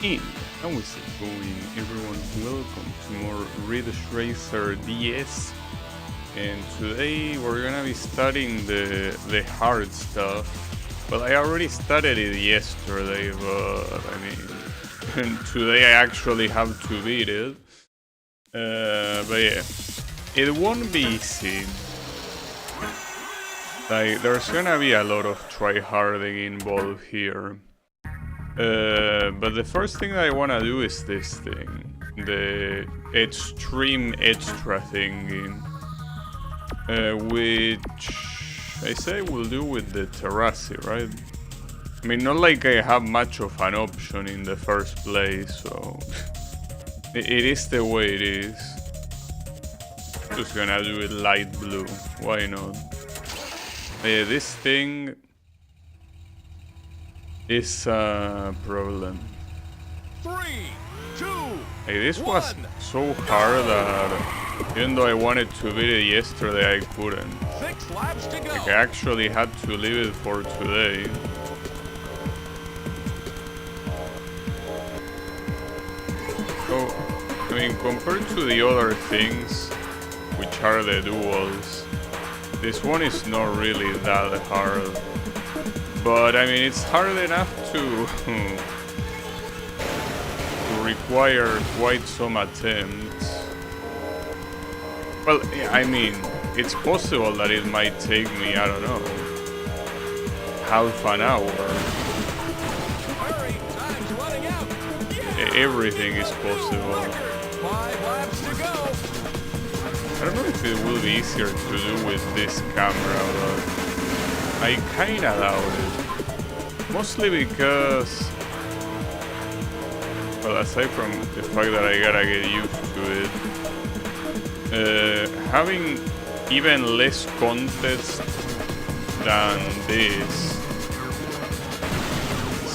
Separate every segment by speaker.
Speaker 1: In how is it going, everyone? Welcome to more Ridge Racer DS, and today we're gonna be studying the hard stuff. Well, I already studied it yesterday, but I mean today I actually have to beat it. But yeah, it won't be easy. Like, there's gonna be a lot of tryharding involved here. But the first thing that I want to do is this thing, the extreme extra thingy, which I say we'll do with the terrace, right? I mean, not like I have much of an option in the first place, so it is the way it is. Just gonna do it light blue, why not? This thing is a problem.
Speaker 2: 3, 2,
Speaker 1: Hey, this was so hard that even though I wanted to beat it yesterday, I couldn't.
Speaker 2: 6 laps to go.
Speaker 1: Like, I actually had to leave it for today. So, I mean, compared to the other things, which are the duels, this one is not really that hard. But I mean, it's hard enough to require quite some attempts. Well, I mean, it's possible that it might take me, I don't know, half an hour.
Speaker 2: Hurry, time's running out. Yeah.
Speaker 1: Everything is possible.
Speaker 2: 5 laps to go.
Speaker 1: I don't know if it will be easier to do with this camera, but I kinda doubt it. Mostly because, well, aside from the fact that I gotta get used to it, having even less context than this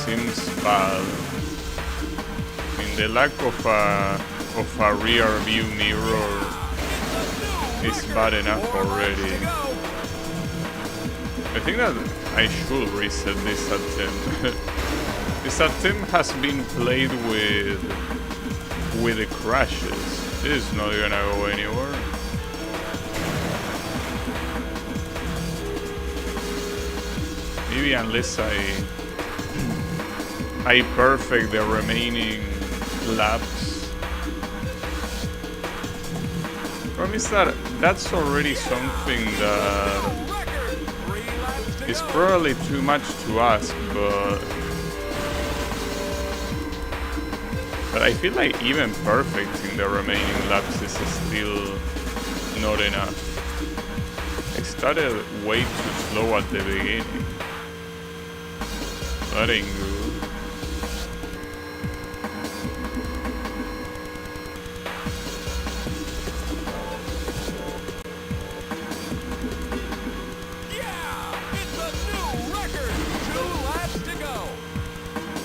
Speaker 1: seems bad. I mean, the lack of a rear view mirror is bad enough already. I think that I should reset this attempt. This attempt has been played with the crashes. This is not gonna go anywhere. Maybe unless I perfect the remaining laps. Problem is that that's already something that it's probably too much to ask, but I feel like even perfecting the remaining laps is still not enough. I started way too slow at the beginning. That ain't good.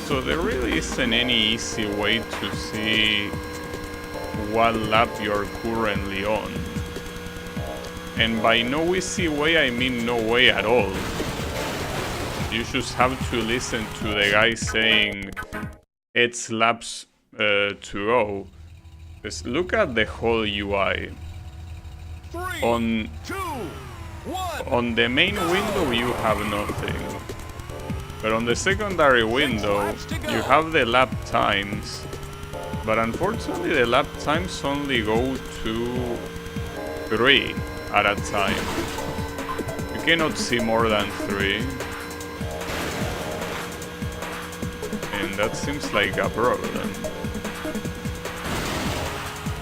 Speaker 1: So there really isn't any easy way to see what lap you're currently on. And by no easy way, I mean no way at all. You just have to listen to the guy saying it's laps to go. Just look at the whole UI.
Speaker 2: 3,
Speaker 1: On
Speaker 2: 2, 1.
Speaker 1: On the main window you have nothing. But on the secondary window, you have the lap times, but unfortunately the lap times only go to 3 at a time. You cannot see more than 3. And that seems like a problem.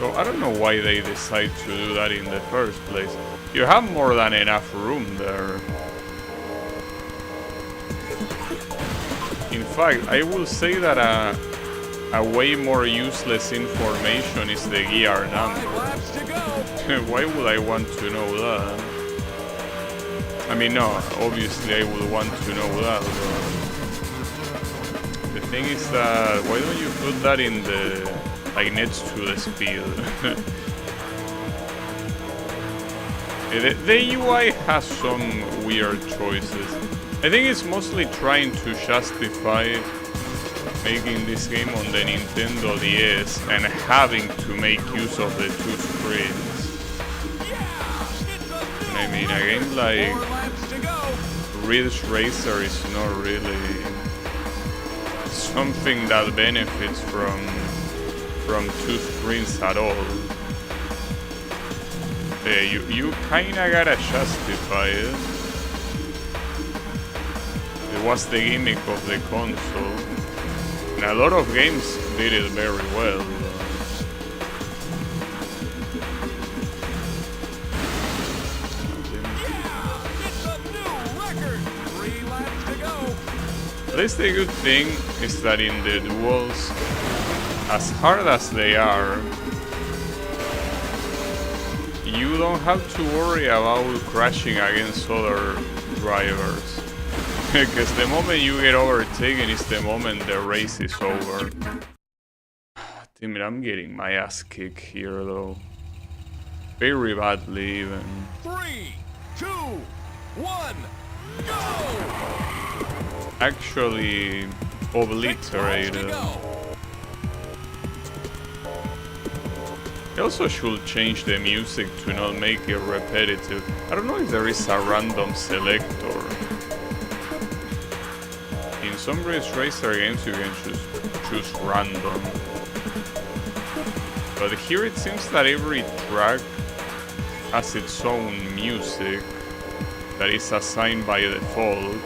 Speaker 1: So I don't know why they decide to do that in the first place. You have more than enough room there. In fact, I will say that a way more useless information is the gear number. Why would I want to know that? I mean, no, obviously I would want to know that, but the thing is that, why don't you put that in the, like, next to the speed? The UI has some weird choices. I think it's mostly trying to justify making this game on the Nintendo DS and having to make use of the two screens. And I mean, a game like Ridge Racer is not really something that benefits from two screens at all. You kinda gotta justify it. It was the gimmick of the console. And a lot of games did it very well. At least the good thing is that in the duels, as hard as they are, you don't have to worry about crashing against other drivers. Because the moment you get overtaken is the moment the race is over. Damn it, I'm getting my ass kicked here though. Very badly even.
Speaker 2: 3, 2, 1, go!
Speaker 1: Actually obliterated. They also should change the music to not make it repetitive. I don't know if there is a random selector. In some Ridge Racer games you can choose random. But here it seems that every track has its own music that is assigned by default.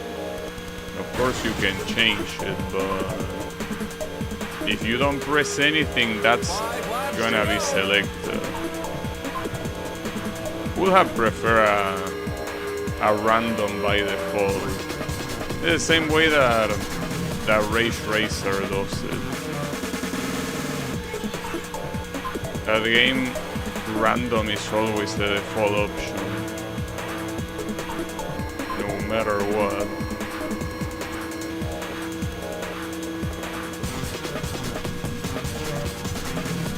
Speaker 1: Of course you can change it, but if you don't press anything, that's gonna be selected. Would have preferred a random by default. The same way that Ridge Racer does it. That game random is always the default option, no matter what.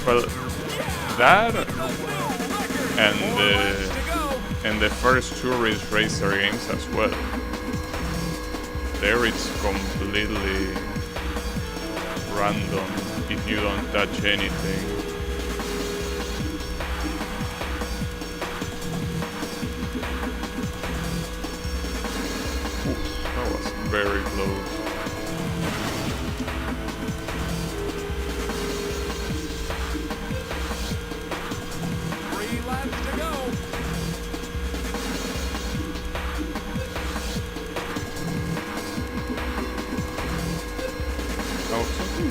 Speaker 1: Well, that and the first two Ridge Racer games as well. There it's completely random if you don't touch anything. Ooh, that was very close.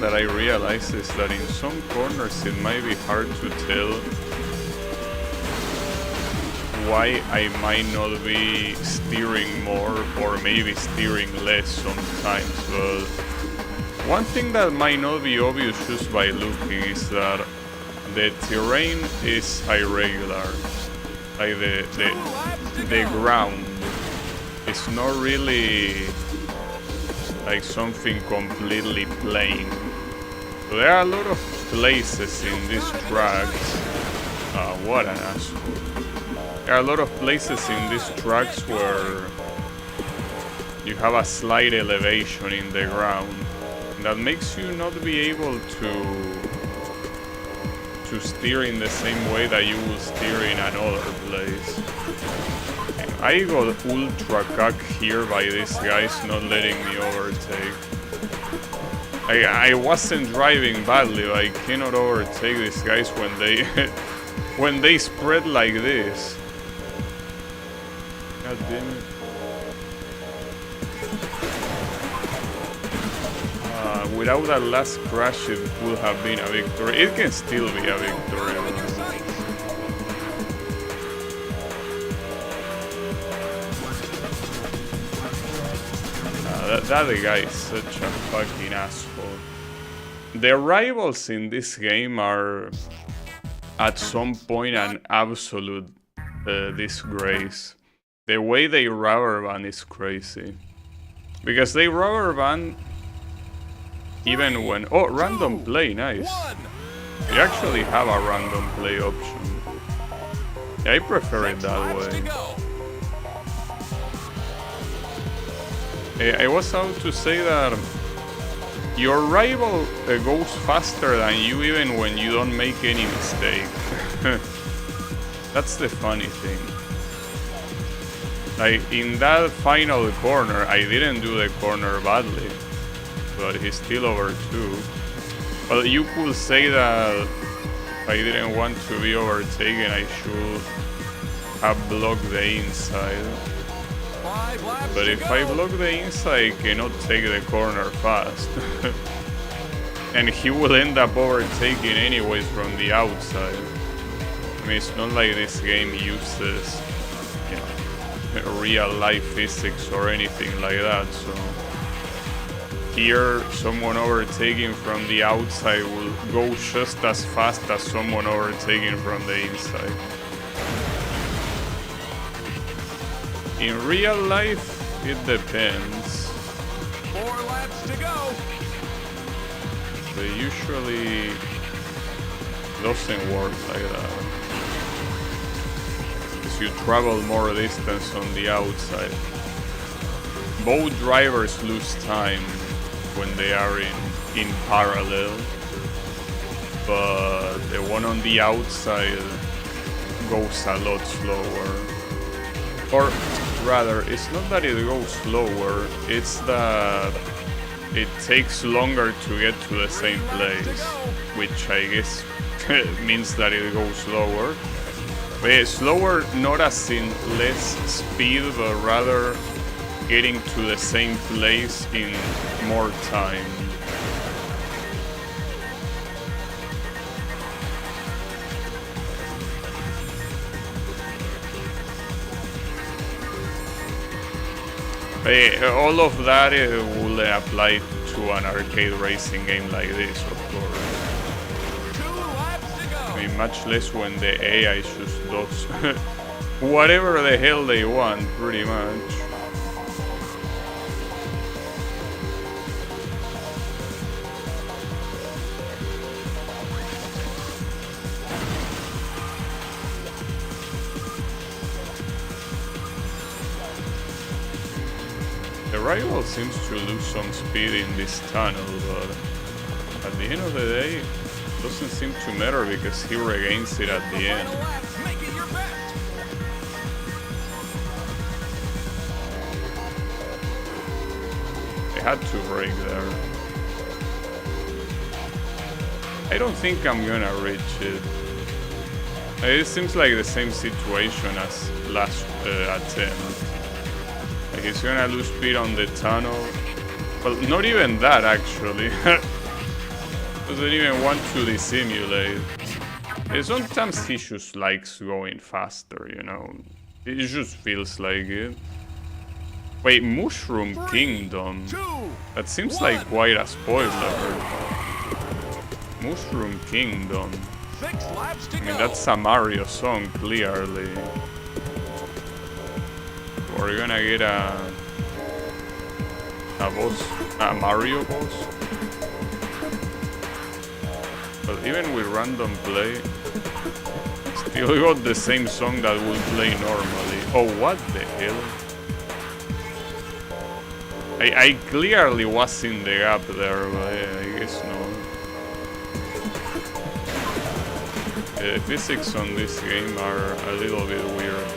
Speaker 1: That I realize is that in some corners it might be hard to tell why I might not be steering more or maybe steering less sometimes, but one thing that might not be obvious just by looking is that the terrain is irregular. Like the ground is not really like something completely plain. So there are a lot of places in this track. What an asshole. There are a lot of places in these tracks where you have a slight elevation in the ground that makes you not be able to steer in the same way that you will steer in another place. I got ultra cocked here by these guys not letting me overtake. I wasn't driving badly, but I cannot overtake these guys when they when they spread like this. God damn it. Without that last crash it would have been a victory. It can still be a victory. That guy is such a fucking asshole. The rivals in this game are at some point an absolute disgrace. The way they rubber band is crazy. Because they rubber band even when... Oh, random play, nice. You actually have a random play option. Yeah, I prefer it that way. I was about to say that Your rival goes faster than you even when you don't make any mistake. That's the funny thing. Like in that final corner, I didn't do the corner badly, but he's still over 2. Well, you could say that if I didn't want to be overtaken, I should have blocked the inside. But if I block the inside, I cannot take the corner fast. And he will end up overtaking anyways from the outside. I mean, it's not like this game uses, you know, real life physics or anything like that, so here someone overtaking from the outside will go just as fast as someone overtaking from the inside. In real life, it depends.
Speaker 2: 4 laps to go.
Speaker 1: They usually doesn't work like that. Because you travel more distance on the outside. Both drivers lose time when they are in parallel, but the one on the outside goes a lot slower. Or rather, it's not that it goes slower, it's that it takes longer to get to the same place, which I guess means that it goes slower. But slower not as in less speed, but rather getting to the same place in more time. All of that will apply to an arcade racing game like this, of course.
Speaker 2: 2 laps to go.
Speaker 1: I mean, much less when the AI just does whatever the hell they want, pretty much. The rival seems to lose some speed in this tunnel, but at the end of the day, it doesn't seem to matter because he regains it at the end.
Speaker 2: Final lap, make it your best.
Speaker 1: I had to break there. I don't think I'm gonna reach it. It seems like the same situation as last attempt. Like he's gonna lose speed on the tunnel. Well, not even that actually. Doesn't even want to dissimulate. Sometimes he just likes going faster, you know. It just feels like it. Wait, Mushroom Kingdom?
Speaker 2: 2,
Speaker 1: That seems like quite a spoiler. Mushroom Kingdom.
Speaker 2: 6 laps to
Speaker 1: I mean,
Speaker 2: go.
Speaker 1: that's a Mario song, clearly. We're gonna get a boss, a Mario boss. But even with random play, still got the same song that will play normally. Oh, what the hell? I clearly was in the gap there, but yeah, I guess no. The physics on this game are a little bit weird.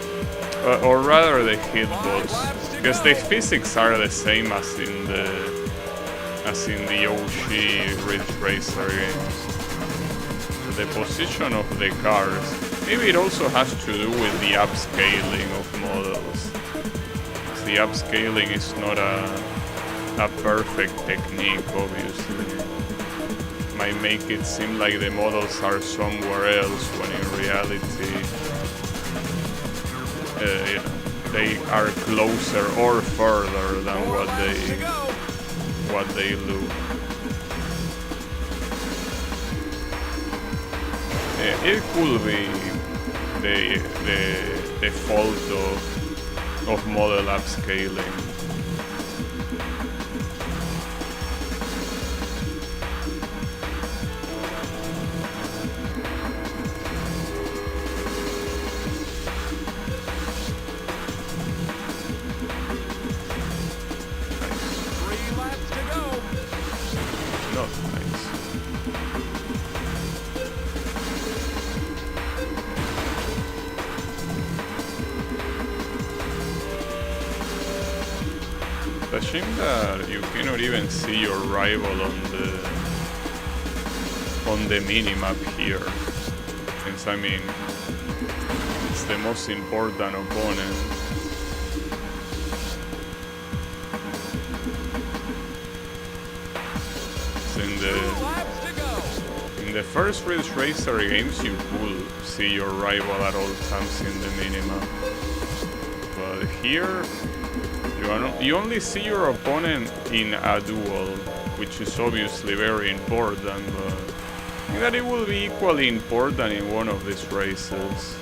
Speaker 1: Or rather the hitbox, because the physics are the same as in the OG Ridge Racer games. The position of the cars, maybe it also has to do with the upscaling of models. The upscaling is not a perfect technique, obviously. Might make it seem like the models are somewhere else when in reality they are closer or further than
Speaker 2: 4
Speaker 1: what
Speaker 2: laps to go.
Speaker 1: they look. It could be the fault of model upscaling. shame that you cannot even see your rival on the minimap here. Since I mean, it's the most important opponent. In the first Ridge Racer games, you could see your rival at all times in the minimap. But here, you only see your opponent in a duel, which is obviously very important, but I think that it will be equally important in one of these races.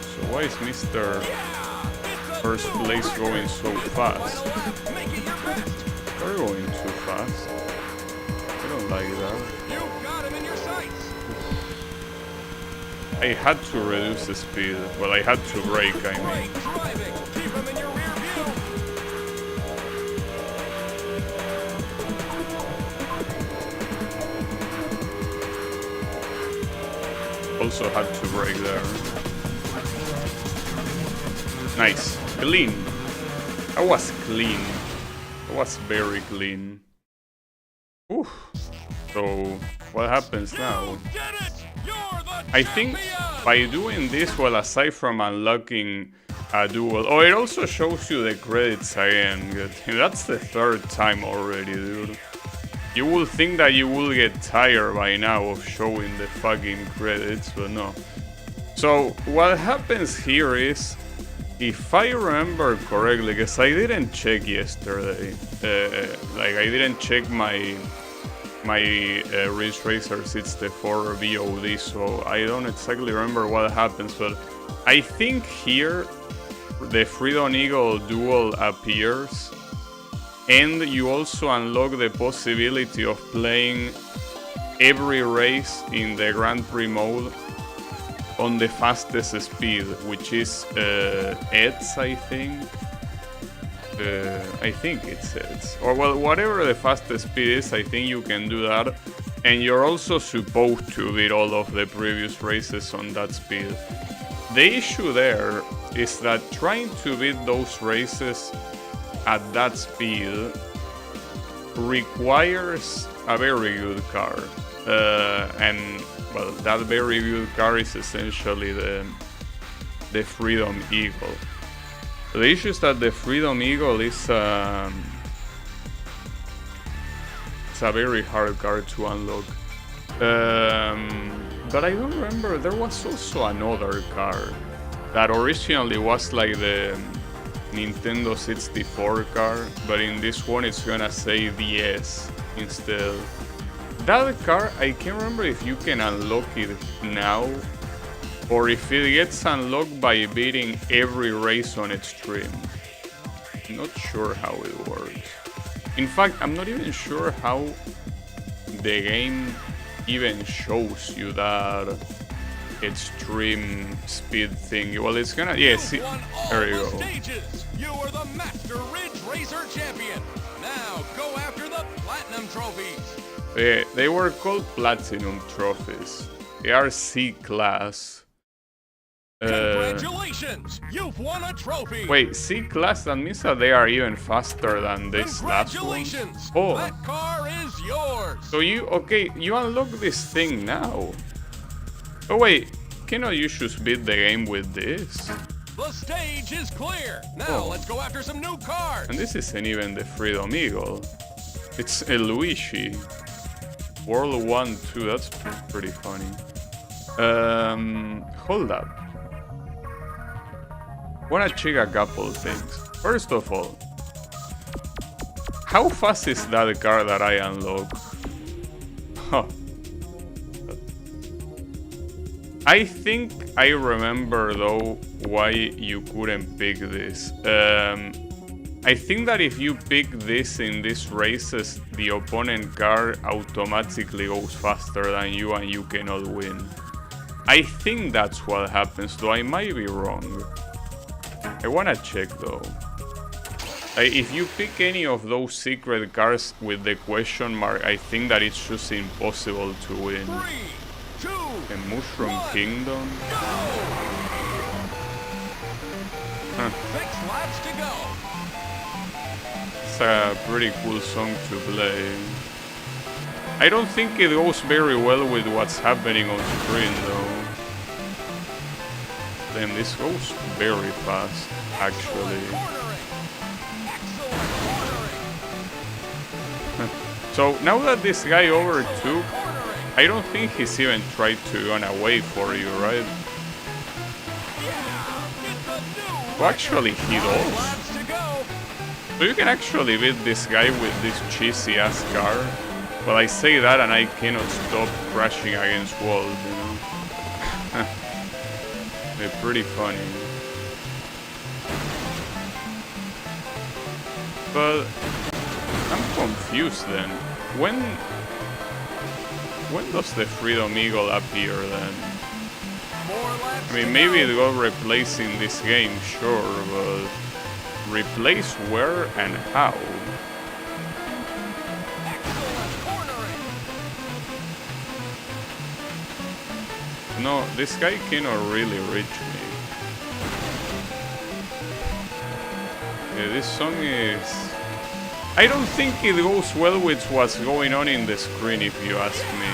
Speaker 1: So why is Mr. First place going so fast? They're going too fast. I don't like that. I had to reduce the speed. Well, I had to brake, I mean. Also had to brake there. Nice. Clean. That was clean. That was very clean. Oof. So, what happens now? I think by doing this, well, aside from unlocking a duel, oh, it also shows you the credits again. That's the third time already, dude. You will think that you will get tired by now of showing the fucking credits, but no. So, what happens here is, if I remember correctly, because I didn't check yesterday, like I didn't check my Ridge Racer 64 VOD, so I don't exactly remember what happens, but I think here the Freedom Eagle duel appears, and you also unlock the possibility of playing every race in the Grand Prix mode on the fastest speed, which is ETS, I think. I think it's ETS. Or, well, whatever the fastest speed is, I think you can do that. And you're also supposed to beat all of the previous races on that speed. The issue there is that trying to beat those races at that speed requires a very good car. And well, that very good car is essentially the Freedom Eagle. The issue is that the Freedom Eagle is it's a very hard car to unlock. But I don't remember, there was also another car that originally was like the Nintendo 64 car, but in this one it's gonna say DS instead. That car, I can't remember if you can unlock it now, or if it gets unlocked by beating every race on Extreme. I'm not sure how it works. In fact, I'm not even sure how the game even shows you that Extreme speed thing. Well, it's gonna... Yeah, see, there you go.
Speaker 2: You are the Master Ridge Racer Champion. Now go after the Platinum Trophies.
Speaker 1: Yeah, they were called Platinum Trophies. They are C-Class.
Speaker 2: Congratulations! You've won a trophy!
Speaker 1: Wait, C-Class, that means that they are even faster than this last one?
Speaker 2: Congratulations!
Speaker 1: Oh.
Speaker 2: That car is yours!
Speaker 1: So you unlock this thing now. Oh wait, cannot you just beat the game with this?
Speaker 2: The stage is clear! Now let's go after some new cars!
Speaker 1: And this isn't even the Freedom Eagle. It's a Luigi. World 1, 2, that's pretty funny. Hold up. Wanna check a couple things. First of all, how fast is that car that I unlocked? Huh. I think I remember though why you couldn't pick this. I think that if you pick this in these races, the opponent car automatically goes faster than you and you cannot win. I think that's what happens, though I might be wrong. I wanna check though. If you pick any of those secret cars with the question mark, I think that it's just impossible to win.
Speaker 2: 3, 2,
Speaker 1: The Mushroom Kingdom. Huh.
Speaker 2: 6 laps to go.
Speaker 1: It's a pretty cool song to play. I don't think it goes very well with what's happening on screen though. Then this goes very fast, actually. So now that this guy overtook, I don't think he's even tried to run away for you, right? Well, actually he does. So you can actually beat this guy with this cheesy ass car. But I say that and I cannot stop crashing against walls, you know? They're pretty funny. But I'm confused then. When does the Freedom Eagle appear then? I mean, maybe it got replaced in this game, sure, but replace where and how? No, this guy cannot really reach me. Yeah, this song is... I don't think it goes well with what's going on in the screen, if you ask me.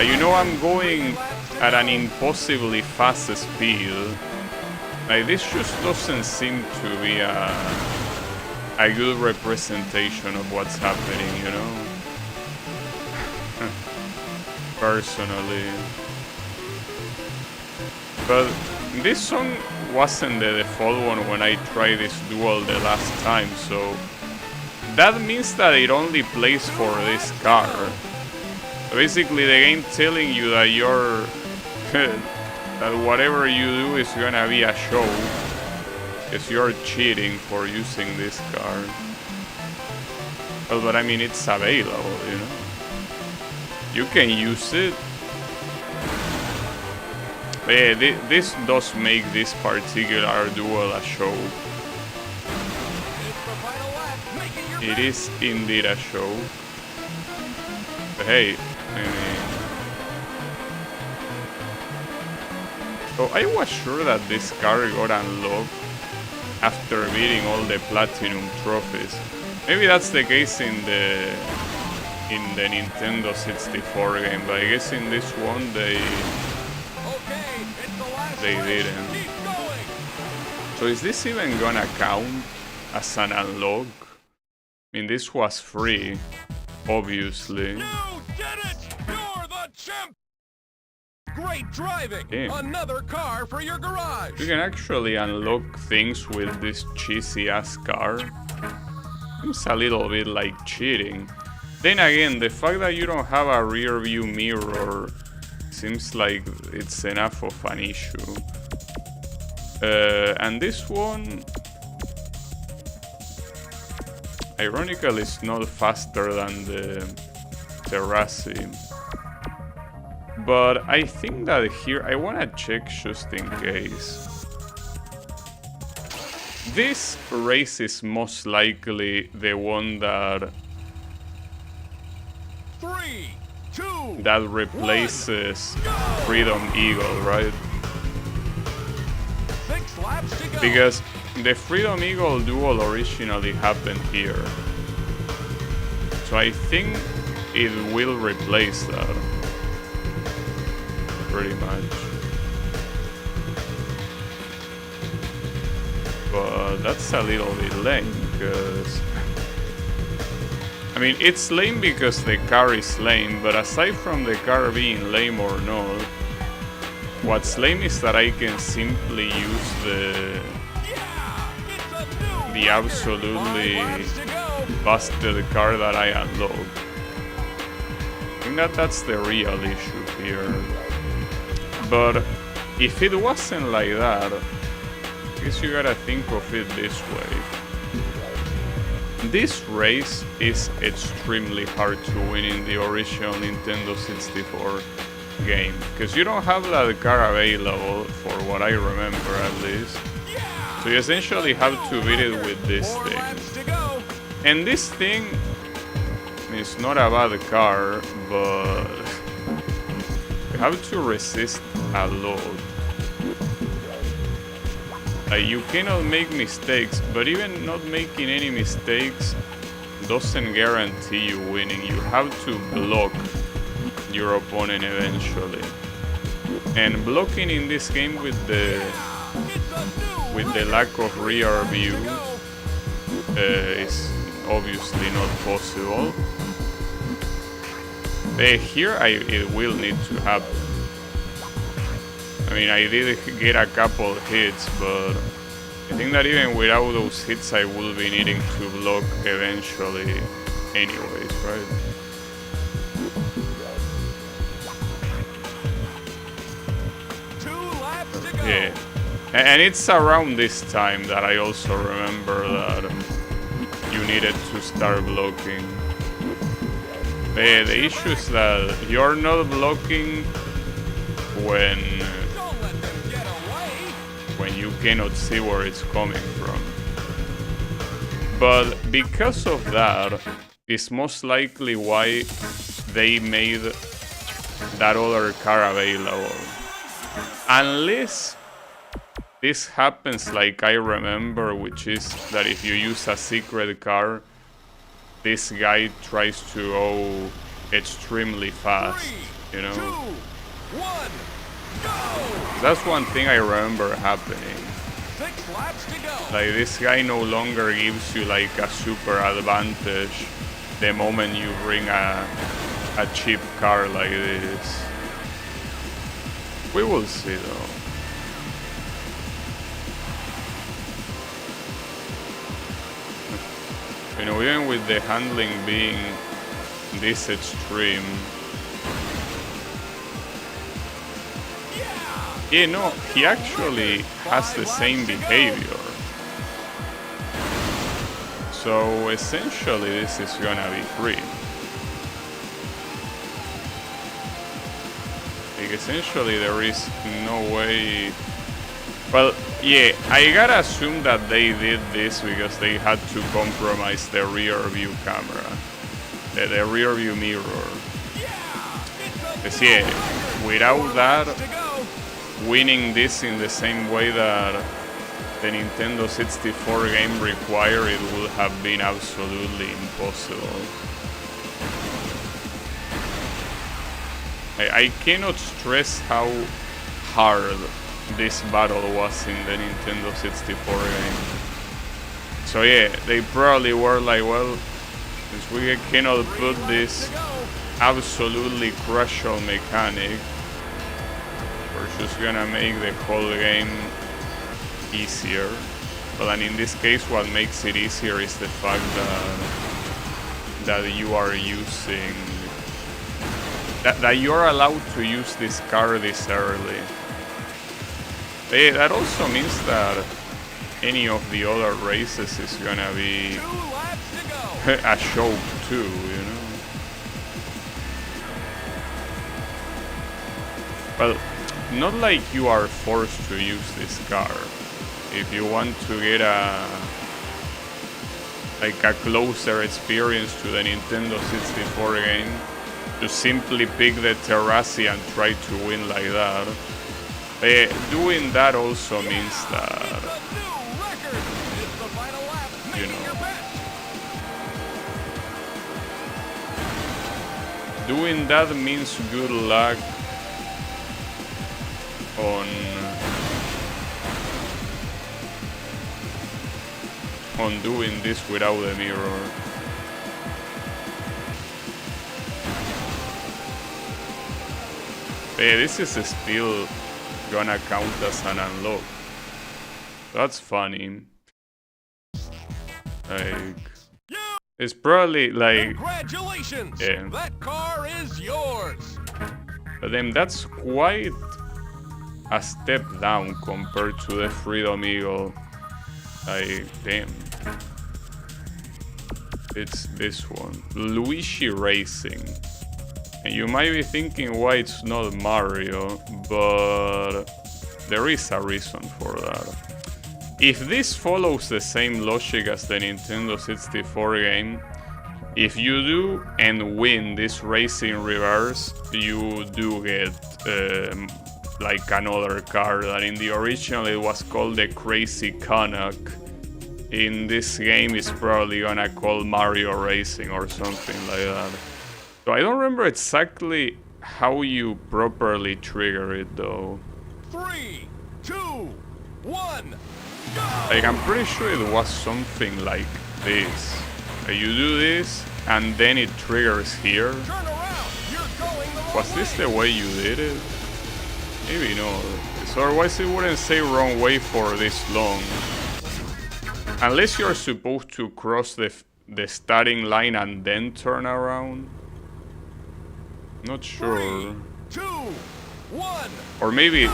Speaker 1: You know, I'm going at an impossibly fast speed. Like, this just doesn't seem to be a good representation of what's happening, you know? Personally. But this song wasn't the default one when I tried this duel the last time, so that means that it only plays for this car. Basically the game telling you that you're that whatever you do is gonna be a show, because you're cheating for using this car. Well, but I mean, it's available, you know. You can use it. But yeah, this does make this particular duel a show. It is indeed a show. But hey, I mean... So I was sure that this car got unlocked after beating all the platinum trophies. Maybe that's the case in the Nintendo 64 game, but I guess in this one they didn't. So is this even gonna count as an unlock? I mean, this was free, obviously.
Speaker 2: You did it! You're the champ! Great driving!
Speaker 1: Damn.
Speaker 2: Another car for your garage!
Speaker 1: You can actually unlock things with this cheesy ass car. Seems a little bit like cheating. Then again, the fact that you don't have a rear view mirror seems like it's enough of an issue. And this one, ironically, is not faster than the Terrassi. But I think that here, I want to check just in case. This race is most likely the one that
Speaker 2: 3, 2,
Speaker 1: that replaces Freedom Eagle, right?
Speaker 2: 6 laps to go.
Speaker 1: Because the Freedom Eagle duel originally happened here. So I think it will replace that. Pretty much. But that's a little bit lame, because... I mean, it's lame because the car is lame, but aside from the car being lame or not, what's lame is that I can simply use the absolutely busted car that I unlocked. I think that that's the real issue here. But if it wasn't like that, I guess you gotta think of it this way. This race is extremely hard to win in the original Nintendo 64 game, because you don't have that car available, for what I remember at least. So you essentially have to beat it with this thing. And this thing is not a bad car, but You have to resist a lot. Like, you cannot make mistakes, but even not making any mistakes doesn't guarantee you winning. You have to block your opponent eventually. And blocking in this game with the lack of rear view is obviously not possible. Here it will need to happen. I mean, I did get a couple hits, but I think that even without those hits I will be needing to block eventually anyways, right? Yeah, and it's around this time that I also remember that you needed to start blocking. The issue is that you're not blocking when you cannot see where it's coming from. But because of that, is most likely why they made that other car available. Unless this happens like I remember, which is that if you use a secret car, this guy tries to go extremely fast, you know? 2, 1, go! That's one thing I remember happening. 6 laps to go. Like, this guy no longer gives you like a super advantage the moment you bring a cheap car like this. We will see though. You know, even with the handling being this extreme. Yeah, no, he actually has the same behavior. So essentially this is gonna be free. Like, essentially there is no way. Well, yeah, I gotta assume that they did this because they had to compromise the rear view camera, the rear view mirror. Because yeah, without that, winning this in the same way that the Nintendo 64 game required, it would have been absolutely impossible. I cannot stress how hard this battle was in the Nintendo 64 game. So yeah, they probably were like, well, since we cannot put this absolutely crucial mechanic, we're just gonna make the whole game easier. But and in this case, what makes it easier is the fact that you are using that you're allowed to use this car this early. That also means that any of the other races is gonna be a show too, you know? Well, not like you are forced to use this car. If you want to get a closer experience to the Nintendo 64 game, to simply pick the Terrassi and try to win like that. Doing that also means that, you know, doing that means good luck on doing this without the mirror. This is still gonna count as an unlock. That's funny. Like, it's probably like,
Speaker 2: congratulations!
Speaker 1: Yeah.
Speaker 2: That car is yours.
Speaker 1: But then that's quite a step down compared to the Freedom Eagle. Like, damn. It's this one, Luigi Racing. And you might be thinking why it's not Mario, but there is a reason for that. If this follows the same logic as the Nintendo 64 game, if you do and win this racing reverse, you do get like another car that in the original it was called the Crazy Canuck. In this game it's probably gonna call Mario Racing or something like that. So I don't remember exactly how you properly trigger it though.
Speaker 2: 3, 2, 1, go!
Speaker 1: Like I'm pretty sure it was something like this. You do this and then it triggers here.
Speaker 2: Turn around! You're going the wrong
Speaker 1: Was this
Speaker 2: way.
Speaker 1: the way you did it? Maybe no. So otherwise it wouldn't say wrong way for this long. Unless you're supposed to cross the starting line and then turn around. Not sure.
Speaker 2: 3, 2, 1,
Speaker 1: Or maybe
Speaker 2: go!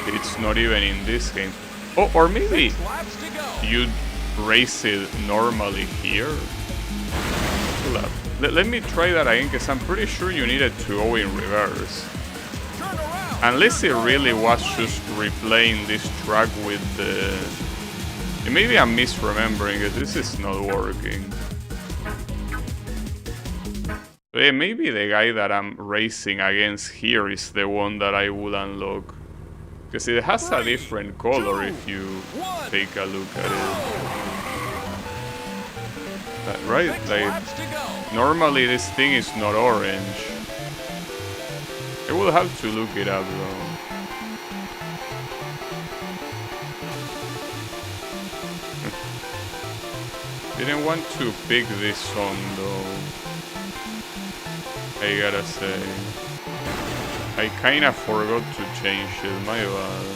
Speaker 1: it's not even in this game. Oh, or maybe
Speaker 2: 6 laps to go.
Speaker 1: you race it normally here. Hold up. Let me try that again, because I'm pretty sure you needed to go in reverse.
Speaker 2: Turn around!
Speaker 1: Unless it really was just replaying this track with the... Maybe I'm misremembering it, this is not working. Yeah, maybe the guy that I'm racing against here is the one that I would unlock. Because it has a different color if you take a look at it. Right?
Speaker 2: 6
Speaker 1: Like,
Speaker 2: laps to go.
Speaker 1: normally this thing is not orange. I will have to look it up though. Didn't want to pick this song though. I gotta say. I kinda forgot to change it, my bad.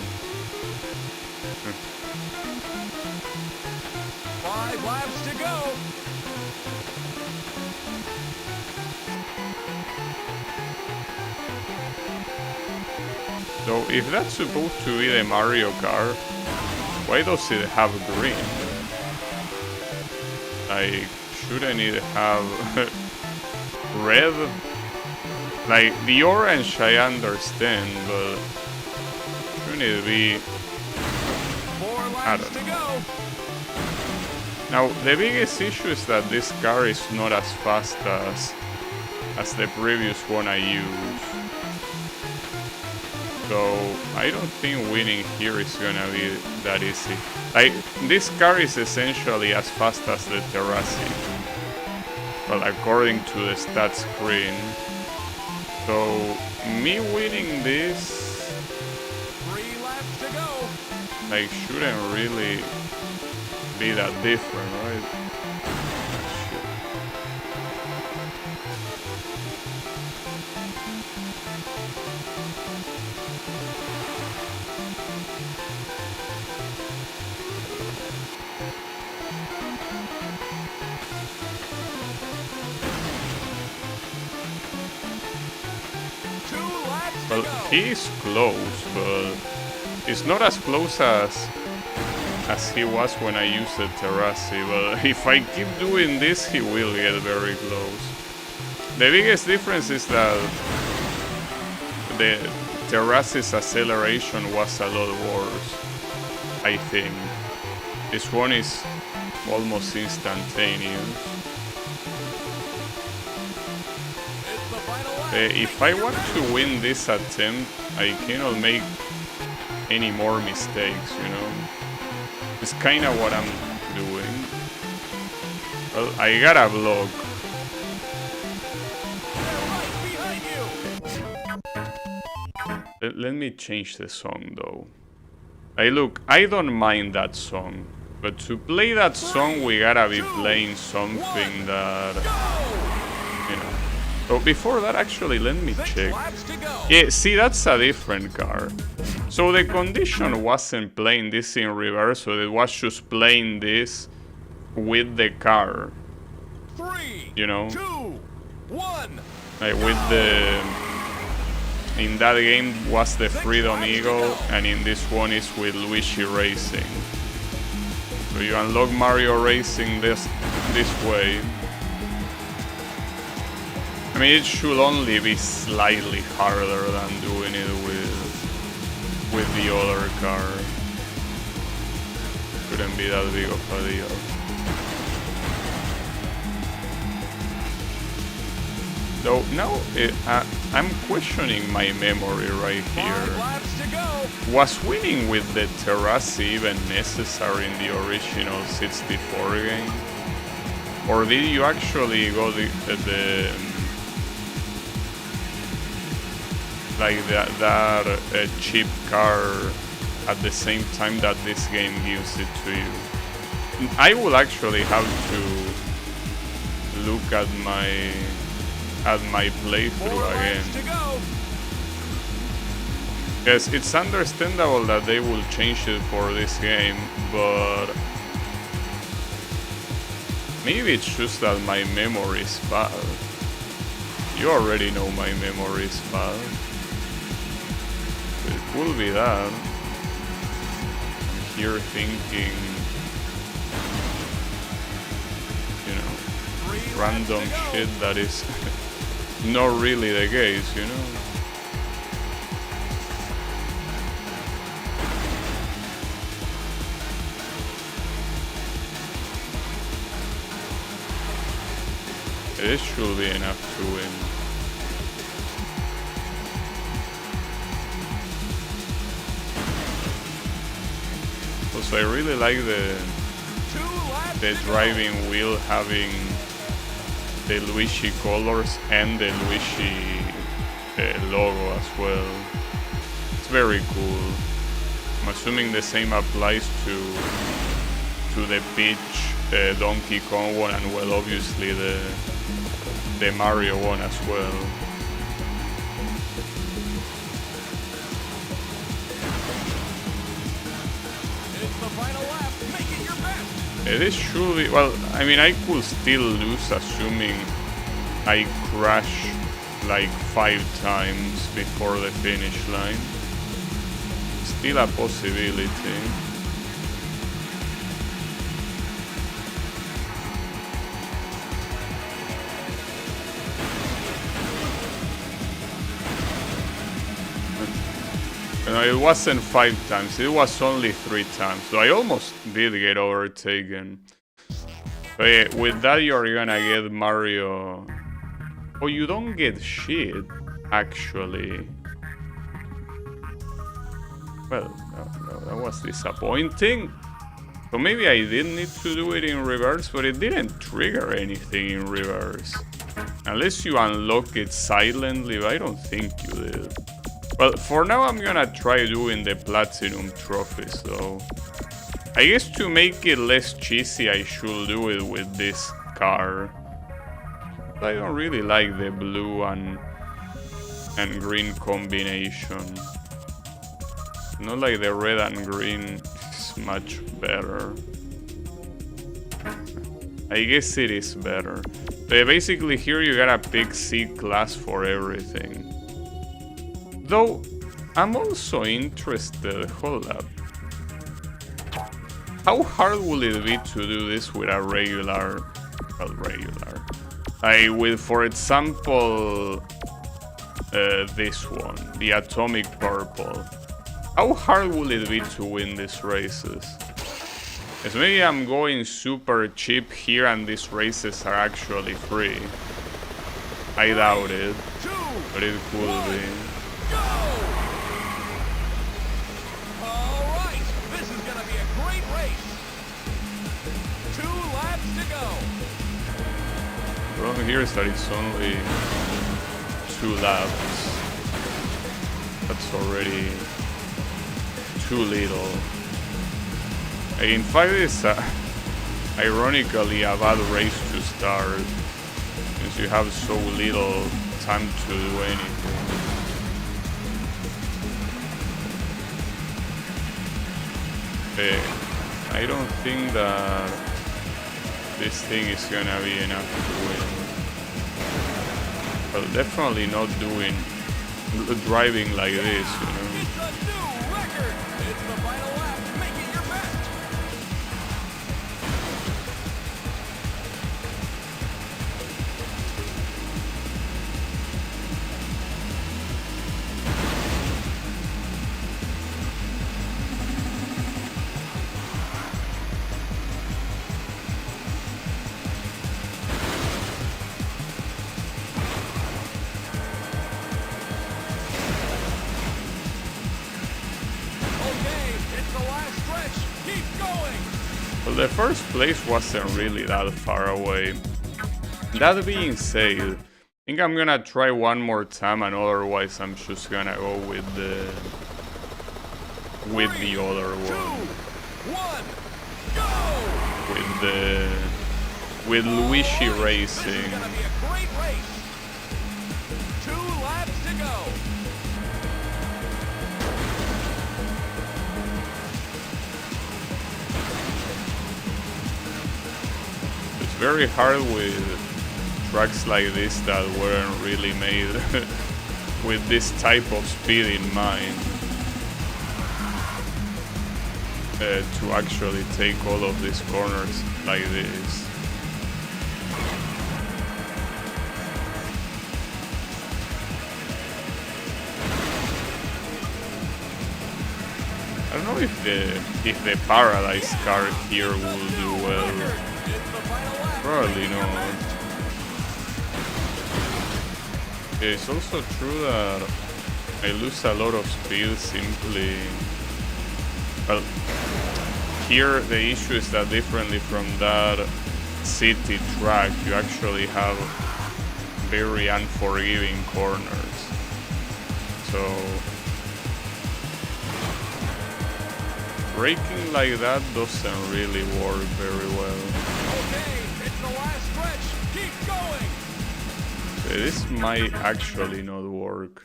Speaker 2: 5 laps to go.
Speaker 1: So if that's supposed to be the Mario Kart, why does it have green? Like, shouldn't it have red? Like, the orange I understand, but shouldn't it be...
Speaker 2: 4
Speaker 1: I
Speaker 2: laps
Speaker 1: don't
Speaker 2: to
Speaker 1: know.
Speaker 2: go.
Speaker 1: Now, the biggest issue is that this car is not as fast as the previous one I used. So, I don't think winning here is gonna be that easy. Like, this car is essentially as fast as the Terrassi. Well, according to the stats screen. So, me winning this,
Speaker 2: 3 laps to go.
Speaker 1: like, shouldn't really be that different, right? Well, he's close, but it's not as close as he was when I used the Terrassi. But if I keep doing this, he will get very close. The biggest difference is that the Terrassi's acceleration was a lot worse, I think. This one is almost instantaneous. If I want to win this attempt, I cannot make any more mistakes, you know? It's kinda what I'm doing. Well, I got a block. Let me change the song though. I don't mind that song. But to play that song, we gotta be playing something that... You know. So before that, actually, let me check. Yeah, see, that's a different car. So the condition wasn't playing this in reverse, so it was just playing this with the car.
Speaker 2: 3,
Speaker 1: you know?
Speaker 2: 2, 1.
Speaker 1: Like with the... In that game was the Freedom Eagle, and in this one is with Luigi Racing. So you unlock Mario Racing this way. I mean, it should only be slightly harder than doing it with the other car. Shouldn't be that big of a deal. So now I'm questioning my memory right
Speaker 2: 5
Speaker 1: here.
Speaker 2: laps to go.
Speaker 1: Was winning with the Terrazzi even necessary in the original 64 game? Or did you actually go that cheap car at the same time that this game gives it to you? I will actually have to look at my playthrough again. Yes, it's understandable that they will change it for this game, but maybe it's just that my memory is bad. You already know my memory is bad. It could be that. I'm here thinking, you know, random shit that is not really the case, you know. This should be enough to win. Also, I really like the driving wheel having the Luigi colors and the Luigi logo as well. It's very cool. I'm assuming the same applies to the Peach, Donkey Kong one, and well, obviously the Mario one as well.
Speaker 2: It's the final lap. Make it your best.
Speaker 1: It is surely, well, I mean, I could still lose assuming I crash like 5 times before the finish line. Still a possibility. No, it wasn't 5 times, it was only 3 times, so I almost did get overtaken. But yeah, with that you're gonna get Mario... Oh, you don't get shit, actually. Well, no, that was disappointing. So maybe I did need to do it in reverse, but it didn't trigger anything in reverse. Unless you unlock it silently, but I don't think you did. Well, for now I'm gonna try doing the Platinum trophies though. I guess to make it less cheesy I should do it with this car. I don't really like the blue and green combination. Not like the red and green is much better. I guess it is better. But basically here you gotta pick C-class for everything. Though, I'm also interested, hold up. How hard will it be to do this with a regular, with, for example, this one, the Atomic Purple. How hard will it be to win these races? Because maybe I'm going super cheap here and these races are actually free. I doubt it, but it could be.
Speaker 2: Go! All right, this is gonna be a great race. 2 laps to go.
Speaker 1: The problem here is that it's only 2 laps. That's already too little. In fact, it's ironically a bad race to start, since you have so little time to do anything. I don't think that this thing is gonna be enough to win. Well, definitely not driving like this, you know.
Speaker 2: It's a new record. It's the final lap. Make it your best.
Speaker 1: Well, the first place wasn't really that far away. That being said, I think I'm gonna try one more time, and otherwise I'm just gonna go with the other one.
Speaker 2: 2, 1, go!
Speaker 1: With Luigi Racing.
Speaker 2: This is gonna be a great race. 2 laps to go.
Speaker 1: It's very hard with tracks like this that weren't really made with this type of speed in mind, to actually take all of these corners like this. I don't know if the Paradise car here will do well. Probably not. It's also true that I lose a lot of speed simply. Well, here the issue is that differently from that city track, you actually have very unforgiving corners. So braking like that doesn't really work very well.
Speaker 2: Okay, it's the last stretch. Keep going.
Speaker 1: So this might actually not work.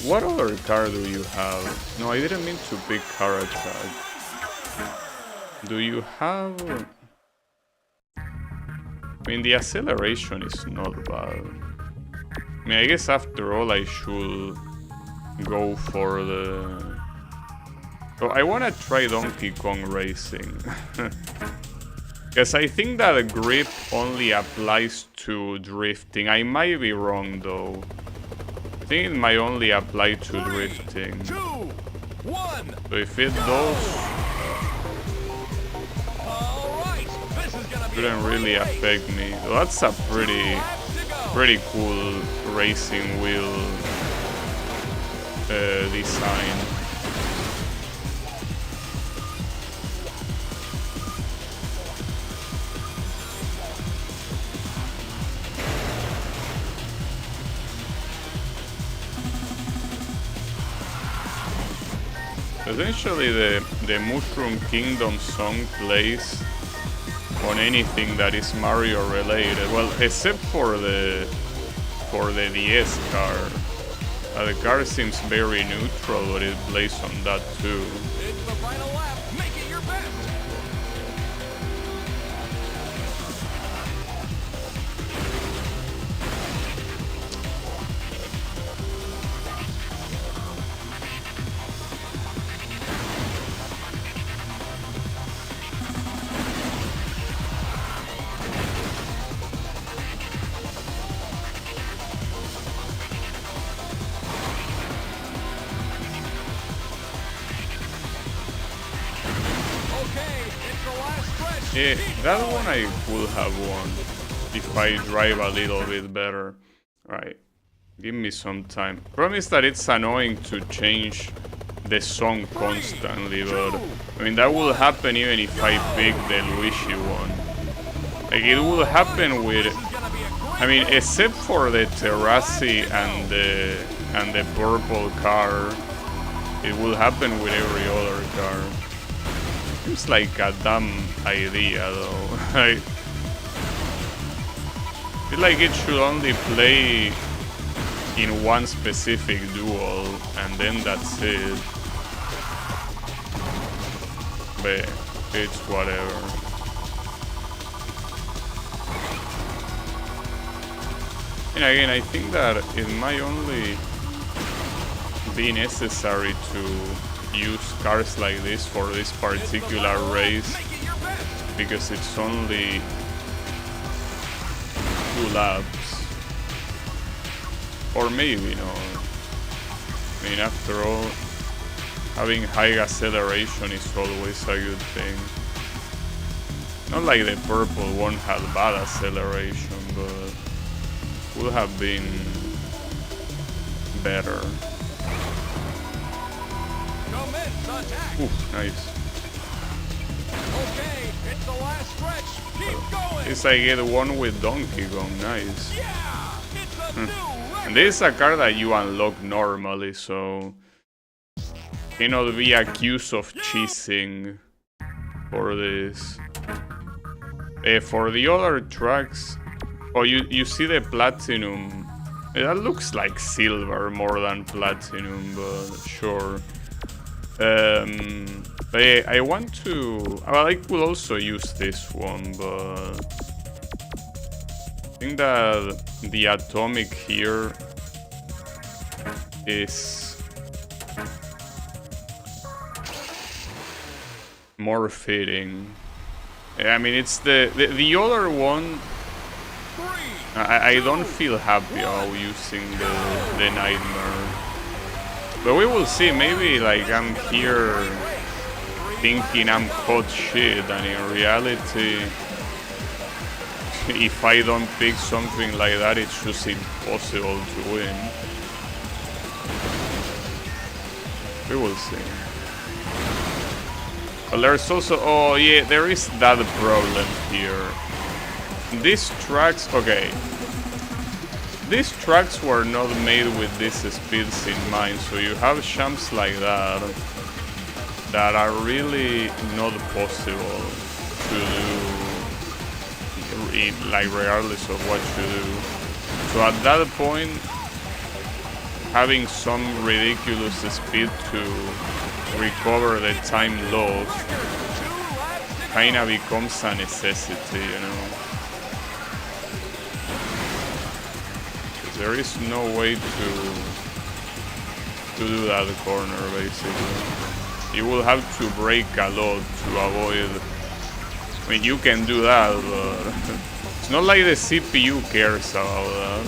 Speaker 1: What other car do you have? No, I didn't mean to pick car attack. Do you have... I mean, the acceleration is not bad. I mean, I guess after all I should go for the... So I wanna try Donkey Kong Racing. Because I think that grip only applies to drifting. I might be wrong though. I think it might only apply to
Speaker 2: 3,
Speaker 1: drifting.
Speaker 2: 2, 1.
Speaker 1: So if it does,
Speaker 2: All right, this is gonna be
Speaker 1: shouldn't really affect me. So that's a pretty cool racing wheel design. Essentially, the Mushroom Kingdom song plays on anything that is Mario related. Well, except for the DS car. The car seems very neutral, but it plays on that too.
Speaker 2: It's the final lap. Make it your best.
Speaker 1: Yeah, that one I could have won if I drive a little bit better. Alright, give me some time. Promise that it's annoying to change the song constantly, but I mean that will happen even if I pick the Luigi one. Like it will happen with, I mean, except for the Terrazzi and the purple car, it will happen with every other car. Seems like a dumb idea though. I feel like it should only play in one specific duel and then that's it. But it's whatever. And again, I think that it might only be necessary to use cars like this for this particular race because it's only 2 laps, or maybe no. I mean, after all, having high acceleration is always a good thing. Not like the purple one had bad acceleration, but would have been better. Ooh, nice.
Speaker 2: Okay,
Speaker 1: Since I get one with Donkey Kong, nice.
Speaker 2: Yeah, it's a new record.
Speaker 1: And this is a card that you unlock normally, so cannot be accused of cheating for this. For the other tracks, oh, you see the platinum. That looks like silver more than platinum, but sure. But yeah, I want to. Well, I could also use this one, but I think that the atomic here is more fitting. I mean, it's the other one. I don't feel happy about using the nightmare, but we will see. Maybe like I'm here thinking I'm hot shit, and in reality, if I don't pick something like that, it's just impossible to win. We will see. But there's also, oh yeah, there is that problem here. These tracks, okay. These tracks were not made with these speeds in mind, so you have jumps like that that are really not possible to do, like regardless of what you do. So at that point, having some ridiculous speed to recover the time lost kinda becomes a necessity, you know. There is no way to do that corner, basically. You will have to break a lot to avoid. I mean, you can do that, but it's not like the CPU cares about that.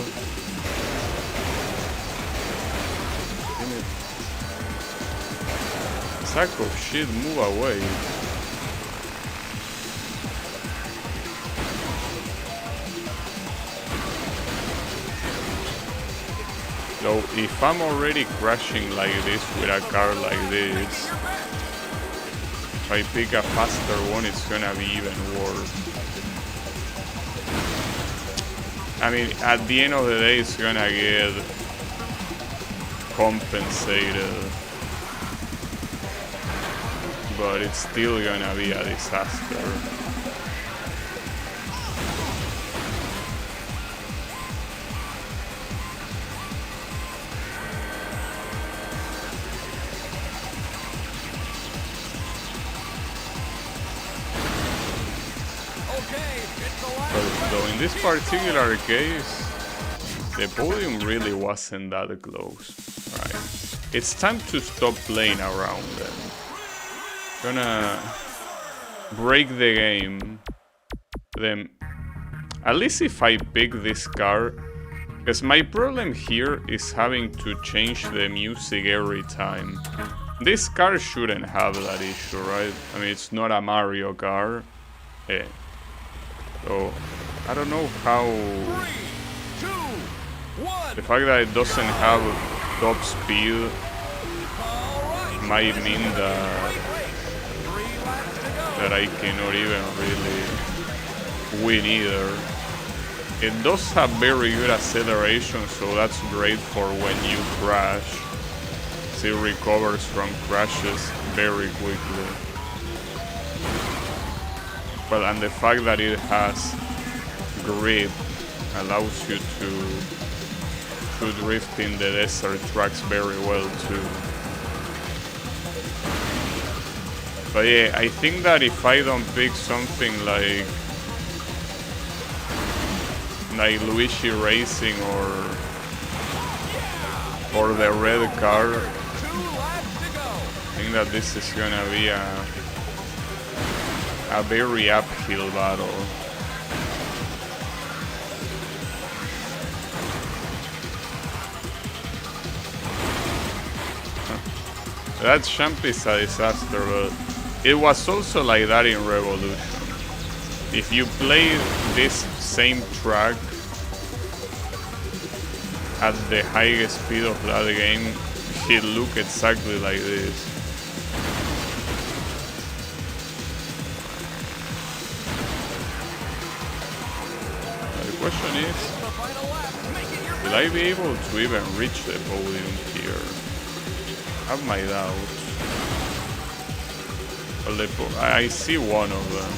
Speaker 1: Sack of shit, move away. So if I'm already crashing like this with a car like this, if I pick a faster one, it's gonna be even worse. I mean, at the end of the day, it's gonna get compensated, but it's still gonna be a disaster. So in this particular case, the podium really wasn't that close. Right. It's time to stop playing around then. Gonna break the game. Then, at least if I pick this car, because my problem here is having to change the music every time. This car shouldn't have that issue, right? I mean, it's not a Mario car. Yeah. So, I don't know how...
Speaker 2: 3, 2, 1.
Speaker 1: The fact that it doesn't have top speed might mean that I cannot even really win either. It does have very good acceleration, so that's great for when you crash. It recovers from crashes very quickly. Well, and the fact that it has grip allows you to drift in the desert tracks very well too. But yeah, I think that if I don't pick something like Luigi Racing or the red car, I think that this is gonna be a very uphill battle. That jump is a disaster, but it was also like that in Revolution. If you play this same track at the highest speed of that game, it look exactly like this. question is, will I be able to even reach the podium here? I have my doubts. Well, I see one of them.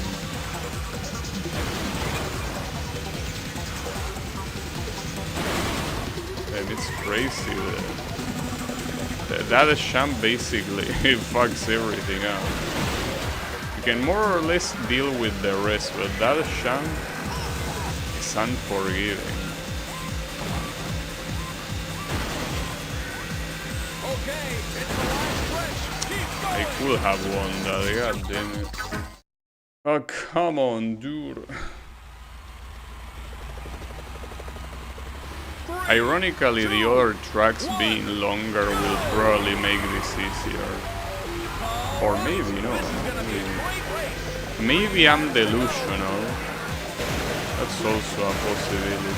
Speaker 1: And it's crazy that champ basically fucks everything up. You can more or less deal with the rest, but that champ is unforgiving.
Speaker 2: Okay, it's the last stretch. Keep going.
Speaker 1: I could have won that, god damn it. Oh, come on, dude. Ironically, the other tracks being longer will probably make this easier. Or maybe not. Maybe I'm delusional. That's also a possibility.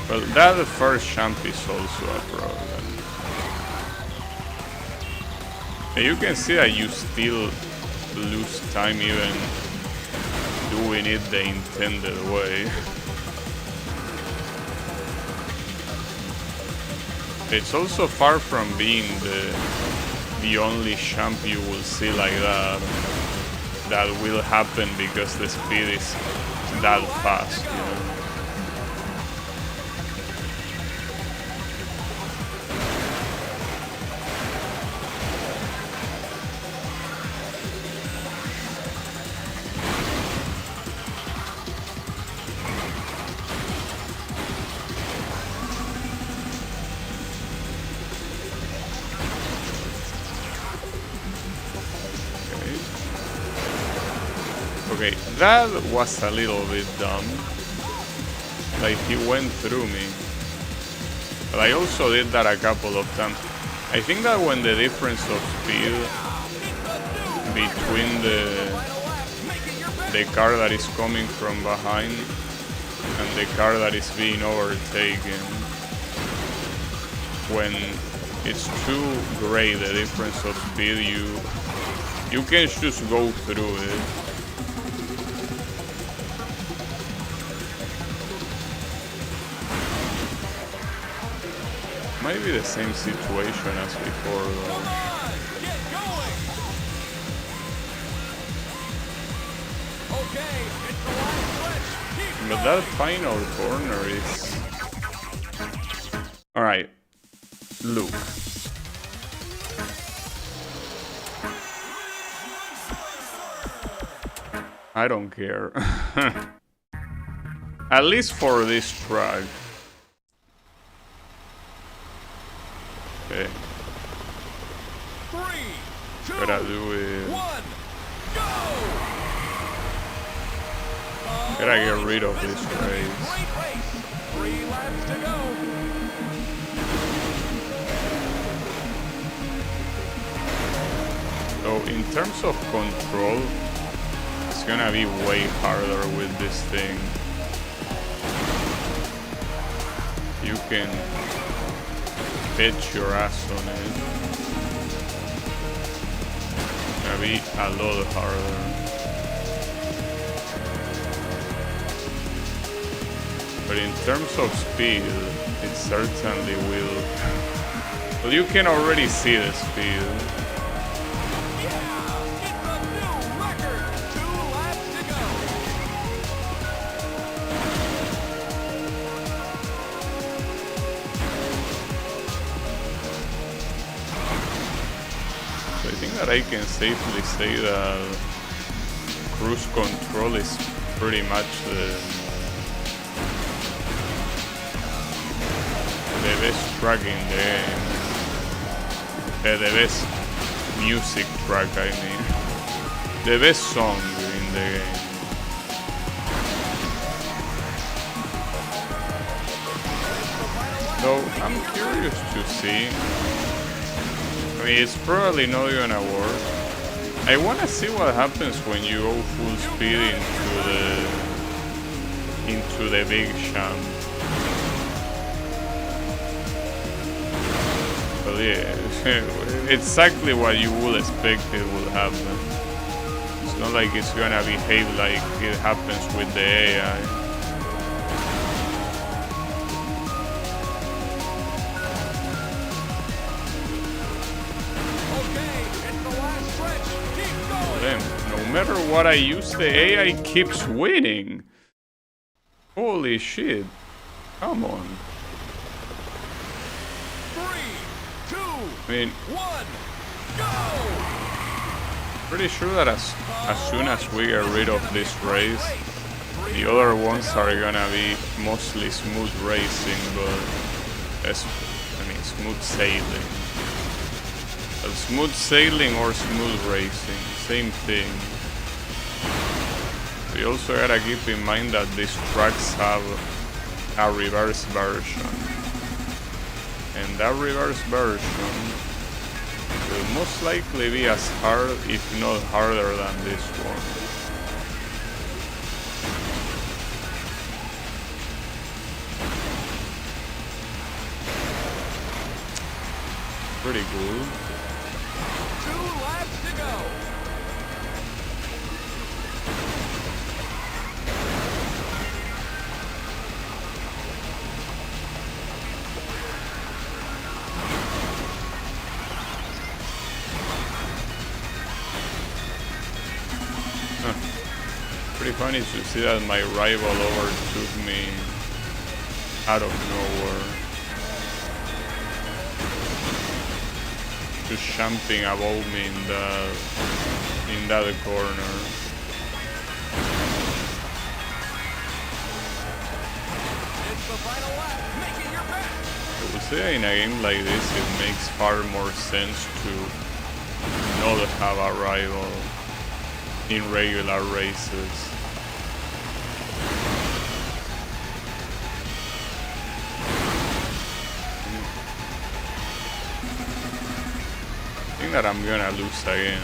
Speaker 1: Well, that first champ is also a problem. And you can see that you still lose time even doing it the intended way. It's also far from being the only champ you will see like that. That will happen because the speed is that fast, you know. Okay, that was a little bit dumb. Like, he went through me. But I also did that a couple of times. I think that when the difference of speed between the car that is coming from behind and the car that is being overtaken, when it's too great the difference of speed, you can just go through it. Might be the same situation as before though. But that final corner is... Alright, Luke. I don't care. At least for this track. Okay.
Speaker 2: 3, 2,
Speaker 1: Gotta do it.
Speaker 2: 1, go!
Speaker 1: Gotta get rid of this race.
Speaker 2: Great race. 3 laps to go.
Speaker 1: So in terms of control, it's gonna be way harder with this thing. You can bet your ass on it. It's gonna be a lot harder. But in terms of speed, it certainly will. Well, you can already see the speed. I can safely say that cruise control is pretty much the best track in the game. The best music track, I mean. The best song in the game. So I'm curious to see. I mean, it's probably not gonna work. I wanna see what happens when you go full speed into the big champ. But yeah, exactly what you would expect it will happen. It's not like it's gonna behave like it happens with the AI. No matter what I use, the AI keeps winning. Holy shit. Come on.
Speaker 2: 3, 2,
Speaker 1: I mean,
Speaker 2: 1, go!
Speaker 1: pretty sure that as soon as we get rid of this race, the other ones are gonna be mostly smooth racing, but smooth sailing. Well, smooth sailing or smooth racing, same thing. We also gotta keep in mind that these tracks have a reverse version. And that reverse version will most likely be as hard, if not harder than this one. Pretty cool.
Speaker 2: 2 laps to go.
Speaker 1: Pretty funny to see that my rival overtook me out of nowhere. Just jumping above me in that corner.
Speaker 2: It's the final lap, making your back.
Speaker 1: I would say in a game like this, it makes far more sense to not have a rival in regular races. I think that I'm gonna lose again.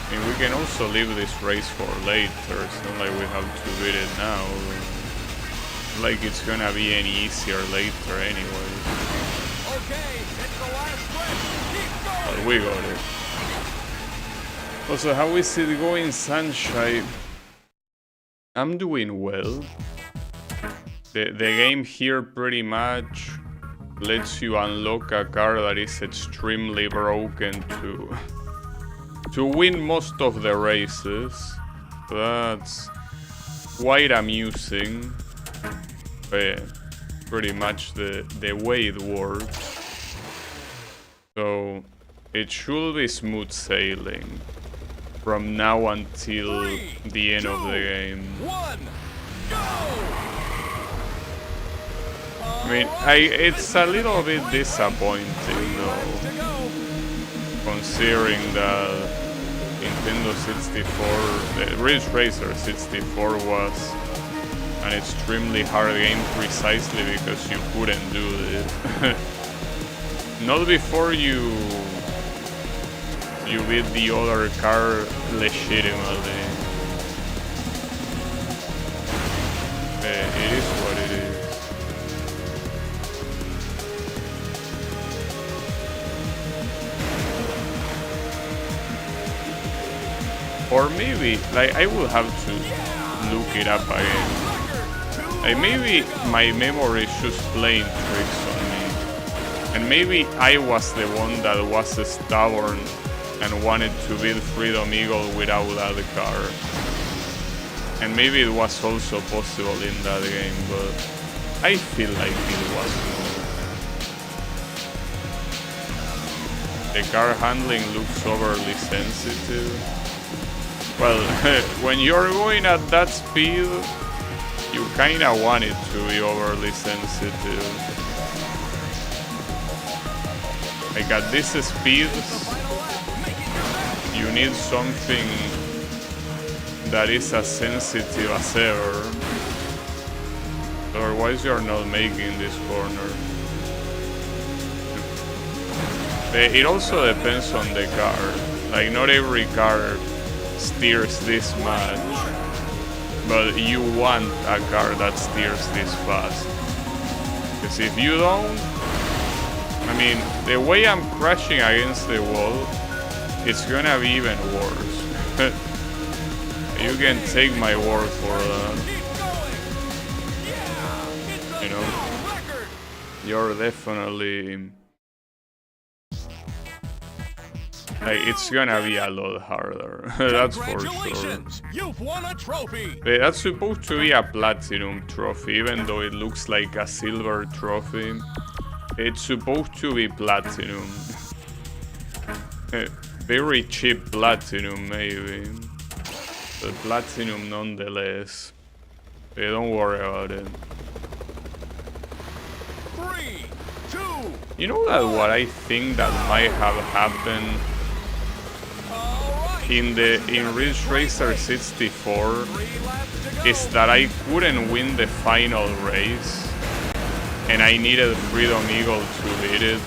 Speaker 1: I mean, we can also leave this race for later. It's not like we have to beat it now. Like it's gonna be any easier later anyway.
Speaker 2: Okay, it's the last stretch. Keep going.
Speaker 1: But we got it. Also, how is it going, Sunshine? I'm doing well. The game here pretty much lets you unlock a car that is extremely broken to win most of the races. That's quite amusing. But yeah, pretty much the way it works. So it should be smooth sailing from now until
Speaker 2: 3,
Speaker 1: the end
Speaker 2: 2,
Speaker 1: of the game.
Speaker 2: 1, go!
Speaker 1: I mean, it's a little bit disappointing though, considering that Nintendo 64, the Ridge Racer 64 was an extremely hard game precisely because you couldn't do it. Not before you beat the other car legitimately. It is what it is. Or maybe, like, I will have to look it up again. Like, maybe my memory is just playing tricks on me. And maybe I was the one that was stubborn and wanted to build Freedom Eagle without that car. And maybe it was also possible in that game, but I feel like it was more. The car handling looks overly sensitive. Well, when you're going at that speed, you kinda want it to be overly sensitive. Like at this speed, you need something that is as sensitive as ever. Otherwise you're not making this corner. It also depends on the car. Like not every car steers this much, but you want a car that steers this fast. Because if you don't, I mean, the way I'm crashing against the wall, it's gonna be even worse. You can take my word for that. You know, you're definitely... Like, it's gonna be a lot harder. That's for sure.
Speaker 2: You've won a trophy.
Speaker 1: That's supposed to be a platinum trophy, even though it looks like a silver trophy. It's supposed to be platinum. Very cheap platinum, maybe. But platinum nonetheless. Don't worry about it.
Speaker 2: 3, 2.
Speaker 1: You know that what I think that might have happened in Ridge Racer 64 is that I couldn't win the final race and I needed Freedom Eagle to beat it.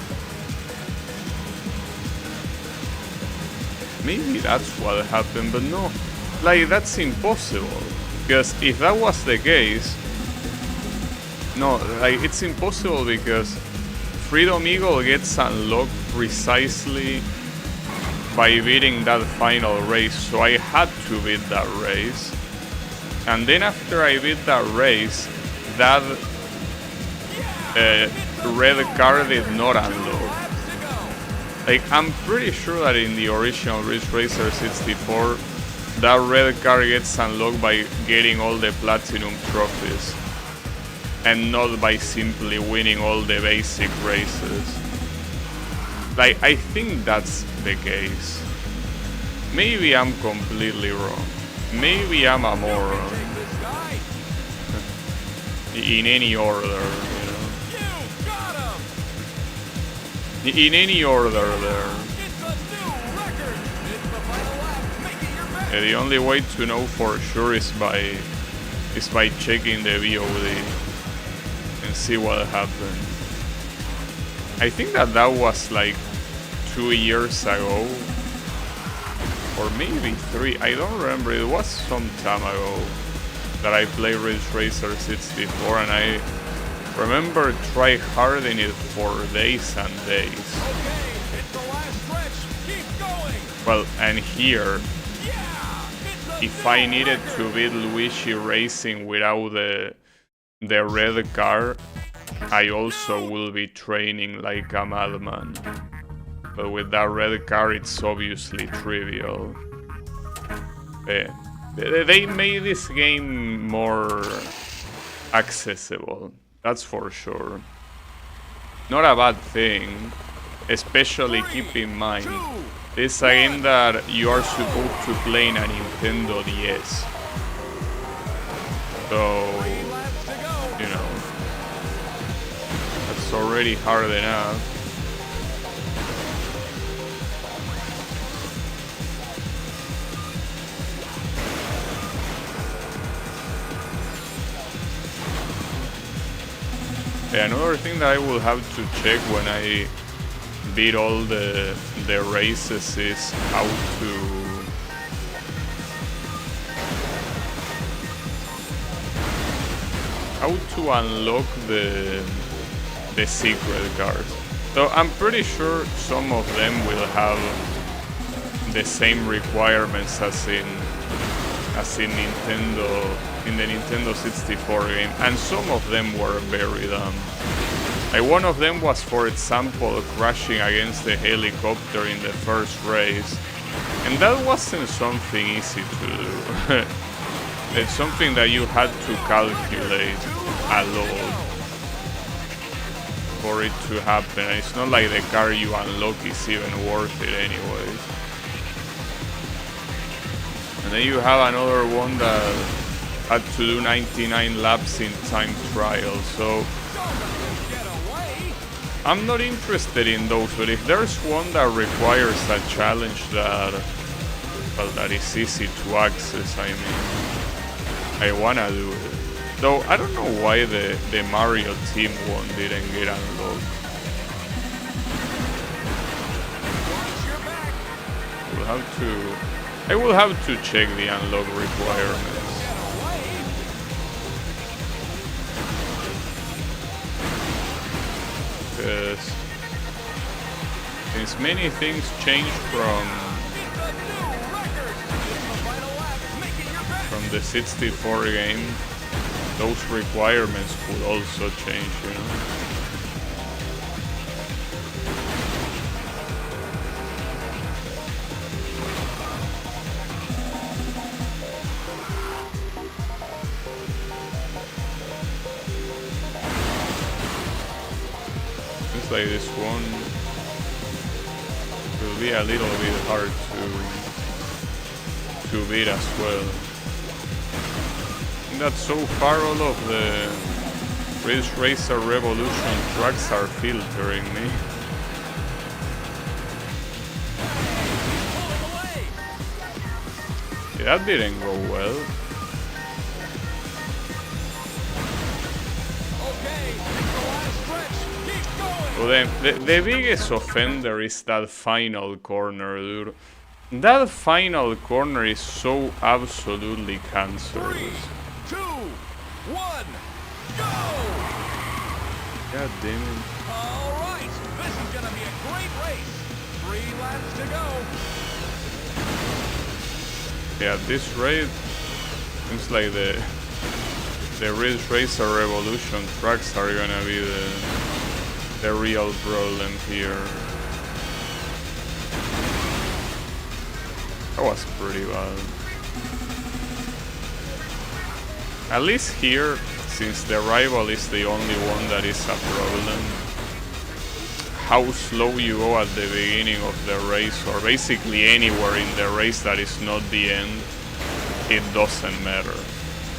Speaker 1: Maybe that's what happened, but no, like, that's impossible, because if that was the case, no, like, it's impossible because Freedom Eagle gets unlocked precisely by beating that final race, so I had to beat that race. And then after I beat that race, that red car did not unlock. Like, I'm pretty sure that in the original Ridge Racer 64, that red car gets unlocked by getting all the platinum trophies, and not by simply winning all the basic races. Like, I think that's the case. Maybe I'm completely wrong. Maybe I'm a moron. In any order, you know. In any order there. Yeah, the only way to know for sure is by checking the VOD and see what happened. I think that was like 2 years ago, or maybe 3. I don't remember. It was some time ago that I played Ridge Racer 64, and I remember tryharding it for days and days.
Speaker 2: Okay, it's the last stretch. Keep going.
Speaker 1: Well, and here, if I needed to beat Luigi Racing without the red car, I also will be training like a madman. But with that red car, it's obviously trivial. They made this game more accessible, that's for sure. Not a bad thing, especially keep in mind, this is a game that you are supposed to play in a Nintendo DS. So, you know, that's already hard enough. Another thing that I will have to check when I beat all the races is how to unlock the secret cars. So I'm pretty sure some of them will have the same requirements as in the Nintendo 64 game, and some of them were very dumb. Like, one of them was, for example, crashing against the helicopter in the first race, and that wasn't something easy to do. It's something that you had to calculate a lot for it to happen. And it's not like the car you unlock is even worth it anyway. And then you have another one that had to do 99 laps in time trial, so I'm not interested in those, but if there's one that requires a challenge that, well, that is easy to access, I mean, I wanna do it. Though I don't know why the Mario Team one didn't get unlocked. I will have to check the unlock requirements. Because Since many things change from the 64 game, those requirements could also change, you know. Seems like this one will be a little bit hard to beat as well. That so far all of the Ridge Racer Revolution tracks are filtering me. Yeah, that didn't go well. Well, the biggest offender is that final corner, dude. That final corner is so absolutely cancerous.
Speaker 2: 3, 2, 1, go!
Speaker 1: God damn it.
Speaker 2: All right, this is gonna be a great race. 3 laps to go.
Speaker 1: Yeah, at this rate, seems like the Ridge Racer Revolution tracks are gonna be the real problem here. That was pretty bad. At least here, since the rival is the only one that is a problem, how slow you go at the beginning of the race, or basically anywhere in the race that is not the end, it doesn't matter.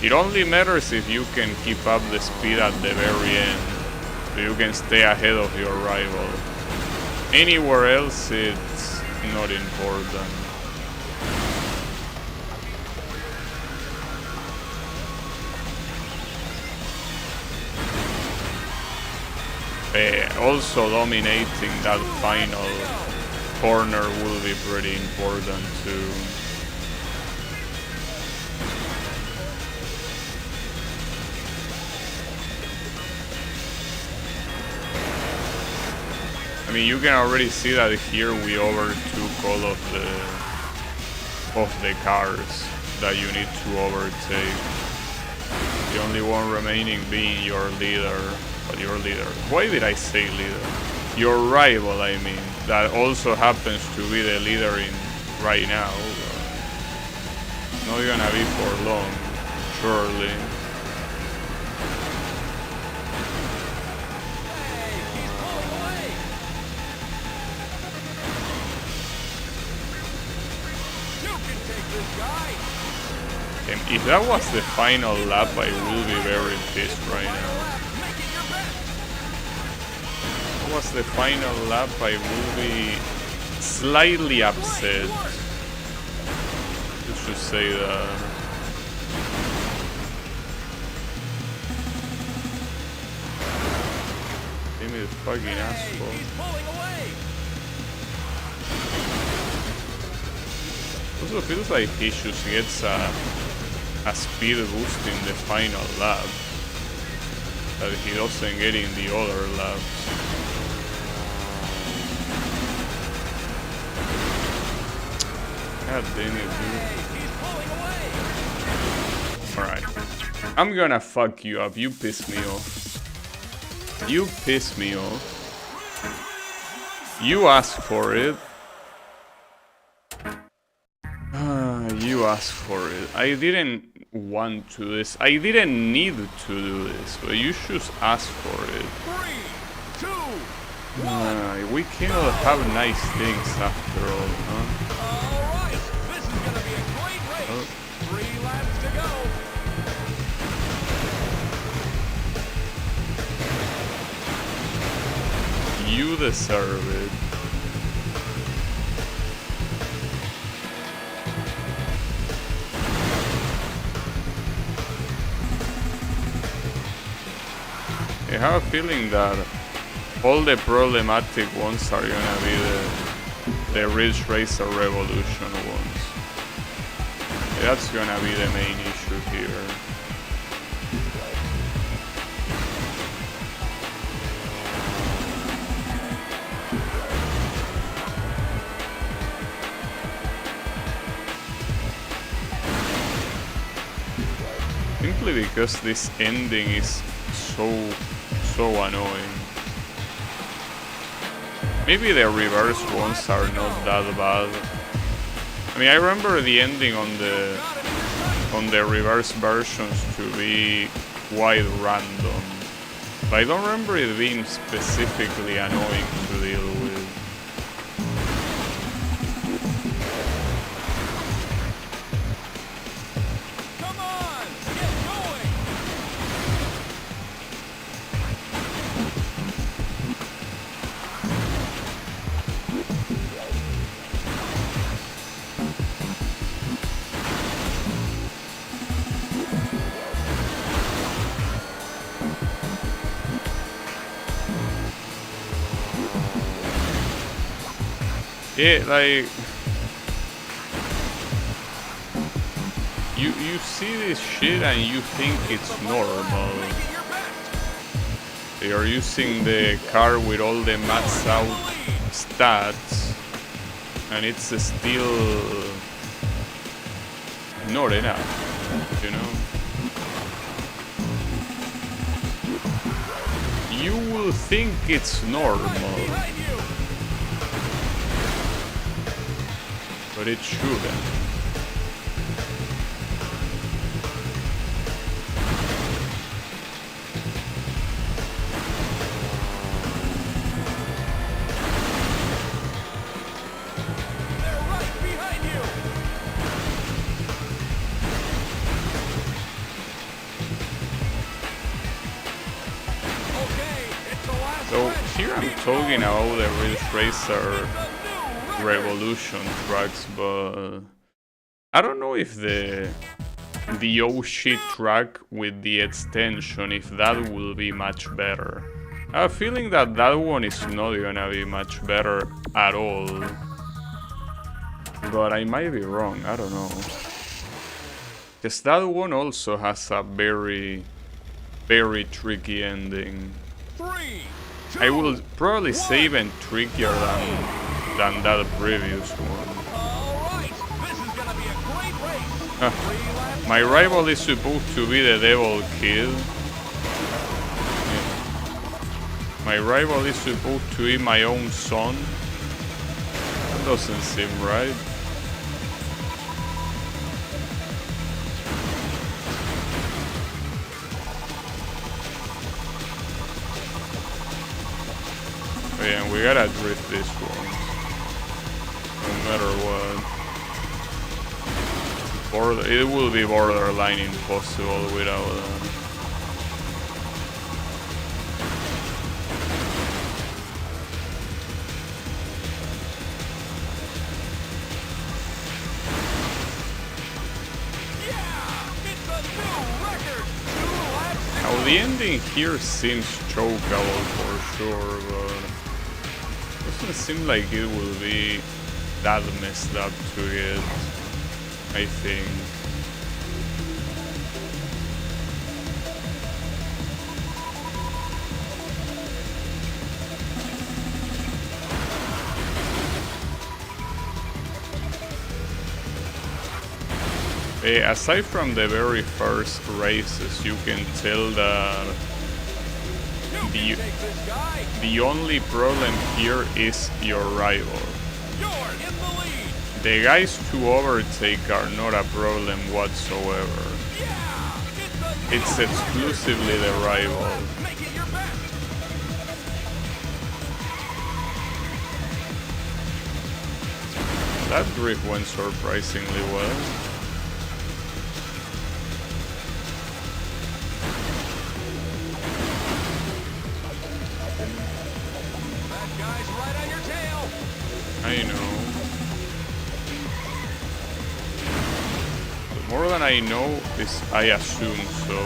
Speaker 1: It only matters if you can keep up the speed at the very end, so you can stay ahead of your rival. Anywhere else, it's not important. Also dominating that final corner will be pretty important too. I mean, you can already see that here we overtook all of the cars that you need to overtake. The only one remaining being your leader. Your leader. Why did I say leader? Your rival, I mean. That also happens to be the leader in right now. Not gonna be for long, surely. If that was the final lap, I will be very pissed right now. Was the final lap, I will be slightly upset. You should say that. Give me the fucking asshole. Also feels like he just gets a speed boost in the final lap that he doesn't get in the other laps. God damn it, dude. Alright. I'm gonna fuck you up. You piss me off. You piss me off. You asked for it. You asked for it. I didn't want to do this. I didn't need to do this, but you just asked for it.
Speaker 2: 3, 2, 1.
Speaker 1: We cannot have nice things after all, huh?
Speaker 2: Oh. 3 laps to go.
Speaker 1: You deserve it. I have a feeling that all the problematic ones are gonna be the Ridge Racer Revolution ones. That's gonna be the main issue here. Especially because this ending is so annoying. Maybe the reverse ones are not that bad. I mean, I remember the ending on the reverse versions to be quite random. But I don't remember it being specifically annoying to deal with.
Speaker 2: Come on, get going.
Speaker 1: Yeah, like you see this shit and you think it's normal. They are using the car with all the maxed out stats, and it's still not enough, you know? You will think it's normal, but it shouldn't. So here I'm talking about the Ridge Racer Revolution tracks, but I don't know if the OG track with the extension, if that will be much better. I have a feeling that that one is not gonna be much better at all. But I might be wrong, I don't know. Because that one also has a very tricky ending. I will probably say even trickier than that previous one. My rival is supposed to be the Devil Kid. Yeah. My rival is supposed to be my own son. That doesn't seem right. Yeah, we gotta drift this one, no matter what. It will be borderline impossible without that. Now the ending here seems chokeable for sure, but doesn't seem like it will be that messed up to it, I think. Aside from the very first races, you can tell that the only problem here is your rival. The guys to overtake are not a problem whatsoever. It's exclusively the rival. That drift went surprisingly well. I know. But more than I know is I assume so.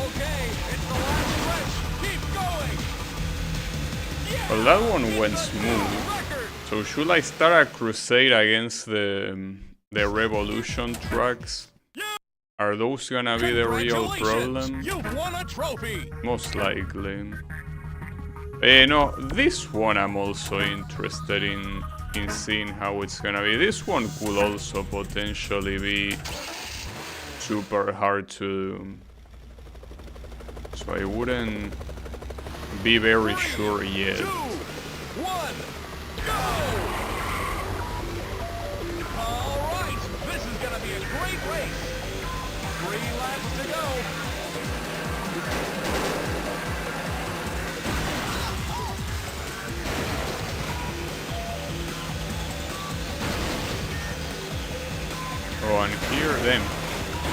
Speaker 2: Okay, it's the last stretch. Keep going.
Speaker 1: Well, that one went smooth. So should I start a crusade against the Revolution tracks? Are those gonna be the real problem?
Speaker 2: You've won a trophy.
Speaker 1: Most likely. No, this one I'm also interested in seeing how it's gonna be. This one could also potentially be super hard to do. So I wouldn't be very sure yet.
Speaker 2: 2, 1, go! All right, this is gonna be a great race. 3 laps to go.
Speaker 1: Oh, and here then,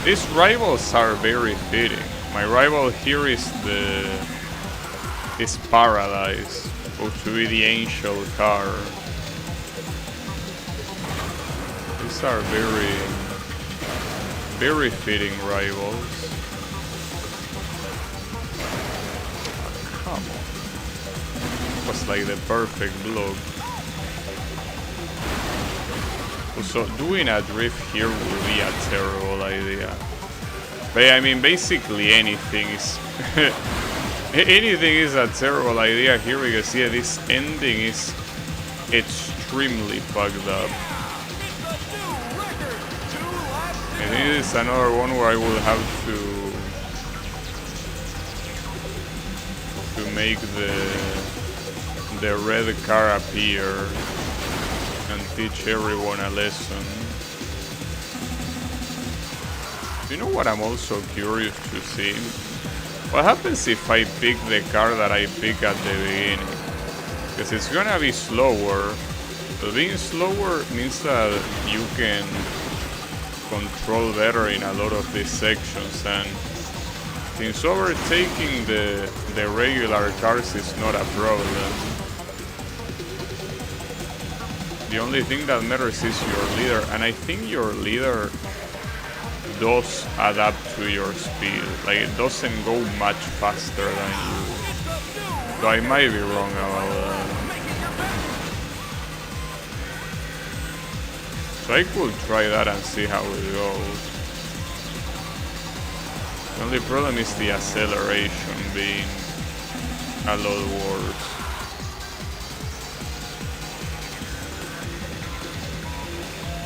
Speaker 1: these rivals are very fitting. My rival here is Paradise, supposed to be the angel car. These are very fitting rivals. Come on, it was like the perfect block. So doing a drift here will be a terrible idea. But I mean, basically anything is anything is a terrible idea here because yeah, this ending is extremely fucked up. And it is another one where I will have to make the red car appear and teach everyone a lesson. You know what I'm also curious to see? What happens if I pick the car that I pick at the beginning? Because it's gonna be slower. So being slower means that you can control better in a lot of these sections, and since overtaking the regular cars is not a problem, the only thing that matters is your leader, and I think your leader does adapt to your speed. Like, it doesn't go much faster than you. So I might be wrong about that. So I could try that and see how it goes. The only problem is the acceleration being a lot worse.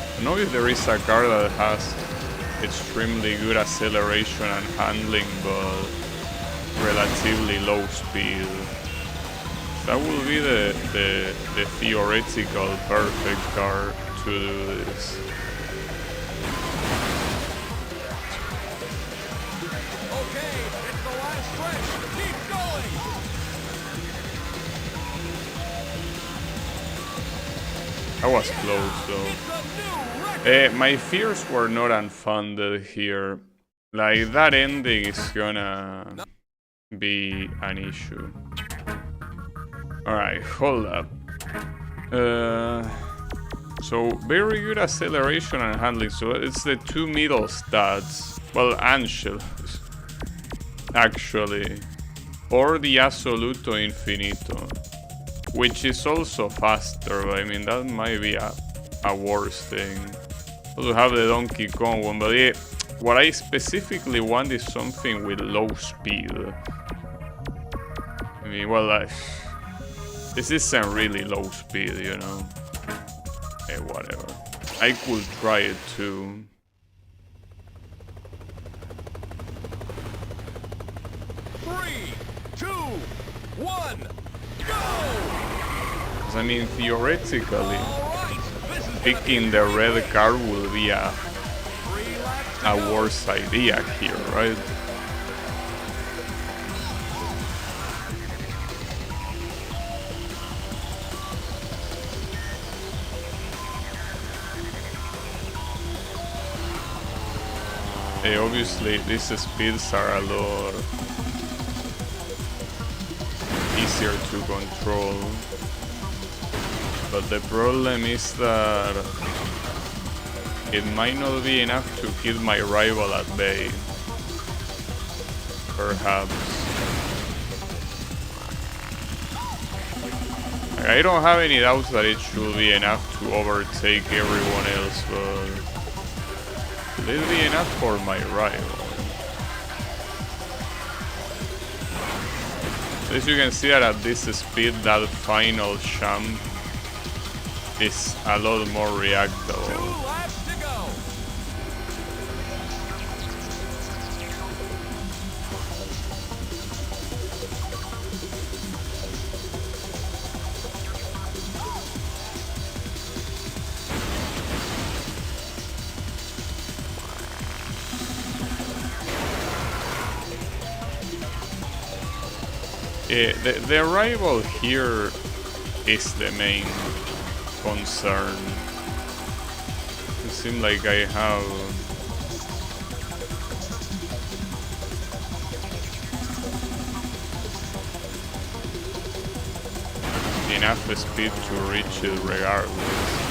Speaker 1: I don't know if there is a car that has extremely good acceleration and handling, but relatively low speed. That will be the theoretical perfect car to do this.
Speaker 2: Okay, it's the last stretch. Keep going.
Speaker 1: I was close though. My fears were not unfounded here. Like, that ending is gonna be an issue. Alright, hold up. So, very good acceleration and handling. So, it's the two middle stats. Well, Angel, actually. Or the Assoluto Infinito, which is also faster. But I mean, that might be a worse thing. Also have the Donkey Kong one, but yeah, what I specifically want is something with low speed. I mean, well, this isn't really low speed, you know. Hey, whatever. I could try it too.
Speaker 2: Three, two, one, go!
Speaker 1: I mean, theoretically, picking the red car will be a worse idea here, right? Obviously, these speeds are a lot easier to control. But the problem is that it might not be enough to keep my rival at bay. Perhaps. Like, I don't have any doubts that it should be enough to overtake everyone else, but will it be enough for my rival? As you can see that at this speed, that final jump is a lot more reactable.
Speaker 2: 2 laps to go.
Speaker 1: The arrival here is the main concern. It seems like I have enough speed to reach it regardless.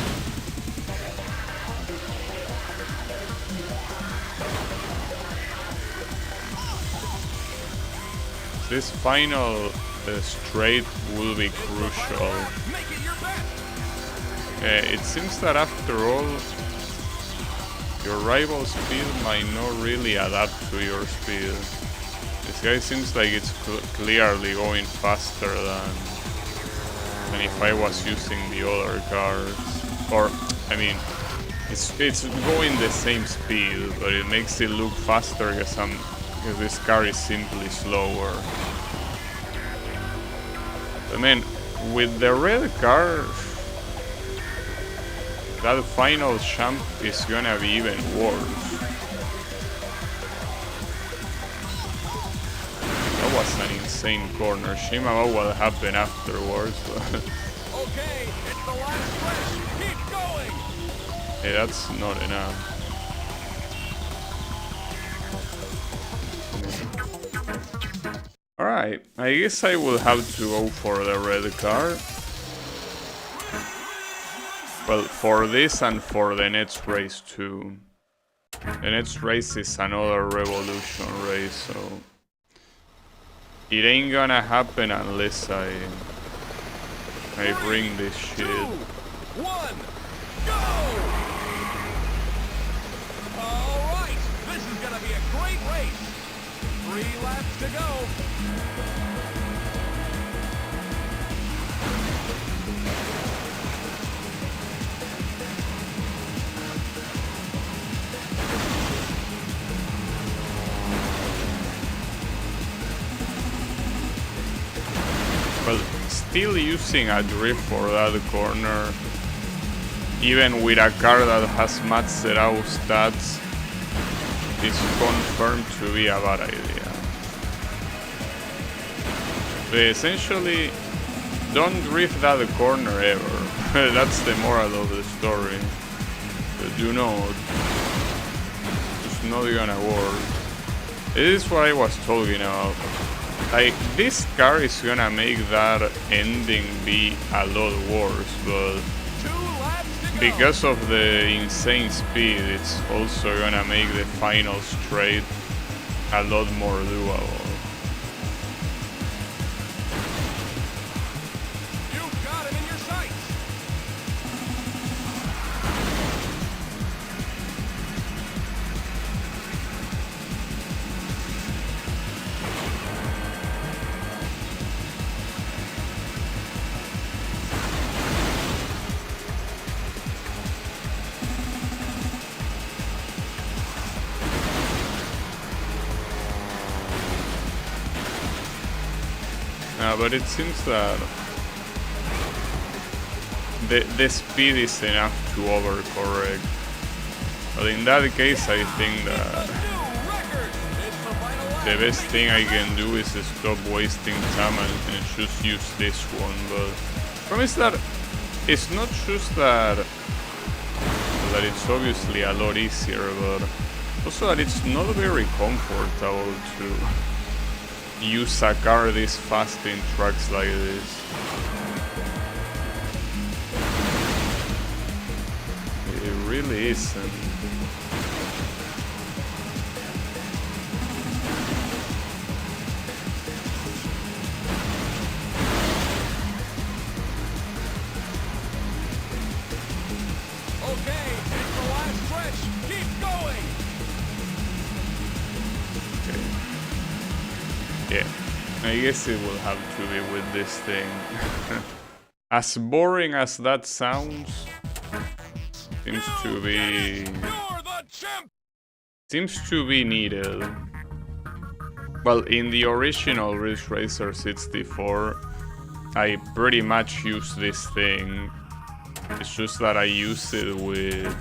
Speaker 1: This final straight will be crucial.
Speaker 2: Make it your best.
Speaker 1: It seems that after all, your rival's speed might not really adapt to your speed. This guy seems like it's clearly going faster than if I was using the other cars. Or, I mean, it's going the same speed, but it makes it look faster because this car is simply slower. I mean, with the red car, that final jump is gonna be even worse. That was an insane corner. Shame about what happened afterwards.
Speaker 2: Okay, it's the last stretch. Keep going.
Speaker 1: Hey, that's not enough. Alright, I guess I will have to go for the red car. Well, for this and for the next race too. The next race is another revolution race, so it ain't gonna happen unless I bring this shit.
Speaker 2: 2, 1, go! All right, this is gonna be a great race. 3 laps to go.
Speaker 1: Well, still using a drift for that corner, even with a car that has maxed out stats, is confirmed to be a bad idea. But essentially, don't drift that corner ever. That's the moral of the story. But do not. It's not gonna work. This is what I was talking about. Like, this car is gonna make that ending be a lot worse, but
Speaker 2: 2 laps to go.
Speaker 1: because of the insane speed, it's also gonna make the final straight a lot more doable.
Speaker 2: You've got him in your sights.
Speaker 1: But it seems that the speed is enough to overcorrect. But in that case, I think that
Speaker 2: New record. It's the final lap.
Speaker 1: the best thing I can do is stop wasting time and just use this one. But the problem is that it's not just that it's obviously a lot easier, but also that it's not very comfortable to use a car this fast in tracks like this. It really isn't.
Speaker 2: Okay, it's the last stretch. Keep going.
Speaker 1: Yeah. I guess it will have to be with this thing. As boring as that sounds, seems to be... Seems to be needed. Well, in the original Ridge Racer 64, I pretty much use this thing. It's just that I use it with...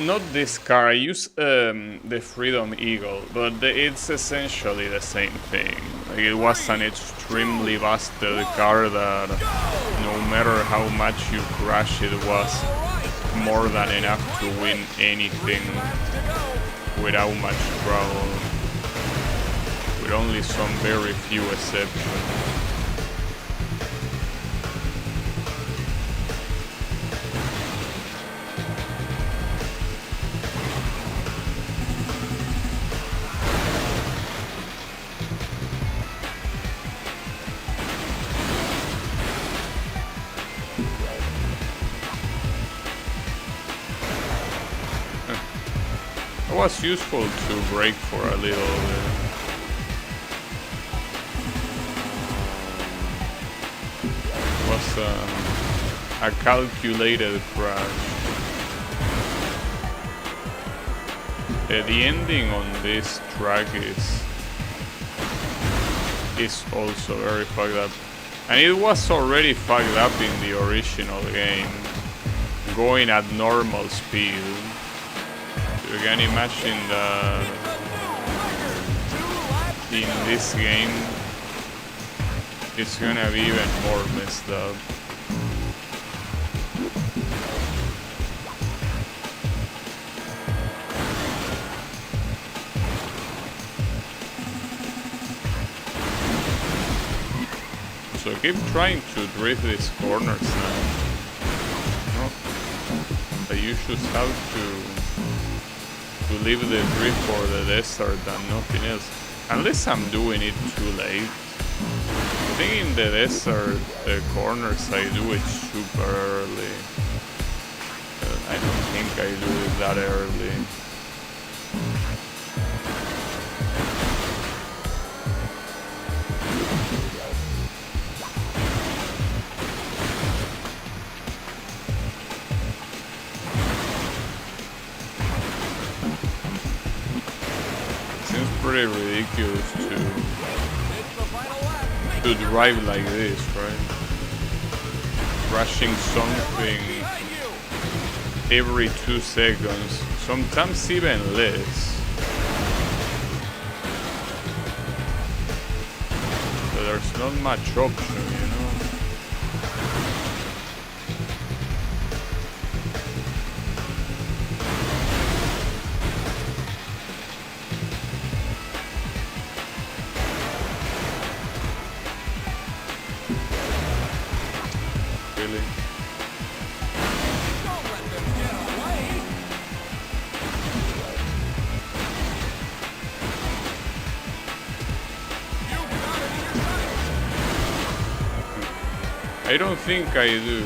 Speaker 1: not this car, I use the Freedom Eagle, but it's essentially the same thing. Like, it was an extremely busted car that no matter how much you crash, it was more than enough to win anything without much trouble, with only some very few exceptions. It was useful to brake for a little bit. It was a calculated crash. The ending on this track is also very fucked up. And it was already fucked up in the original game, going at normal speed. You can imagine that in this game it's gonna be even more messed up. So keep trying to drift these corners now. No, but you should have to leave the drift for the desert and nothing else. Unless I'm doing it too late. I think in the desert, the corners I do it super early. I don't think I do it that early. Pretty ridiculous to drive like this, right? Rushing something every 2 seconds, sometimes even less. So there's not much option, you know? I don't think I do.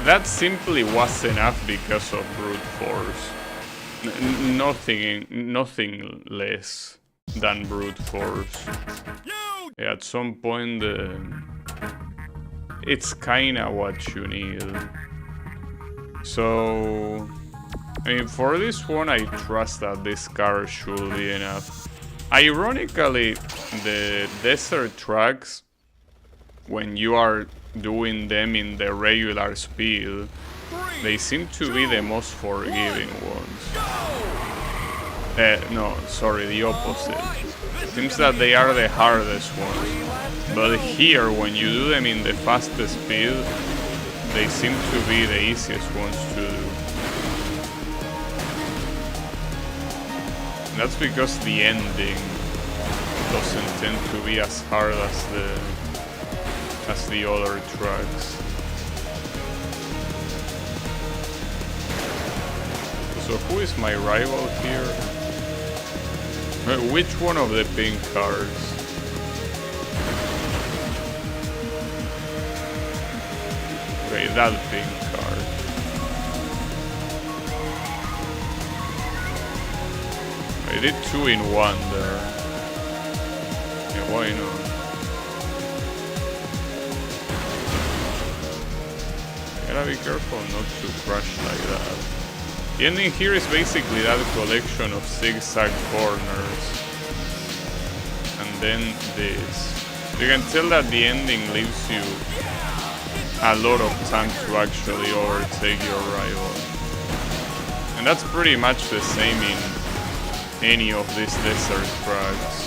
Speaker 1: That simply was enough because of brute force. Nothing less than brute force. Yeah, at some point, it's kinda what you need. So, I mean, for this one, I trust that this car should be enough. Ironically, the desert tracks, when you are doing them in the regular speed, they seem to be the most forgiving ones. No, sorry, the opposite. It seems that they are the hardest ones. But here, when you do them in the fastest speed, they seem to be the easiest ones to do. That's because the ending doesn't tend to be as hard as the other tracks. So who is my rival here? Which one of the pink cars? Okay, that pink card. I did 2 in 1 there. Yeah, why not? Gotta be careful not to crash like that. The ending here is basically that collection of zigzag corners. And then this. You can tell that the ending leaves you a lot of time to actually overtake your rival. And that's pretty much the same in any of these desert tracks.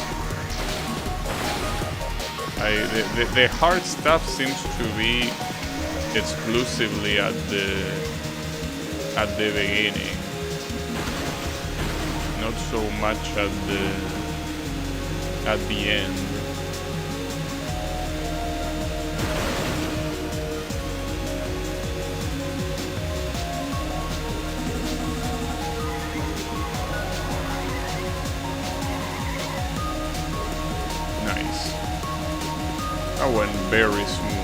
Speaker 1: The hard stuff seems to be exclusively at the beginning, not so much at the end. Nice. That went very smooth.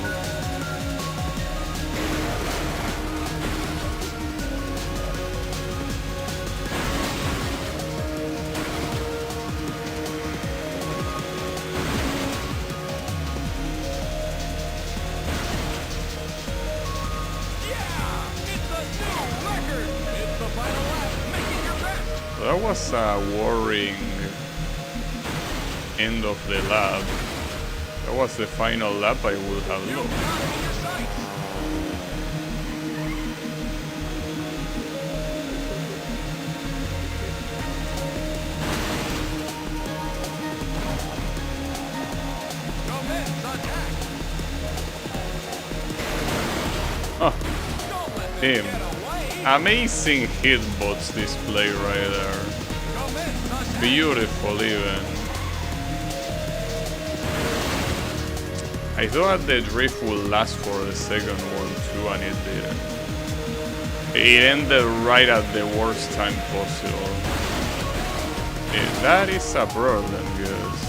Speaker 1: That was a worrying end of the lap. That was the final lap I would have looked. Oh, damn. Amazing hitbox display right there. Beautiful even. I thought the drift would last for the second one too, and it didn't. It ended right at the worst time possible. Yeah, that is a problem, because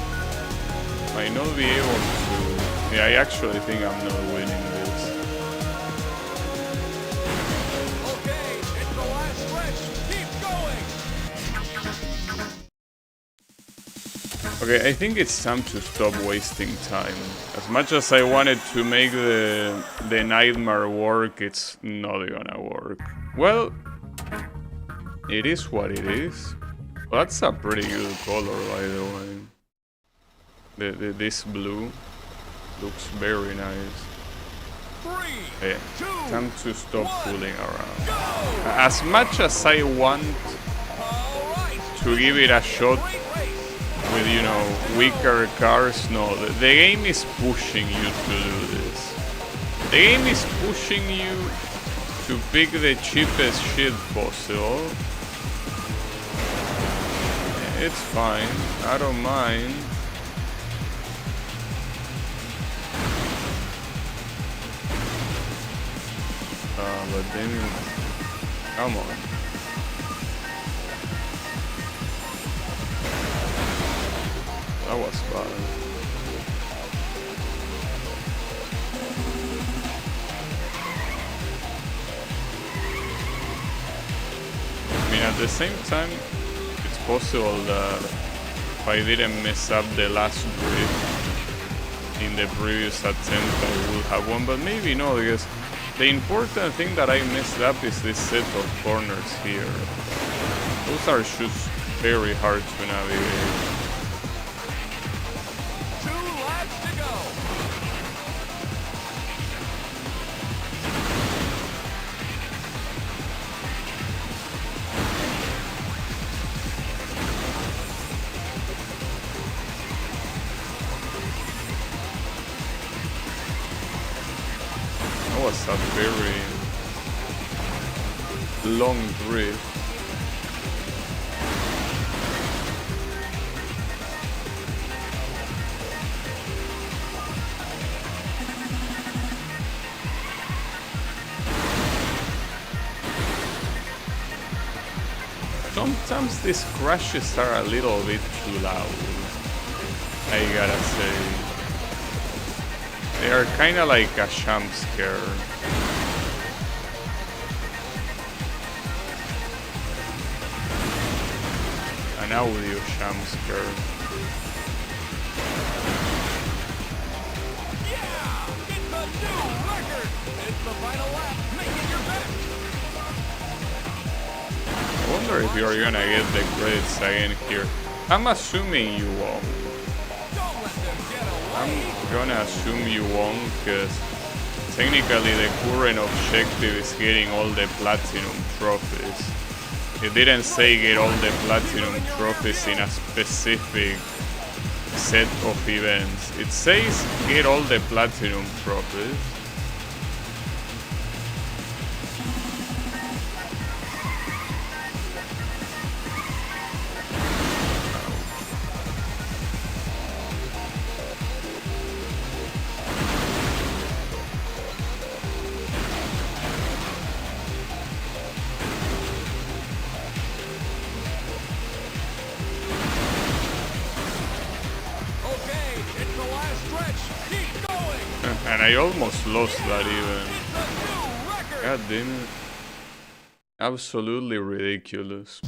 Speaker 1: I not be able to... Yeah, I actually think I'm not winning this. Okay, I think it's time to stop wasting time. As much as I wanted to make the nightmare work, it's not gonna work. Well, it is what it is. Well, that's a pretty good color, by the way. This blue looks very nice. Yeah, time to stop fooling around. As much as I want to give it a shot with, you know, weaker cars, no, the game is pushing you to do this. The game is pushing you to pick the cheapest shit possible. It's fine, I don't mind. But then, come on. That was bad. I mean, at the same time, it's possible that if I didn't mess up the last drift in the previous attempt, I would have won, but maybe no, because the important thing that I messed up is this set of corners here. Those are just very hard to navigate. That was a very long drift. Sometimes these crashes are a little bit too loud, I gotta say. They are kinda like a jump scare. an audio jump scare.
Speaker 2: Yeah! It's a new record! It's the final lap. Make it your best!
Speaker 1: I wonder if you're gonna get the credits again here. I'm assuming you won't.
Speaker 2: Don't let them get away!
Speaker 1: I'm gonna assume you won't, because technically the current objective is getting all the platinum trophies. It didn't say get all the platinum trophies in a specific set of events. It says get all the platinum trophies. And I almost lost that even. God damn it. Absolutely ridiculous.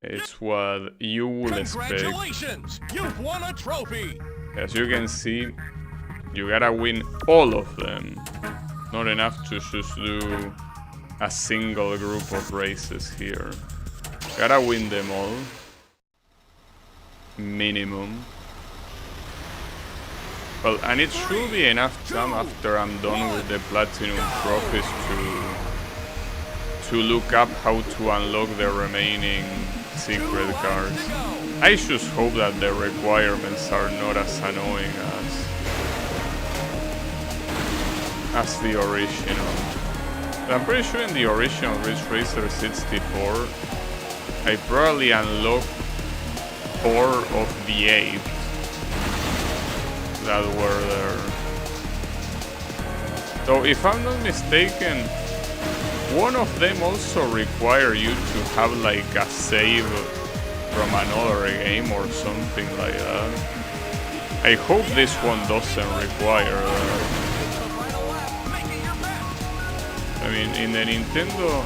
Speaker 1: It's what you would expect.
Speaker 2: Congratulations! You've won a trophy!
Speaker 1: As you can see, you gotta win all of them. Not enough to just do a single group of races here. Gotta win them all. Minimum. Well, and it should be enough time after I'm done with the platinum trophies to look up how to unlock the remaining secret cards. I just hope that the requirements are not as annoying as the original. I'm pretty sure in the original Ridge Racer 64, I probably unlocked 4 of the 8 that were there. So if I'm not mistaken, one of them also require you to have like a save from another game or something like that. I hope this one doesn't require that. I mean, in the Nintendo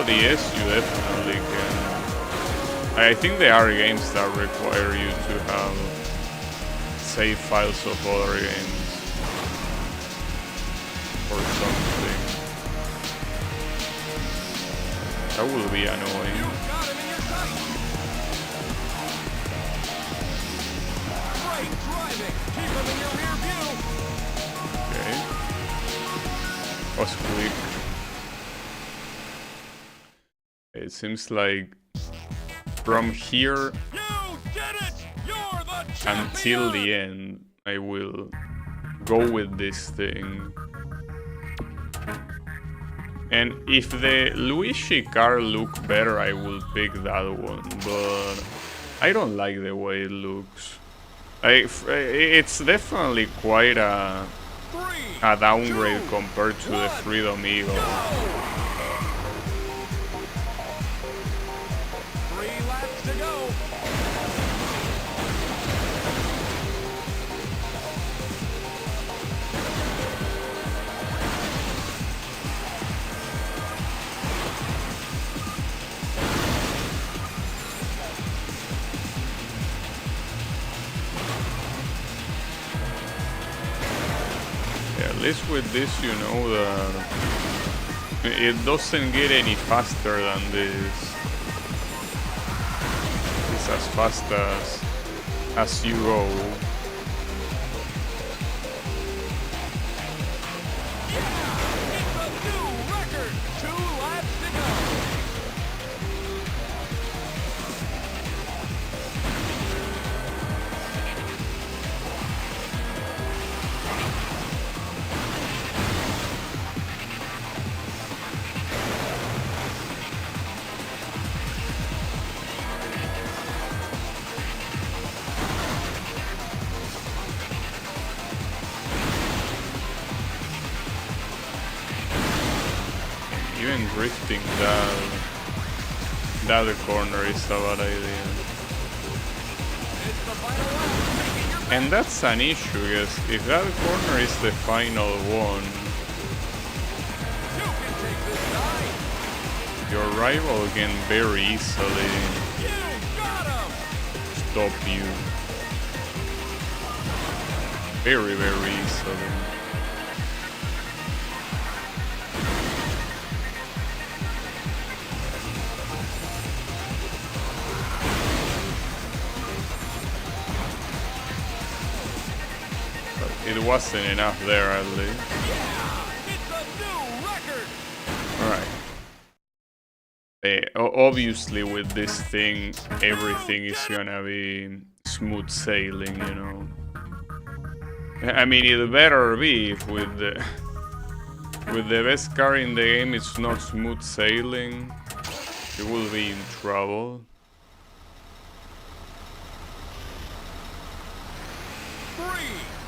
Speaker 1: DS you definitely can. I think there are games that require you to have save files of other games or something. That will be annoying. Okay. Was quick. It seems like from here until the end, I will go with this thing. And if the Luigi car look better, I will pick that one. But I don't like the way it looks. It's definitely quite a downgrade compared to the Freedom Eagle. At least with this, you know that it doesn't get any faster than this. It's as fast as you go. Even drifting that corner is a bad idea. And that's an issue, because if that corner is the final one, Your rival can very easily
Speaker 2: You got him!
Speaker 1: stop you. Very, very easily. But it wasn't enough there, at least.
Speaker 2: Yeah! It's a new record!
Speaker 1: Alright. Obviously, with this thing, everything is gonna be smooth sailing, you know. I mean, it better be if with the best car in the game it's not smooth sailing. You will be in trouble.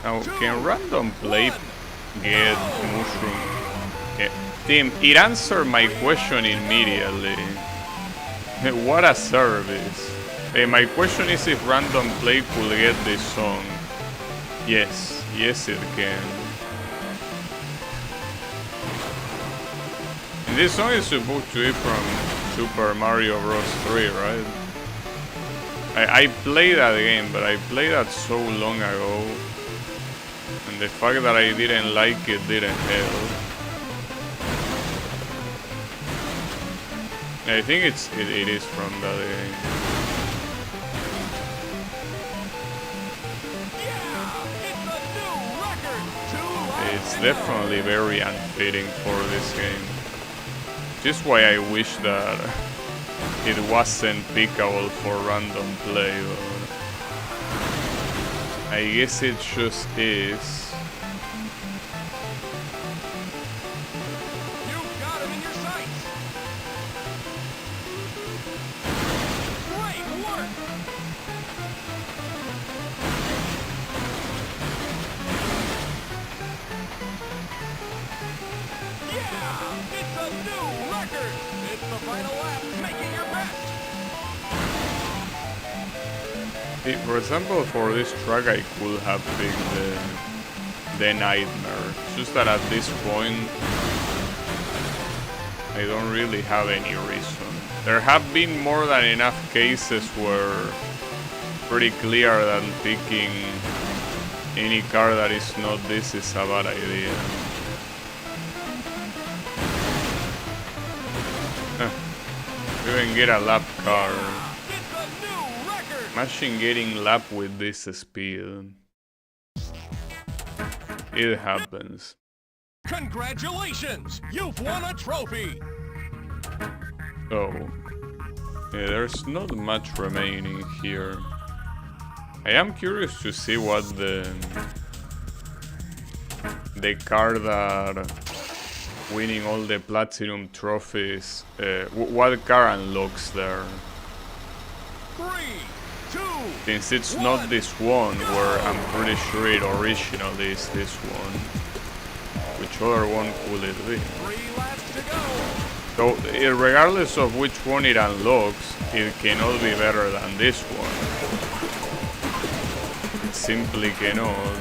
Speaker 1: Now, can random play get mushroom? Okay. Team, it answered my question immediately. What a service. My question is if random play could get this song. Yes, yes it can. And this song is supposed to be from Super Mario Bros. 3, right? I played that game, but I played that so long ago. And the fact that I didn't like it didn't help. I think it is from that game. It's definitely very unfitting for this game. Just why I wish that it wasn't pickable for random play, but I guess it just is.
Speaker 2: You've got him in your sights. Great work. Yeah, it's a new record. It's the final lap, making your best.
Speaker 1: For example, for this track I could have picked the Nightmare. It's just that at this point I don't really have any reason. There have been more than enough cases where pretty clear that picking any car that is not this is a bad idea. Even get a lap car. Imagine getting lap with this speed. It happens.
Speaker 2: Congratulations! You've won a trophy!
Speaker 1: Oh. Yeah, there's not much remaining here. I am curious to see what the car that winning all the platinum trophies, what car unlocks there.
Speaker 2: 3, 2,
Speaker 1: Since it's not this one, where I'm pretty sure it originally is this one. Which other one could it be?
Speaker 2: 3 laps to go.
Speaker 1: So, regardless of which one it unlocks, it cannot be better than this one. It simply cannot.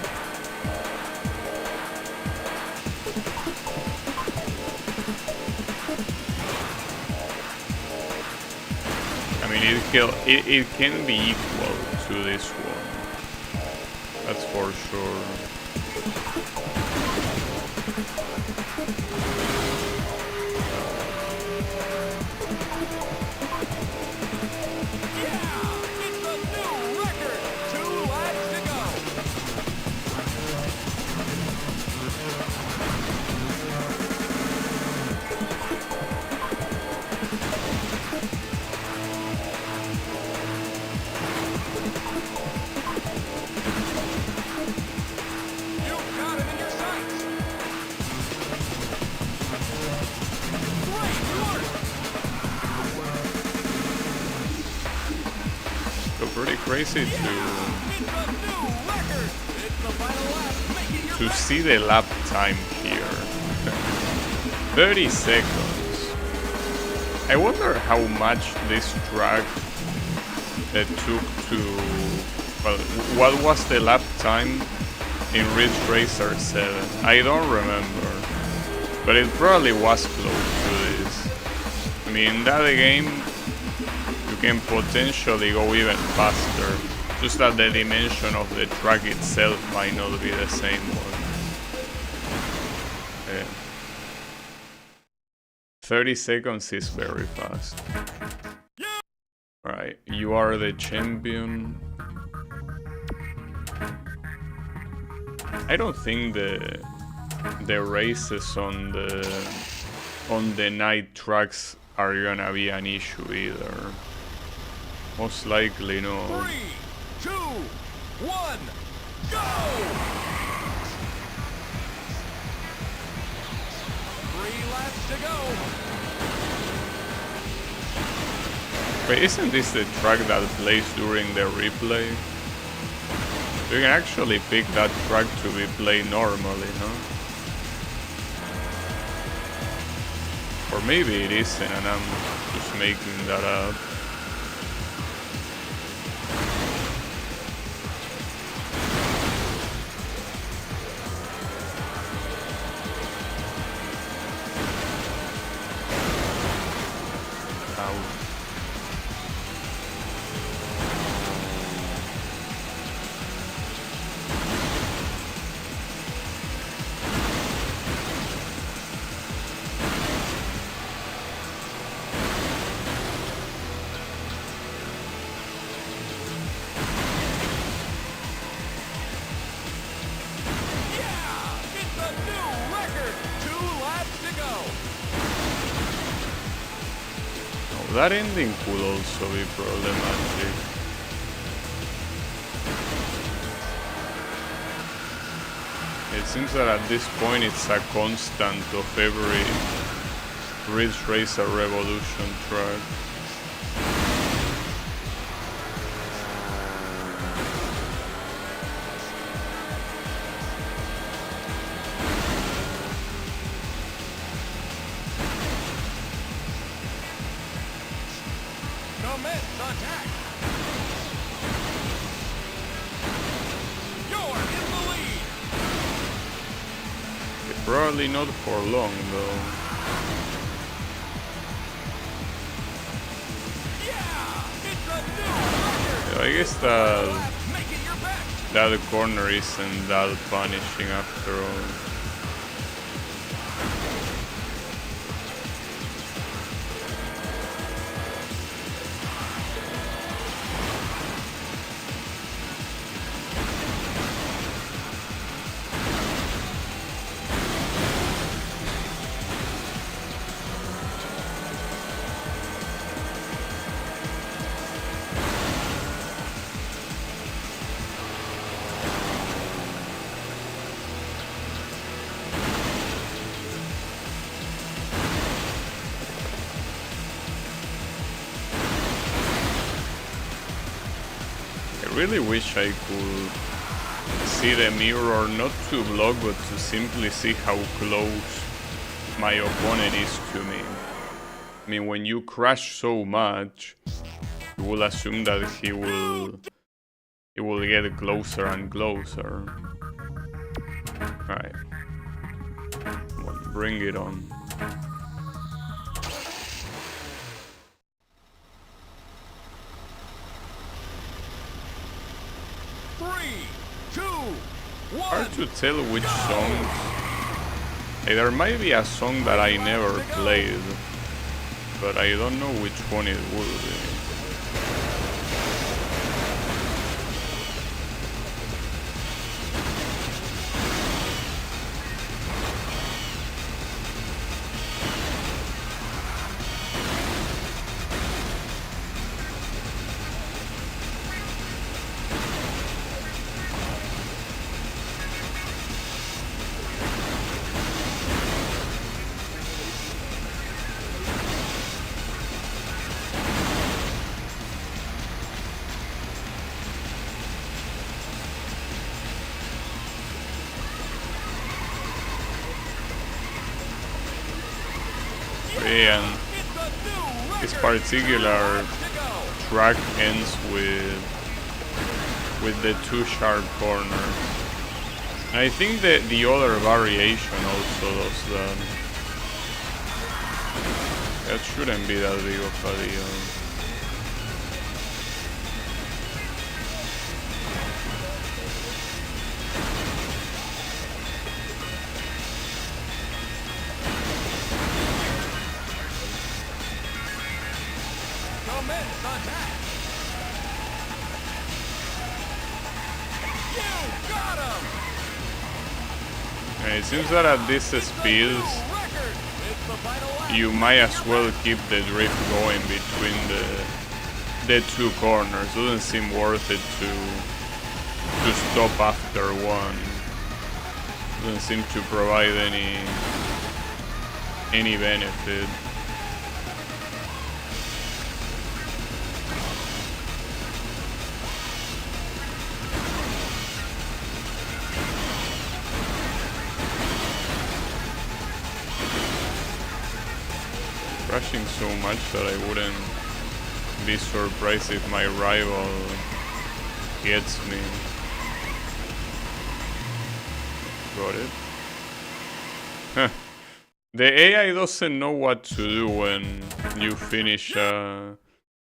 Speaker 1: I mean, it can be equal to this one. That's for sure. Crazy to see the lap time here. 30 seconds. I wonder how much this track took to... Well, what was the lap time in Ridge Racer 7? I don't remember. But it probably was close to this. mean, in that game, you can potentially go even faster. Just that the dimension of the track itself might not be the same one. 30 seconds is very fast. Alright, you are the champion. I don't think the races on the night tracks are gonna be an issue either. Most likely no.
Speaker 2: 3, 2, 1, go! 3 laps to go.
Speaker 1: Wait, isn't this the track that plays during the replay? You can actually pick that track to be played normally, huh? Or maybe it isn't and I'm just making that up. That ending could also be problematic. It seems that at this point it's a constant of every Ridge Racer Revolution track. Probably not for long though. Yeah, I guess that corner isn't that punishing after all. I really wish I could see the mirror, not to block, but to simply see how close my opponent is to me. I mean, when you crash so much, you will assume that he will get closer and closer. Alright. Come on, bring it on. Hard to tell which songs. Hey, there might be a song that I never played, but I don't know which one it would be. And this particular track ends with the 2 sharp corners. And I think that the other variation also does that. That shouldn't be that big of a deal.
Speaker 2: Commence attack. You got him.
Speaker 1: And it seems that at this speed,
Speaker 2: Record. It's the final lap.
Speaker 1: you might as well keep the drift going between the two corners. Doesn't seem worth it to stop after one. Doesn't seem to provide any benefit. Crashing so much that I wouldn't be surprised if my rival gets me. Got it. Huh. The AI doesn't know what to do when you finish a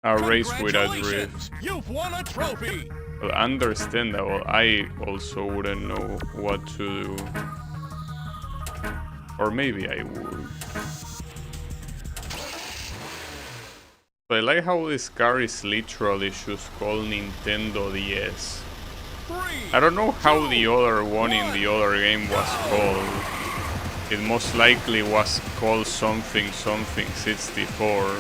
Speaker 1: race with a drift.
Speaker 2: You've won a trophy.
Speaker 1: Well, understandable. I also wouldn't know what to do. Or maybe I would. I like how this car is literally just called Nintendo DS. I don't know how the other one in the other game was called. It most likely was called something 64.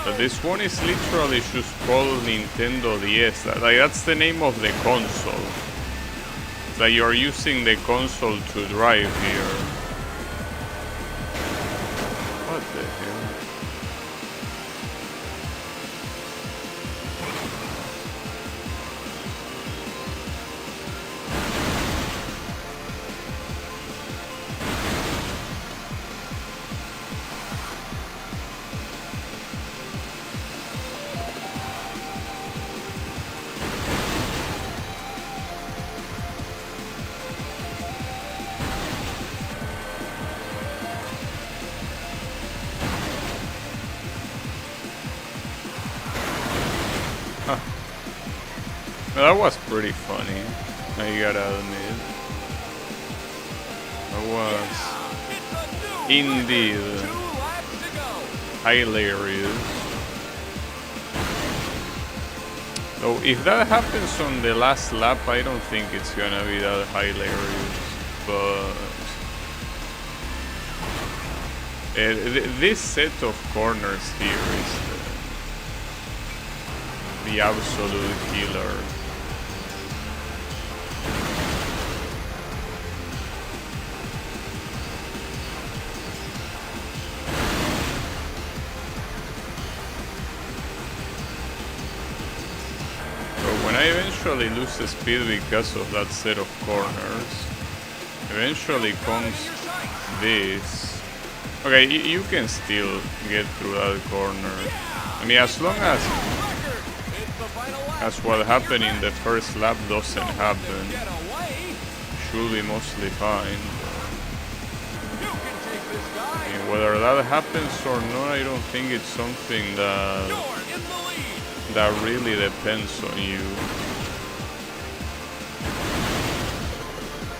Speaker 1: But this one is literally just called Nintendo DS. That's the name of the console. It's like you're using the console to drive here. What the hell? That was pretty funny, I gotta admit. That was indeed hilarious. So if that happens on the last lap, I don't think it's gonna be that hilarious. But this set of corners here is the absolute killer. When I eventually lose the speed because of that set of corners, eventually comes this. Okay, you can still get through that corner. I mean, as long as what happened in the first lap doesn't happen, should be mostly fine. I mean, whether that happens or not, I don't think it's something that really depends on you.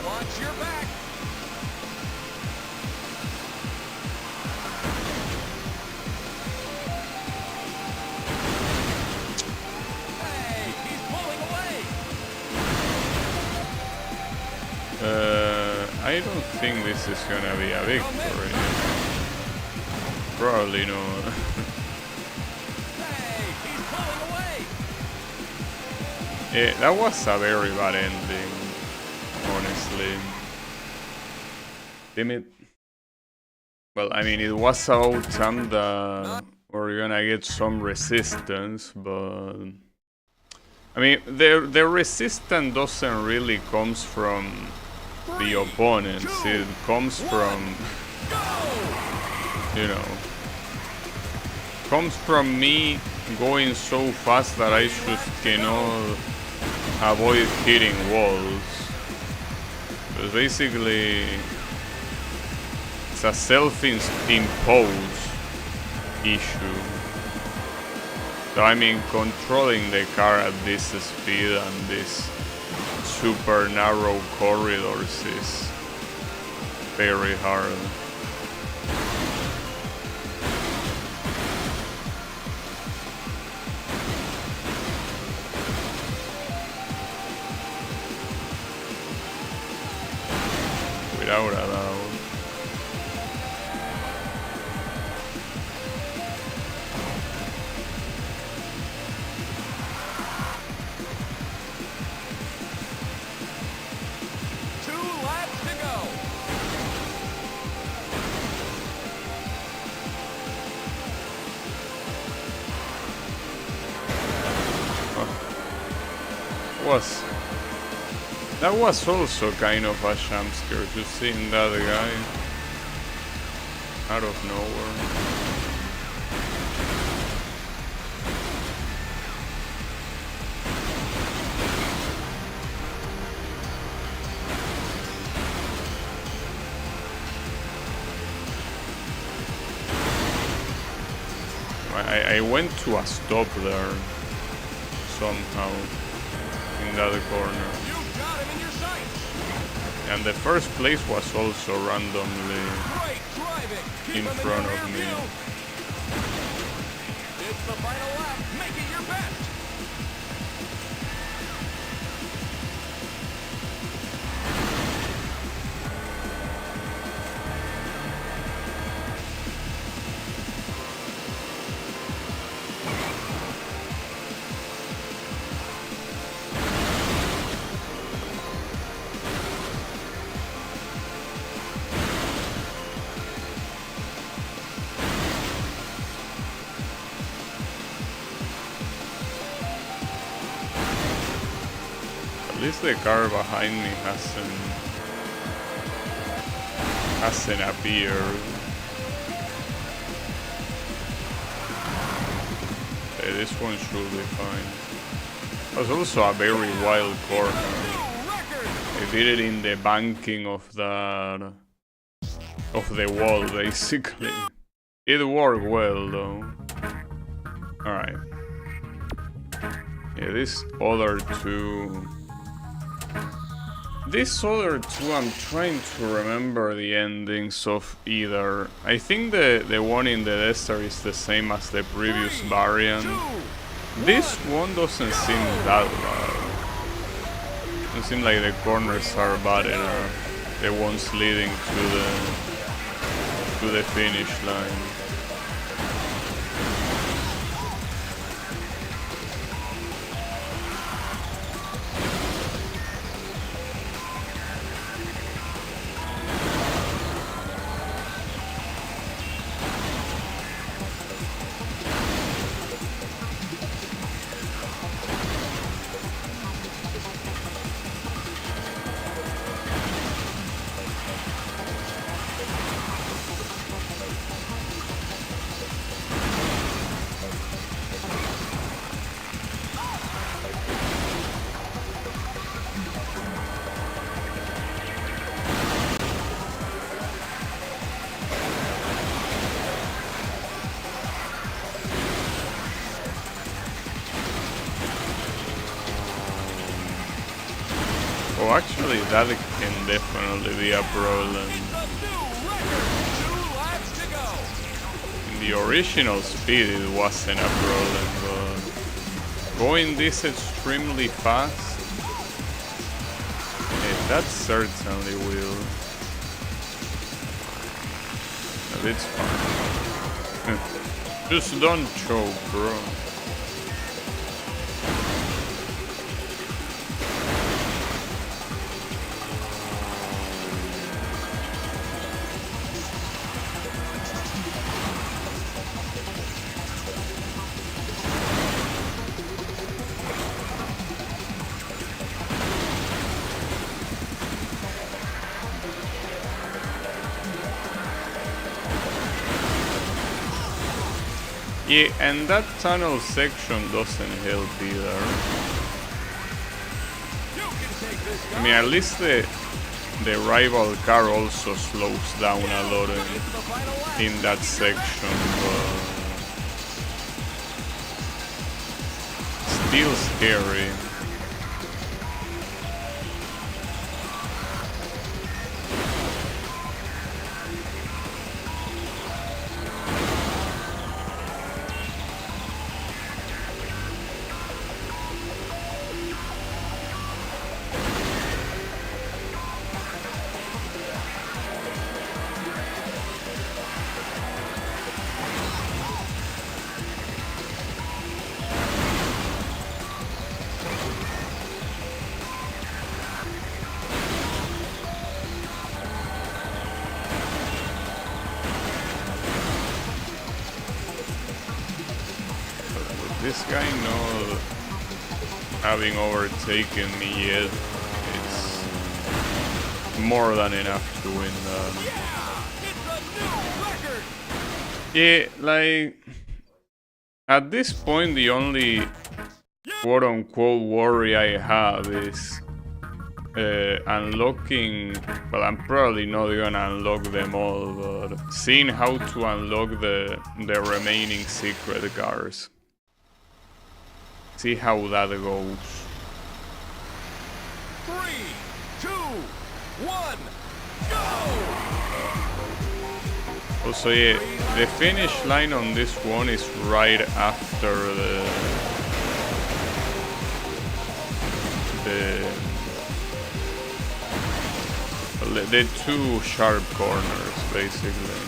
Speaker 2: Watch your back. Hey, he's pulling away.
Speaker 1: I don't think this is gonna be a victory. Probably not. Yeah, that was a very bad ending, honestly. Damn it. Well, I mean, it was about time that we're gonna get some resistance, but I mean, the resistance doesn't really comes from the opponents. It comes from, you know, comes from me going so fast that I just cannot avoid hitting walls. Because basically it's a self-imposed issue. So I mean, controlling the car at this speed and this super narrow corridors is very hard. Without a doubt. That was also kind of a jump scare, just seeing that guy out of nowhere. I went to a stop there somehow in that corner. And the first place was also randomly in front of me.
Speaker 2: It's the final lap. Make it your best.
Speaker 1: At least the car behind me hasn't appeared. Okay, this one should be fine. It was also a very wild corner. I did it in the banking of the wall, basically. It worked well though. Alright. Yeah, these other two, I'm trying to remember the endings of either. I think the one in the desert is the same as the previous variant. This one doesn't seem that bad. It seems like the corners are better, the ones leading to the finish line. Oh, actually, that can definitely be a problem. In the original speed, it wasn't a problem, but going this extremely fast, that certainly will. But it's fine. Just don't choke, bro. Yeah, and that tunnel section doesn't help either. I mean, at least the rival car also slows down a lot in that section, but still scary. This guy not having overtaken me yet, it's more than enough to win that.
Speaker 2: Yeah, it's a new record.
Speaker 1: Yeah, like, at this point the only quote-unquote worry I have is unlocking, well, I'm probably not gonna unlock them all, but seeing how to unlock the remaining secret cars. See how that goes.
Speaker 2: 3, 2, 1, go!
Speaker 1: Also, yeah, the finish line on this one is right after the two sharp corners, basically.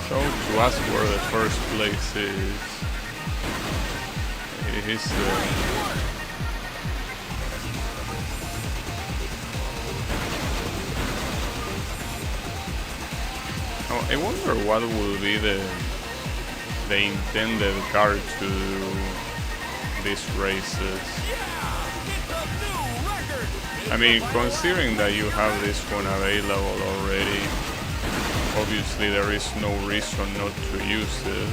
Speaker 1: So to ask where the first place is, it is oh, I wonder what will be the intended car to do these races. I mean, considering that you have this one available already, obviously there is no reason not to use it.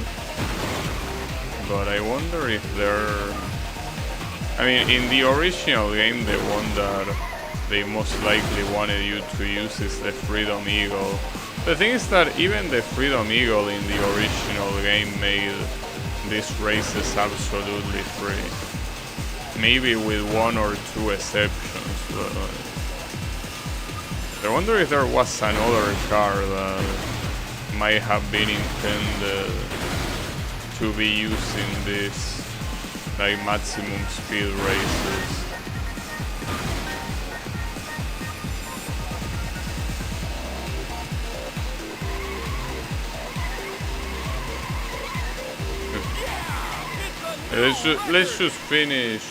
Speaker 1: But I wonder if they're... I mean, in the original game, the one that they most likely wanted you to use is the Freedom Eagle. The thing is that even the Freedom Eagle in the original game made these races absolutely free. Maybe with one or two exceptions, but I wonder if there was another car that might have been intended to be used in this, like, maximum speed races. Let's just finish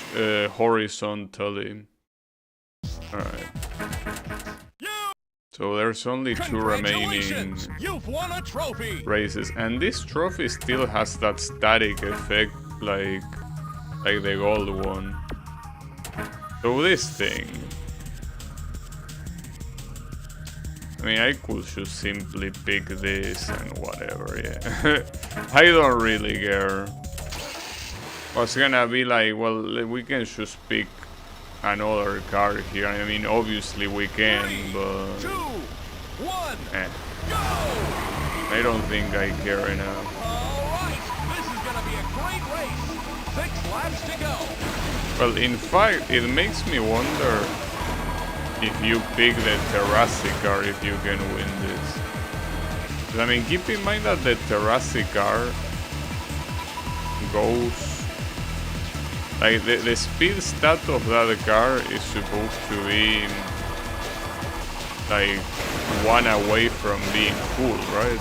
Speaker 1: horizontally. Alright. So there's only two remaining
Speaker 2: You've won a trophy.
Speaker 1: races, and this trophy still has that static effect like the gold one. So this thing, I mean, I could just simply pick this and whatever, yeah. I don't really care. Was gonna be like, well, we can just pick another card here. I mean, obviously we can, but...
Speaker 2: 3, 2, 1,
Speaker 1: I don't think I care enough.
Speaker 2: Alright, this is gonna be a great race. 6 laps to go.
Speaker 1: Well, in fact, it makes me wonder if you pick the Terrassi car, if you can win this. I mean, keep in mind that the Terrassi car goes... Like, the speed stat of that car is supposed to be like 1 away from being full, right?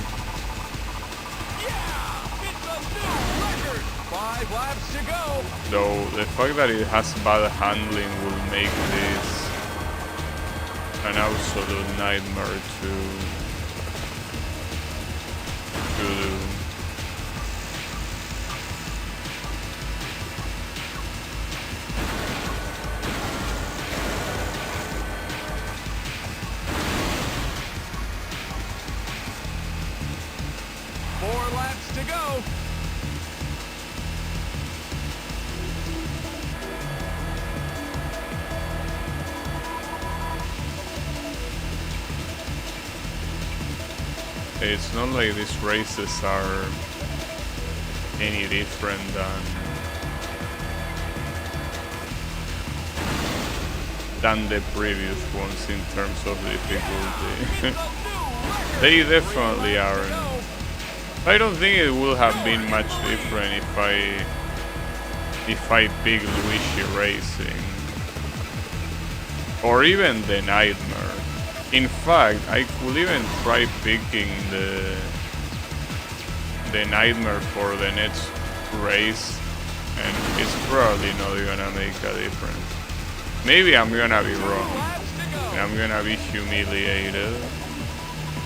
Speaker 2: Yeah! It's a new record! 5 laps to go.
Speaker 1: Though the fact that it has bad handling will make this an absolute nightmare to do.
Speaker 2: 4 laps to go.
Speaker 1: It's not like these races are any different than the previous ones in terms of difficulty. They definitely aren't. I don't think it would have been much different if I picked Luigi Racing or even the Nightmare. In fact, I could even try picking the Nightmare for the next race, and it's probably not gonna make a difference. Maybe I'm gonna be wrong, and I'm gonna be humiliated,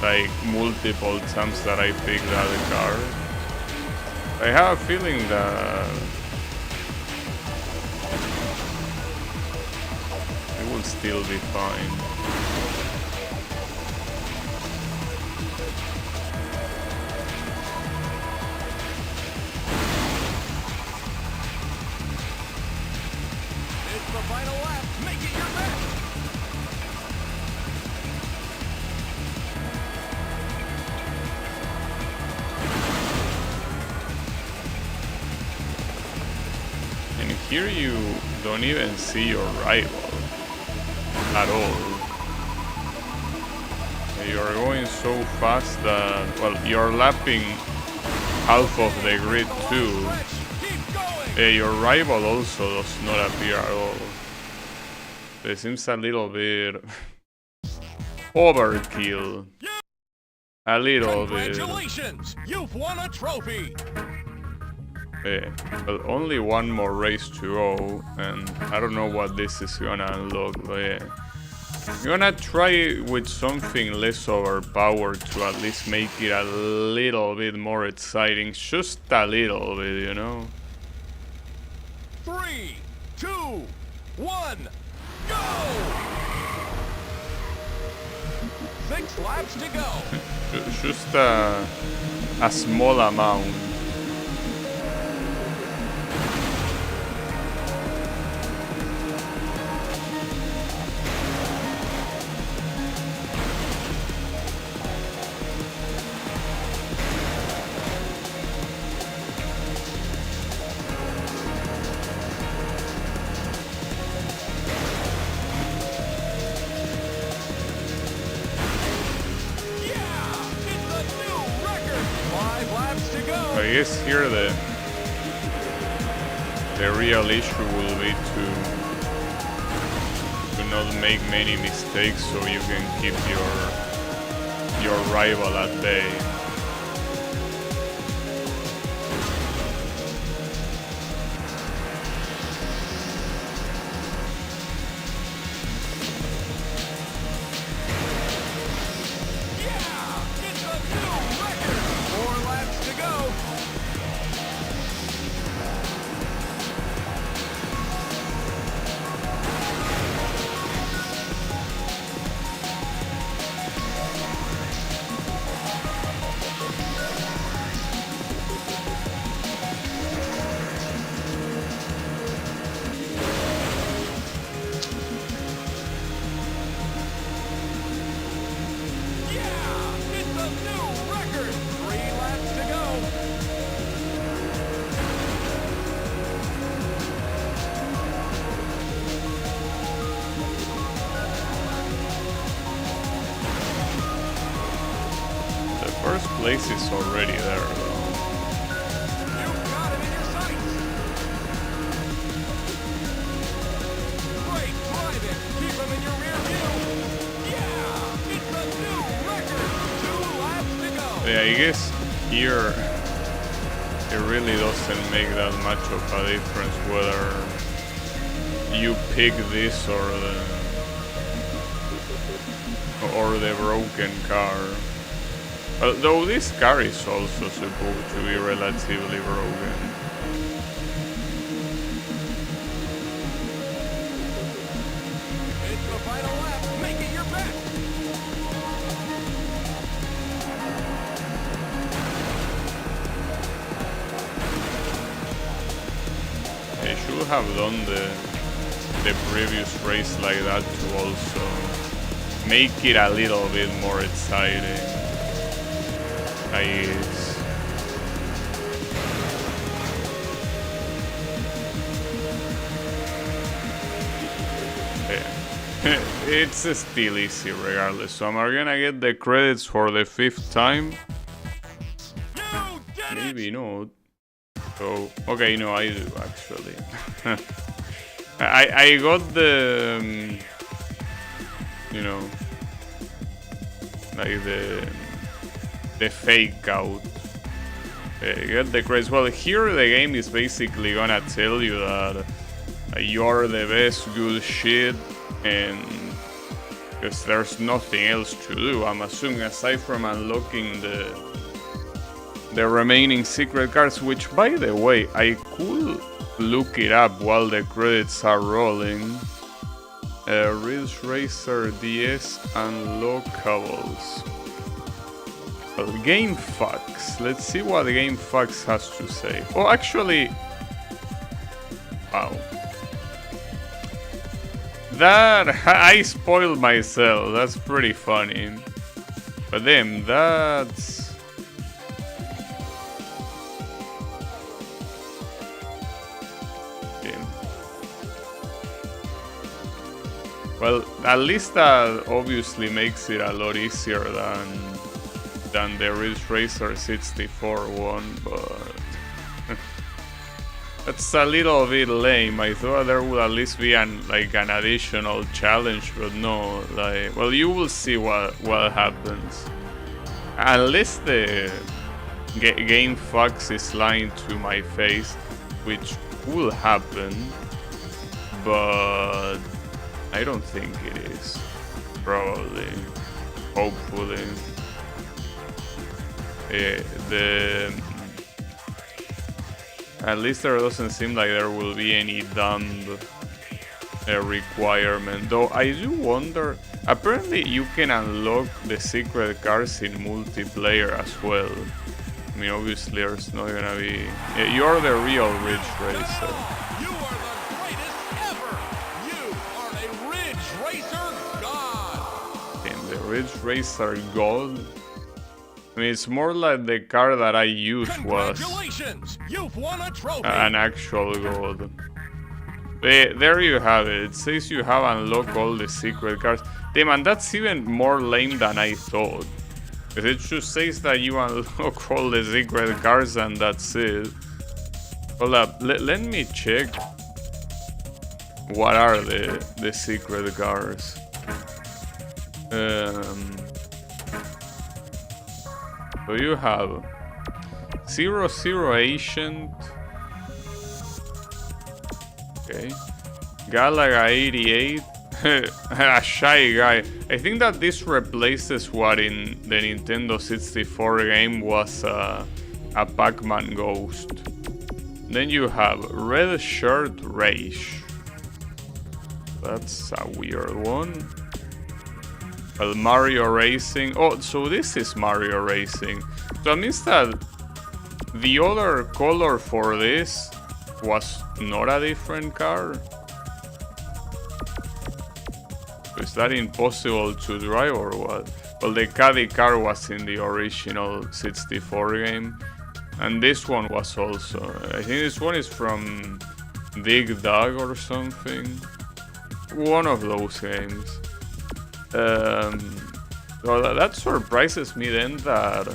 Speaker 1: like multiple times that I picked that car. I have a feeling that it will still be fine.
Speaker 2: It's the final lap. Make it your best.
Speaker 1: And here you don't even see your rival at all. You're going so fast that, well, you're lapping half of the grid too.
Speaker 2: Keep going.
Speaker 1: Your rival also does not appear at all. It seems a little bit overkill. A little bit.
Speaker 2: Congratulations! You've won a trophy.
Speaker 1: Yeah, well, only one more race to go, and I don't know what this is gonna unlock, but yeah. I'm gonna try with something less overpowered to at least make it a little bit more exciting. Just a little bit, you know?
Speaker 2: 3, 2, 1, go! 6 laps to go.
Speaker 1: Just a small amount. I guess here the real issue will be to not make many mistakes so you can keep your rival at bay. price is already there, though.
Speaker 2: You've got him in your sights. Great driving. Keep him in your rear view. Yeah, it's a new record. 2 laps to go.
Speaker 1: Yeah, I guess here it really doesn't make that much of a difference whether you pick this or the broken car. Although this car is also supposed to be relatively broken.
Speaker 2: It's the final lap. Make it your bet.
Speaker 1: They should have done the previous race like that to also make it a little bit more exciting. I guess. Yeah. It's still easy regardless, so I'm gonna get the credits for the 5th time.
Speaker 2: You did it.
Speaker 1: Maybe not. So, okay, no, I do actually. I got the, you know, like the fake out. Get the credits. Well, here the game is basically gonna tell you that you're the best good shit, and because there's nothing else to do. I'm assuming aside from unlocking the remaining secret cards, which by the way, I could look it up while the credits are rolling. Ridge Racer DS unlockables. Well, Game Facts. Let's see what the Game Facts has to say. Oh, actually, wow. That I spoiled myself. That's pretty funny. But then that's. Well, at least that obviously makes it a lot easier than the Ridge Racer 64 one, but that's a little bit lame. I thought there would at least be an additional challenge, but no. Like, well, you will see what happens. Unless the Game Fox is lying to my face, which will happen, but I don't think it is. Probably. Hopefully. At least there doesn't seem like there will be any dumb requirement. Though I do wonder. Apparently you can unlock the secret cars in multiplayer as well. I mean, obviously there's not gonna be. You're the real Ridge Racer.
Speaker 2: You are the greatest ever. You are a Ridge Racer god.
Speaker 1: And the Ridge Racer God. I mean, it's more like the car that I used was
Speaker 2: Congratulations! You've won a trophy.
Speaker 1: an actual god. There you have it. It says you have unlocked all the secret cars. Damn, and that's even more lame than I thought. Because it just says that you unlock all the secret cars and that's it. Hold up, let me check. What are the secret cars? So you have 00 Ancient. Okay. Galaga 88. A shy guy. I think that this replaces what in the Nintendo 64 game was a Pac-Man ghost. Then you have Red Shirt Rage. That's a weird one. Well, Mario Racing. Oh, so this is Mario Racing. So that means that the other color for this was not a different car. Is that impossible to drive or what? Well, the Caddy car was in the original 64 game. And this one was also. I think this one is from Dig Dug or something. One of those games. Well, that surprises me then that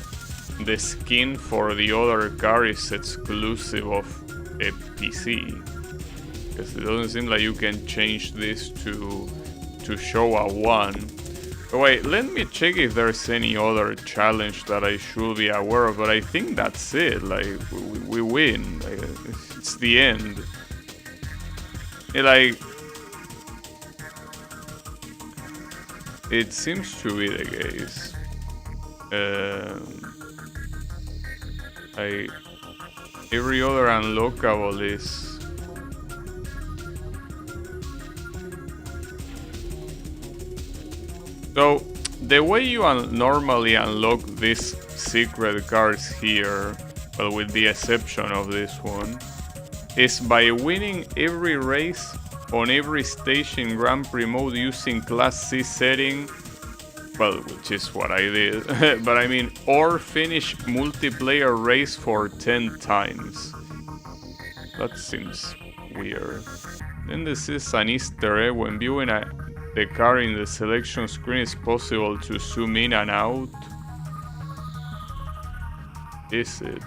Speaker 1: the skin for the other car is exclusive of a PC. Because it doesn't seem like you can change this to show a 1. But wait, let me check if there's any other challenge that I should be aware of. But I think that's it. Like, we win. Like, it's the end. It seems to be the case. Every other unlockable is... So, the way you normally unlock these secret cars here, well, with the exception of this one, is by winning every race on every stage in Grand Prix mode using Class C setting, well, which is what I did, but I mean, or finish multiplayer race for 10 times. That seems weird. Then this is an Easter egg. When viewing the car in the selection screen, it's possible to zoom in and out. Is it?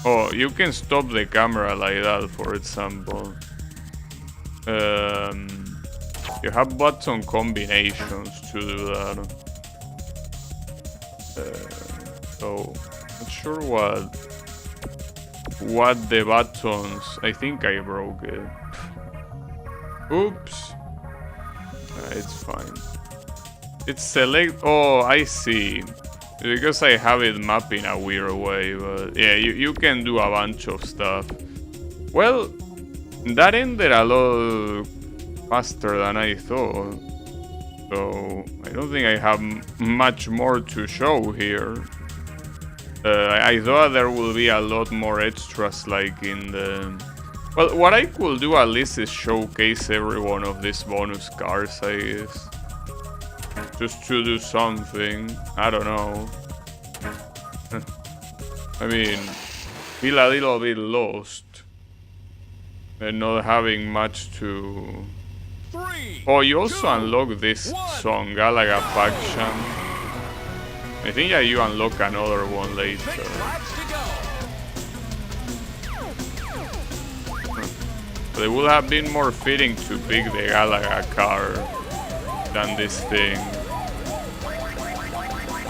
Speaker 1: Oh, you can stop the camera like that, for example. You have button combinations to do that. So, not sure what the buttons... I think I broke it. Oops. It's fine. It's select... Oh, I see. Because I have it mapped in a weird way, but yeah, you can do a bunch of stuff. Well, that ended a lot faster than I thought. So, I don't think I have much more to show here. I thought there will be a lot more extras like in the... Well, what I could do at least is showcase every one of these bonus cars, I guess. Just to do something. I don't know. I mean, feel a little bit lost. And not having much to... Oh, you also unlock this song, Galaga Faction. I think yeah, you unlock another one later. But it would have been more fitting to pick the Galaga car than this thing.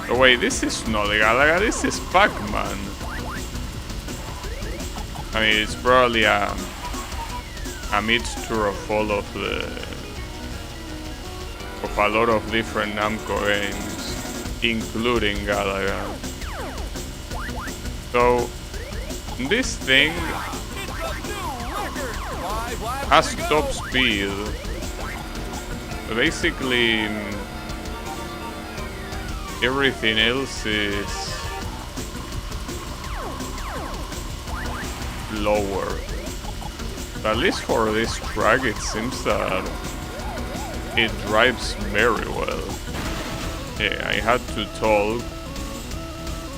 Speaker 1: Oh wait, this is not the Galaga, this is Pac-Man. I mean, it's probably a mixture of all of a lot of different Namco games, including Galaga. So, this thing has top speed. Basically, everything else is lower. At least for this track, it seems that it drives very well. Yeah, I had to talk.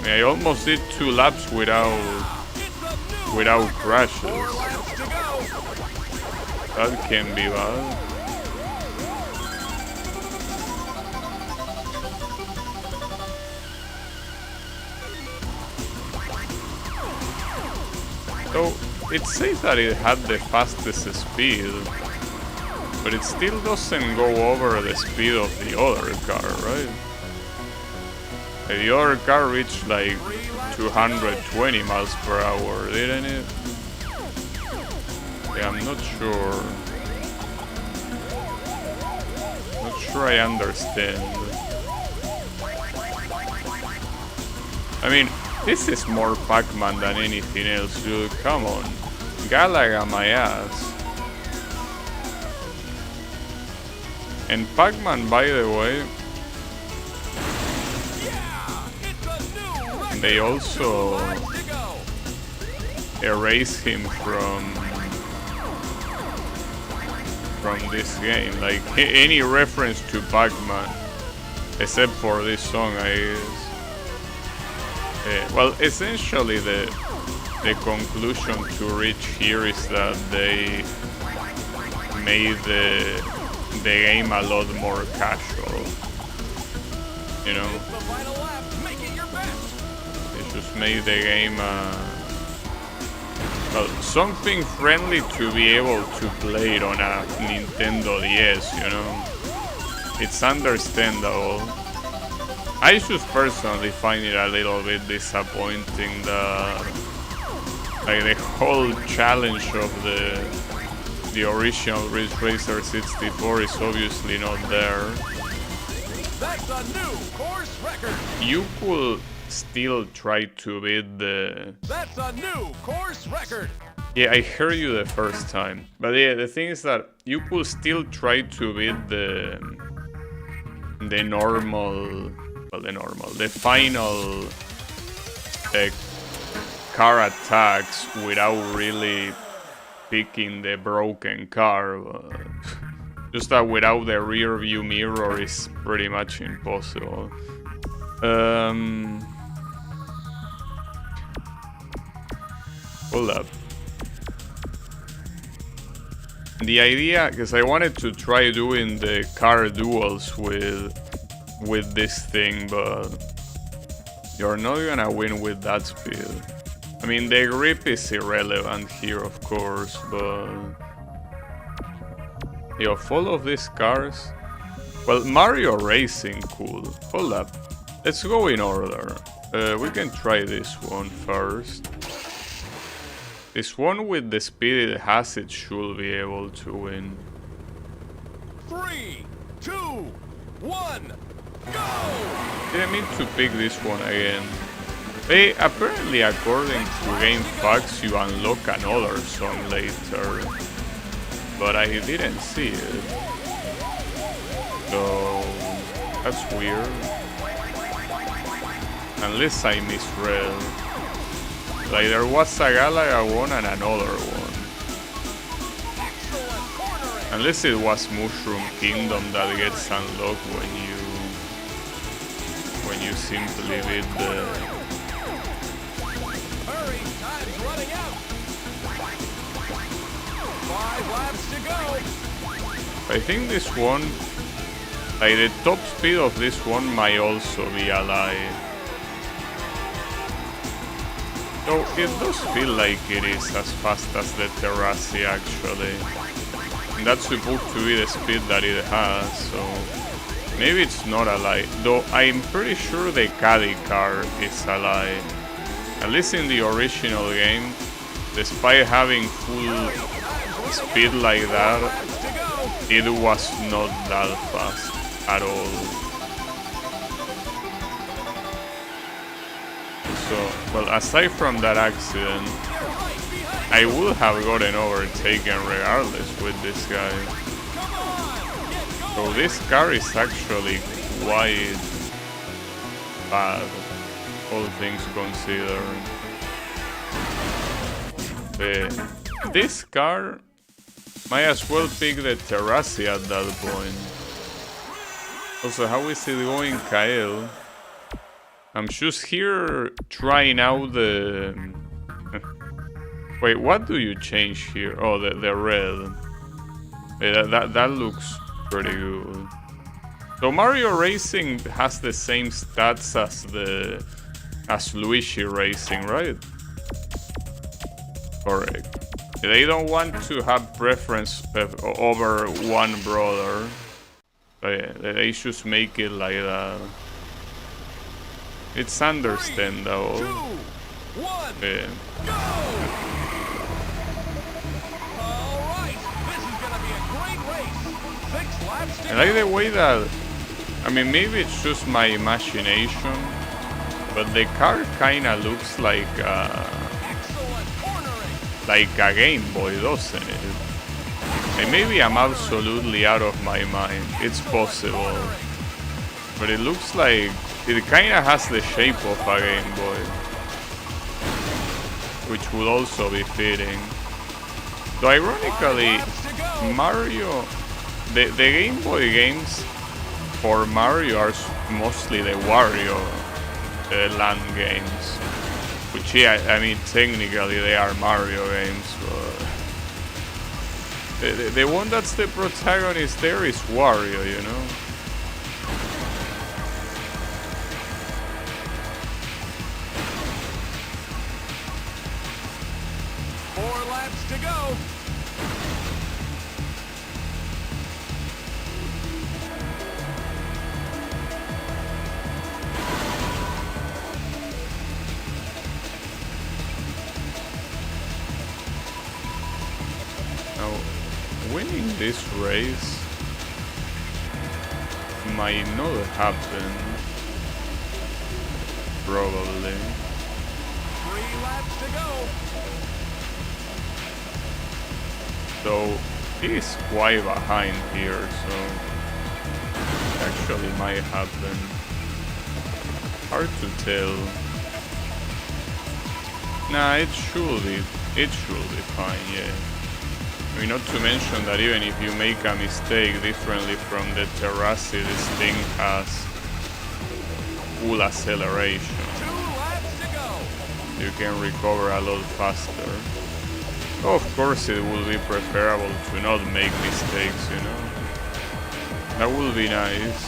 Speaker 1: I almost did 2 laps without crashes. That can be bad. So, it says that it had the fastest speed, but it still doesn't go over the speed of the other car, right? The other car reached like 220 miles per hour, didn't it? Yeah, I'm not sure. Not sure I understand. I mean, this is more Pac-Man than anything else, dude. Come on. Galaga my ass. And Pac-Man, by the way, they also erase him from this game. Like, any reference to Pac-Man, except for this song, I guess. Well, essentially the conclusion to reach here is that they made the game a lot more casual. You know? They just made the game well, something friendly to be able to play it on a Nintendo DS, you know. It's understandable. I just personally find it a little bit disappointing that like the whole challenge of the original Ridge Racer 64 is obviously not there.
Speaker 2: That's a new course record.
Speaker 1: You could still try to beat the...
Speaker 2: That's a new course record.
Speaker 1: Yeah, I heard you the first time. But yeah, the thing is that you could still try to beat the normal... Well, the final car attacks without really picking the broken car. Just that without the rear view mirror is pretty much impossible. Hold up. The idea, because I wanted to try doing the car duels with this thing, but you're not gonna win with that speed. I mean, the grip is irrelevant here, of course, but... Yo, full of these cars... Well, Mario Racing, cool. Hold up. Let's go in order. We can try this one first. This one with the speed it has, it should be able to win.
Speaker 2: 3, 2, 1, go!
Speaker 1: Didn't mean to pick this one again. They apparently, according to game facts, you unlock another song later, but I didn't see it. So that's weird. Unless I misread. Like there was a Galaga one and another one. Unless it was Mushroom Kingdom that gets unlocked when you simply beat the...
Speaker 2: Hurry, time's running out. 5 laps to go.
Speaker 1: I think this one, like the top speed of this one might also be a lie. So it does feel like it is as fast as the Terrassi actually. And that's supposed to be the speed that it has, so maybe it's not a lie. Though I'm pretty sure the Caddy car is a lie. At least in the original game, despite having full speed like that, it was not that fast at all. So, well, aside from that accident, I would have gotten overtaken regardless with this guy. So this car is actually quite bad, all things considered. This car might as well pick the Terrassi at that point. Also, how is it going, Kyle? I'm just here trying out the... Wait, what do you change here? Oh, the red. That looks pretty good. So Mario Racing has the same stats as Luigi Racing, right? Correct. They don't want to have preference over one brother. They should make it like that. It's understandable.
Speaker 2: 3, 2, 1,
Speaker 1: Yeah.
Speaker 2: go! Alright, this is gonna be a great race. 6 laps to
Speaker 1: I like the way that, I mean, maybe it's just my imagination, but the car kinda looks like
Speaker 2: excellent cornering.
Speaker 1: a Game Boy, doesn't it? And maybe I'm absolutely out of my mind. It's possible. But it looks like it kinda has the shape of a Game Boy, which would also be fitting. So ironically, Mario, the Game Boy games for Mario are mostly the Wario Land games, which yeah, I mean technically they are Mario games, but the one that's the protagonist there is Wario, you know.
Speaker 2: 4 laps to go.
Speaker 1: Now, winning this race might not happen. Probably.
Speaker 2: 3 laps to go.
Speaker 1: So he's quite behind here, so actually might happen. Hard to tell. Nah, it should be fine, yeah. I mean, not to mention that even if you make a mistake differently from the Terrassi, this thing has full acceleration.
Speaker 2: 2 laps to go.
Speaker 1: You can recover a lot faster. Of course, it would be preferable to not make mistakes, you know. That would be nice.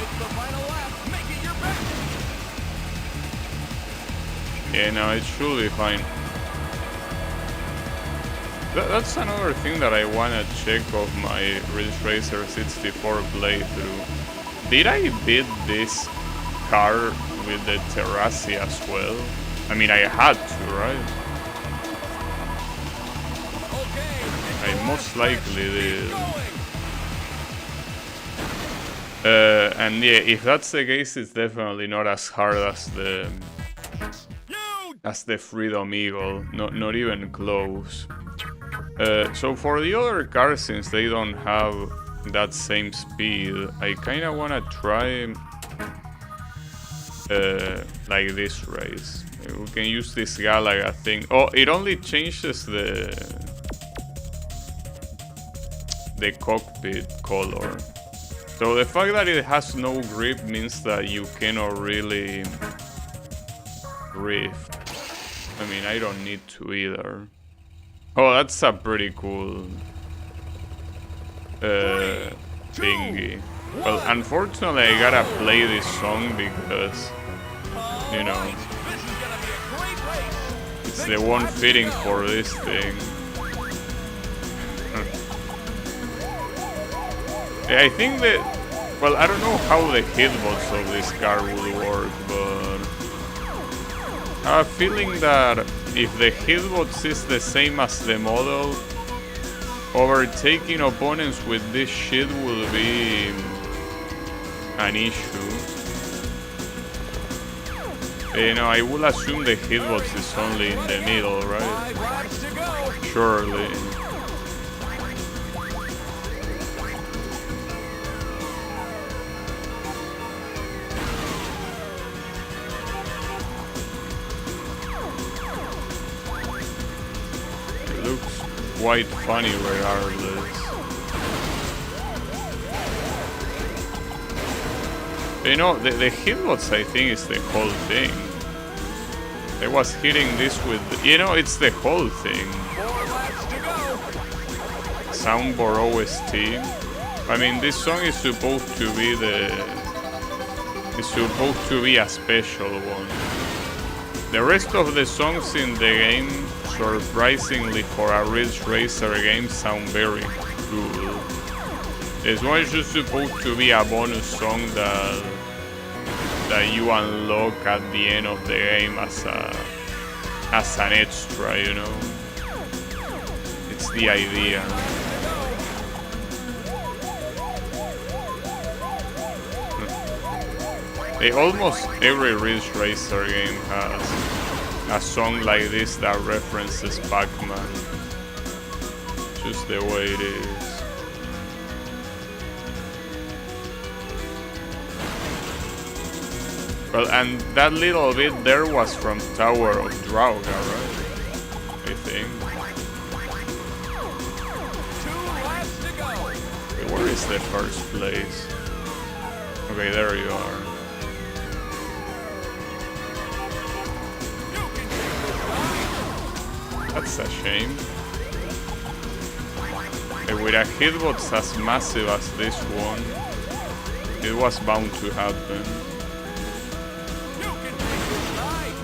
Speaker 2: It's the final lap. Make it your best.
Speaker 1: Yeah, no, it should be fine. That's another thing that I wanna check of my Ridge Racer 64 playthrough. Did I beat this car with the Terrassi as well? I mean, I had to, right?
Speaker 2: Okay.
Speaker 1: I most likely did.
Speaker 2: Going.
Speaker 1: And yeah, if that's the case, it's definitely not as hard as the Freedom Eagle. Not even close. So for the other cars, since they don't have that same speed, I kinda wanna try like this race. We can use this Galaga thing. Oh, it only changes the cockpit color. So the fact that it has no grip means that you cannot really drift. I mean, I don't need to either. Oh, that's a pretty cool thingy. Well, unfortunately, I gotta play this song because, you know, it's the one fitting for this thing. Yeah, I think that, well, I don't know how the hitbox of this car will work, but I have a feeling that if the hitbox is the same as the model, overtaking opponents with this shit will be an issue. You know, I will assume the hitbox is only in the middle, right? Surely. Quite funny regardless. You know, the hitbox I think is the whole thing. I was hitting this with, you know, it's the whole thing. Soundboard OST. I mean, this song is supposed to be a special one. The rest of the songs in the game, surprisingly for a Ridge Racer game, sound very cool. This one is just supposed to be a bonus song that you unlock at the end of the game as an extra, you know. It's the idea. Almost every Ridge Racer game has a song like this that references Pac-Man. Just the way it is. Well, and that little bit there was from Tower of Drauga, right? I think.
Speaker 2: 2 laps to go.
Speaker 1: Okay, where is the first place? Okay, there you are. That's a shame. With a hitbox as massive as this one, it was bound to happen.
Speaker 2: You can take this tonight.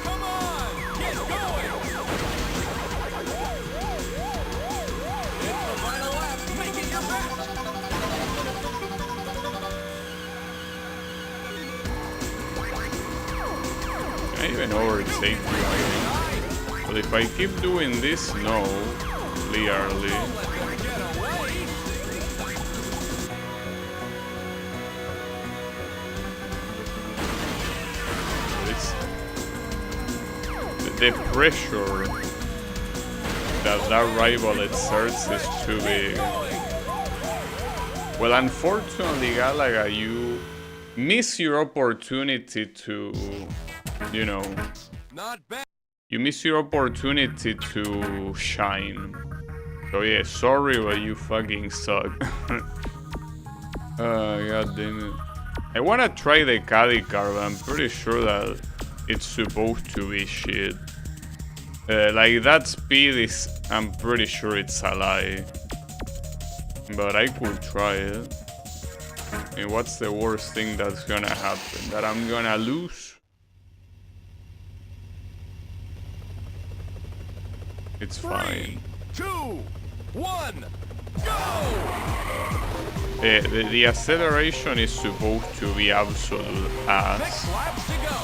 Speaker 2: Come on, get going. It's the final lap. Make it your best.
Speaker 1: Can I even overtake you? But if I keep doing this, no, clearly.
Speaker 2: Don't let them get away.
Speaker 1: It's the pressure that rival exerts is too big. Well, unfortunately, Galaga, you miss your opportunity to, you know,
Speaker 2: Not bad.
Speaker 1: you miss your opportunity to shine. So yeah, sorry, but you fucking suck. God damn it. I wanna try the Caddy car, but I'm pretty sure that it's supposed to be shit. Like that speed is, I'm pretty sure it's a lie. But I could try it. I mean, what's the worst thing that's gonna happen? That I'm gonna lose? It's fine.
Speaker 2: 3, 2, 1, go!
Speaker 1: The acceleration is supposed to be absolute ass.
Speaker 2: 6 laps to go.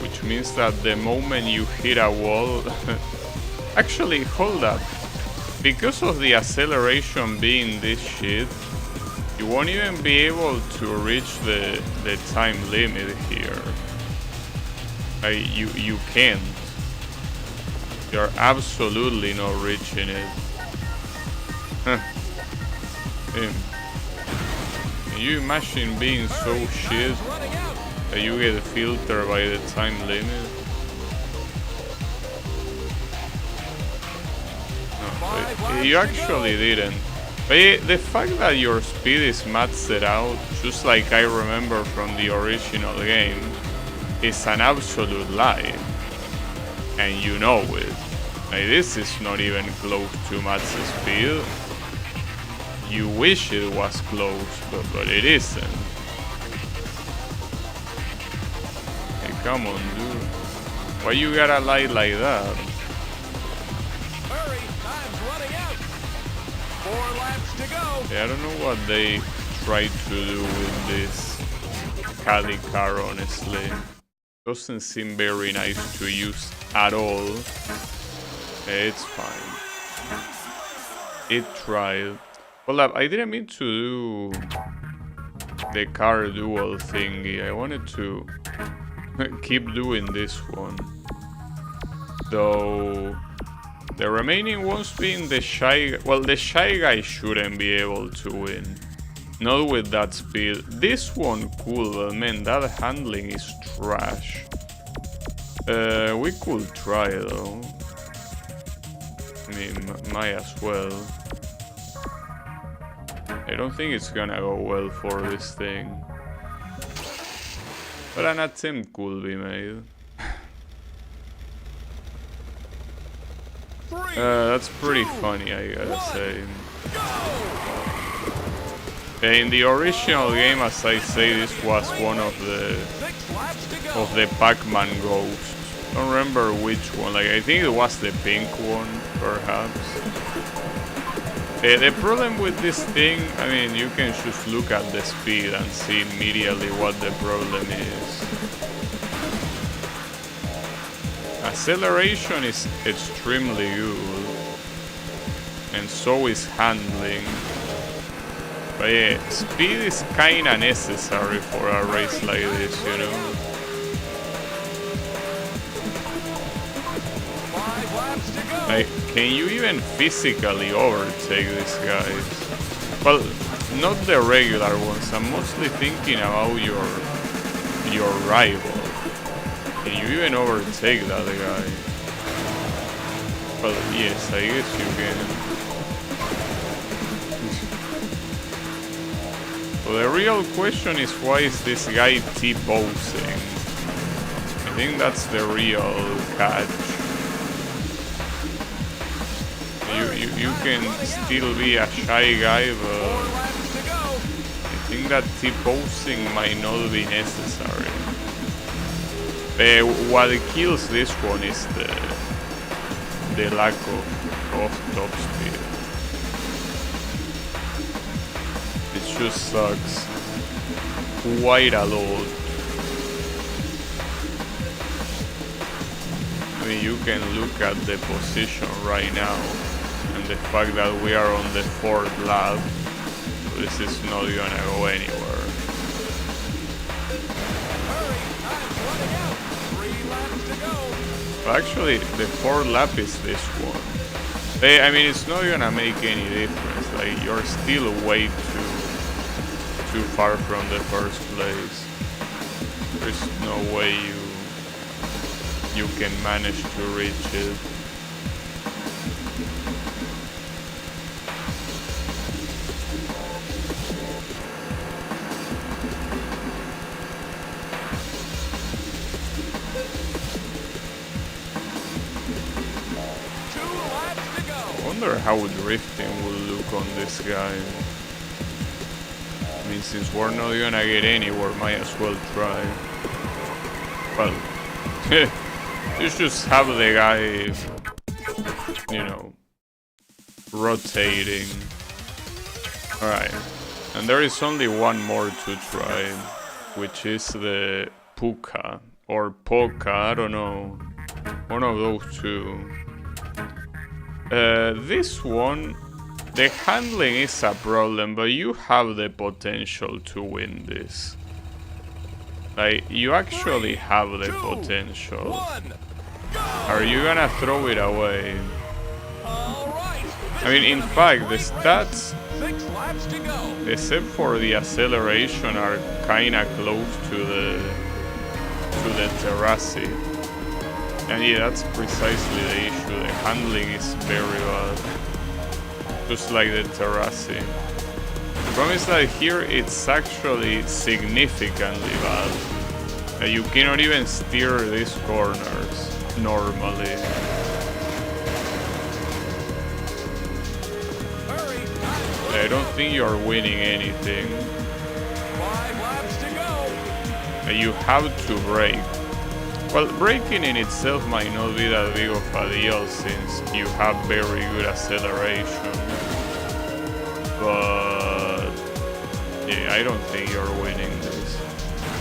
Speaker 1: Which means that the moment you hit a wall... Actually, hold up. Because of the acceleration being this shit, you won't even be able to reach the time limit here. You can't. You're absolutely not reaching it. Huh. Can you imagine being so shit
Speaker 2: Running out.
Speaker 1: that you get filtered by the time limit? No, but you actually didn't. But the fact that your speed is maxed out, just like I remember from the original game, is an absolute lie. And you know it. Like, this is not even close to max speed. You wish it was close, but it isn't. Hey, come on, dude. Why you gotta lie like that?
Speaker 2: Hurry, time's running out. 4 laps to go.
Speaker 1: Yeah, I don't know what they tried to do with this Caddy car, honestly. Doesn't seem very nice to use at all. It's fine. It tried. Hold up, I didn't mean to do the car duel thingy. I wanted to keep doing this one. Though the remaining ones being the shy... Well, the shy guy shouldn't be able to win. Not with that speed. This one cool, but man, that handling is trash. We could try though. I mean, might as well. I don't think it's gonna go well for this thing. But an attempt could be made. That's pretty funny, I gotta say. In the original game, as I say, this was one of the Pac-Man ghosts. I don't remember which one. Like, I think it was the pink one, perhaps. The problem with this thing, I mean, you can just look at the speed and see immediately what the problem is. Acceleration is extremely good, and so is handling. But yeah, speed is kinda necessary for a race like this, you know? Like, can you even physically overtake these guys? Well, not the regular ones. I'm mostly thinking about your rival. Can you even overtake that guy? Well, yes, I guess you can. Well, the real question is, why is this guy T-posing? think that's the real catch. You can still be a shy guy, but I think that T-posing might not be necessary. What kills this one is the lack of top speed. It just sucks quite a lot. I mean, you can look at the position right now and the fact that we are on the 4th lap. This is not gonna go anywhere. But actually, the 4th lap is this one. I mean, it's not gonna make any difference. Like, you're still way too far from the first place. There's no way you can manage to reach it. I wonder how drifting will look on this guy. I mean, since we're not gonna get anywhere, might as well try. Well, you just have the guy, you know, rotating. Alright, and there is only one more to try, which is the Puka, or Poka, I don't know, one of those two. This one, the handling is a problem, but you have the potential to win this. Like, you actually have the potential. Are you gonna throw it away? I mean, in fact, the stats, except for the acceleration, are kinda close to the Terrassi. And yeah, that's precisely the issue. The handling is very bad. Just like the Terrassi. The problem is that here it's actually significantly bad. You cannot even steer these corners normally. I don't think you're winning anything.
Speaker 2: 5 laps to go.
Speaker 1: You have to brake. Well, braking in itself might not be that big of a deal since you have very good acceleration. But yeah, I don't think you're winning this.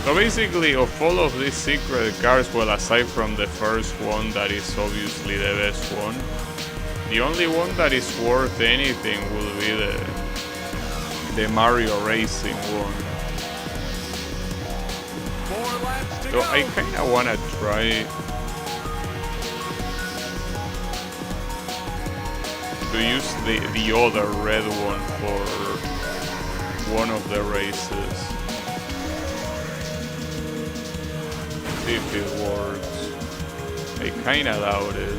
Speaker 1: So basically, of all of these secret cars, well, aside from the first one that is obviously the best one, the only one that is worth anything will be the Mario Racing one.
Speaker 2: 4 laps to
Speaker 1: So
Speaker 2: go.
Speaker 1: I kinda wanna try to use the other red one for one of the races. See if it works. I kinda doubt it.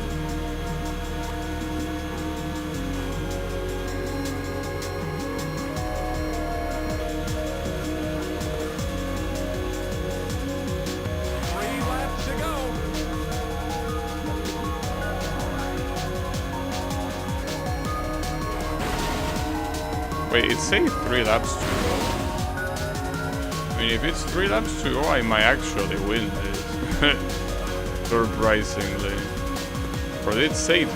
Speaker 1: Wait, it says 3 laps to go. I mean, if it's 3 laps to go, I might actually win this. Surprisingly. Or did it say 2?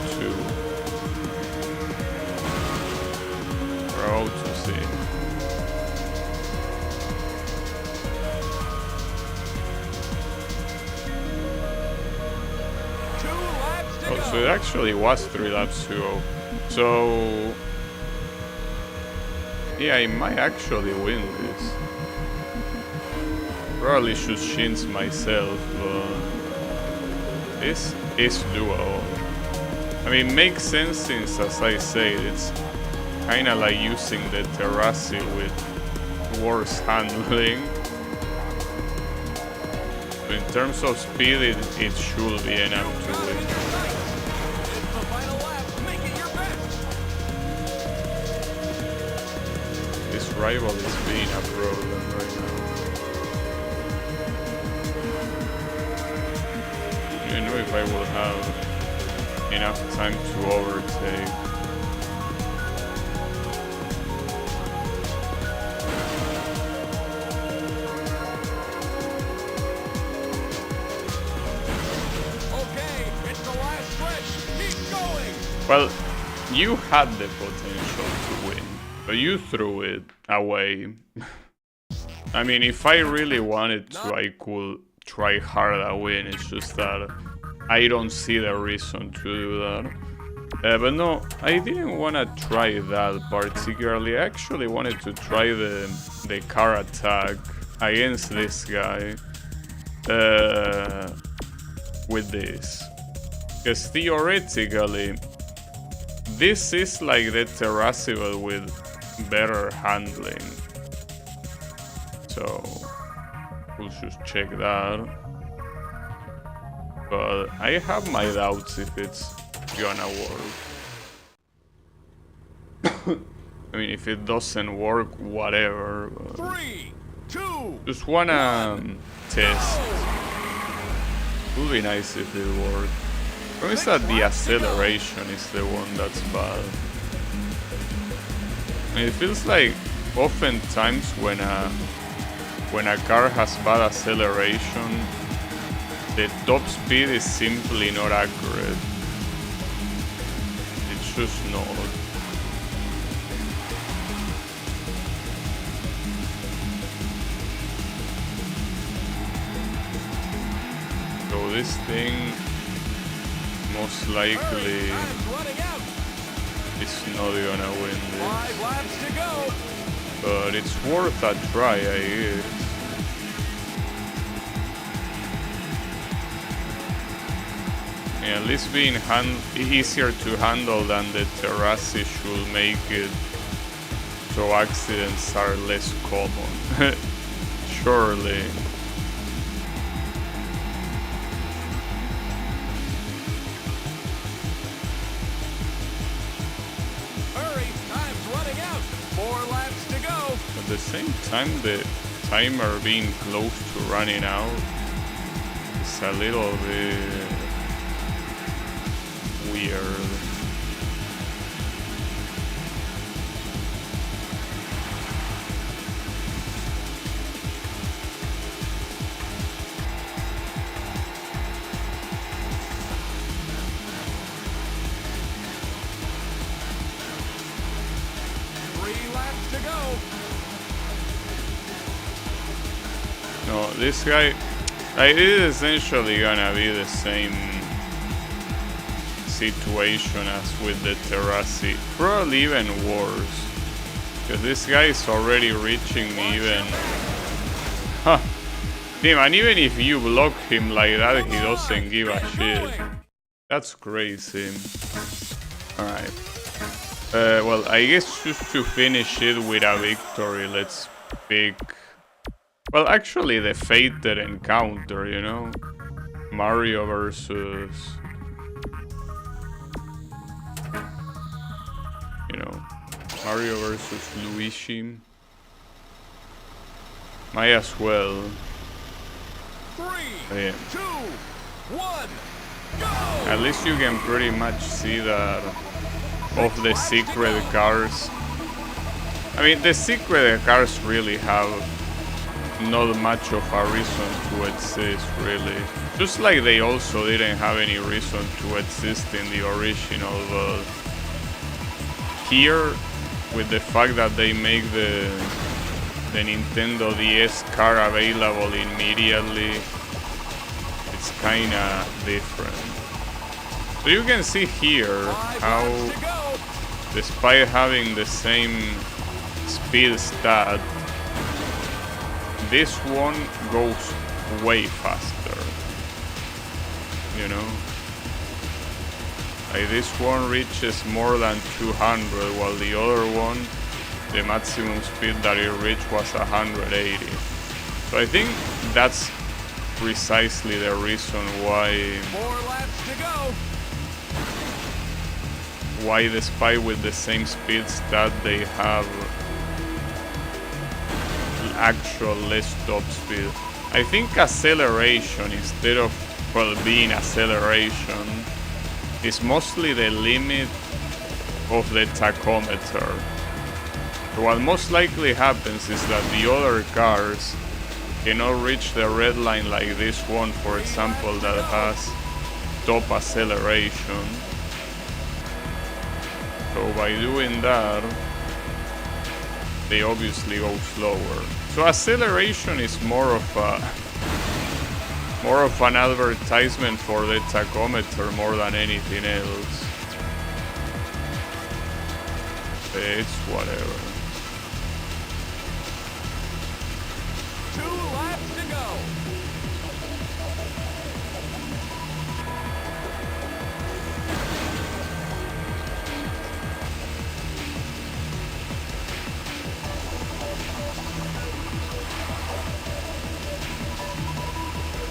Speaker 1: We're about to see. Oh, so it actually was 3 laps to go. So yeah, I might actually win this. Probably should shins myself, but this is doable. I mean, makes sense since, as I said, it's kinda like using the Terrassi with worse handling. So in terms of speed, it should be enough to win. Rival is being a problem right now. if I will have enough time to overtake.
Speaker 2: Okay, it's the last stretch. Keep going.
Speaker 1: Well, you had the potential to win, but you threw it away. I mean, if I really wanted to, I could try hard a win. It's just that I don't see the reason to do that. But no, I didn't want to try that particularly. I actually wanted to try the car attack against this guy with this. Because theoretically, this is like the Terrasible with better handling. So we'll just check that. But I have my doubts if it's gonna work. I mean, if it doesn't work, whatever.
Speaker 2: 3, 2,
Speaker 1: Just wanna test. Would be nice if it worked. The problem is that the acceleration is the one that's bad. I mean, it feels like oftentimes when a car has bad acceleration, the top speed is simply not accurate. It's just not. So this thing most likely
Speaker 2: time's running out.
Speaker 1: is not gonna win this.
Speaker 2: 5 laps to go.
Speaker 1: But it's worth a try, I guess. Yeah, at least being easier to handle than the Terrasi should make it so accidents are less common. Surely.
Speaker 2: Hurry, time's running out. 4 laps to go.
Speaker 1: At the same time, the timer being close to running out is a little bit weird. No, this guy, it is essentially gonna be the same situation as with the Terrasi. Probably even worse. Because this guy is already reaching me even... Huh. Damn, and even if you block him like that, he doesn't give a shit. That's crazy. Alright. Well, I guess just to finish it with a victory, let's pick... Well, actually the fated encounter, you know? Mario versus... You know, Mario versus Luigi. Might as well.
Speaker 2: 3,
Speaker 1: Yeah.
Speaker 2: 2, 1, go!
Speaker 1: At least you can pretty much see that of the secret cars. I mean, the secret cars really have not much of a reason to exist, really. Just like they also didn't have any reason to exist in the original, but here, with the fact that they make the Nintendo DS car available immediately, it's kinda different. So you can see here how, despite having the same speed stat, this one goes way faster, you know? Like this one reaches more than 200, while the other one, the maximum speed that it reached was 180. So I think that's precisely the reason why...
Speaker 2: 4 laps to go.
Speaker 1: Why, despite with the same speed stat, they have actual less top speed. I think acceleration, instead of well, being acceleration, is mostly the limit of the tachometer. So what most likely happens is that the other cars cannot reach the red line like this one, for example, that has top acceleration. So by doing that, they obviously go slower. So acceleration is more of an advertisement for the tachometer more than anything else. It's whatever.
Speaker 2: 2 laps to go.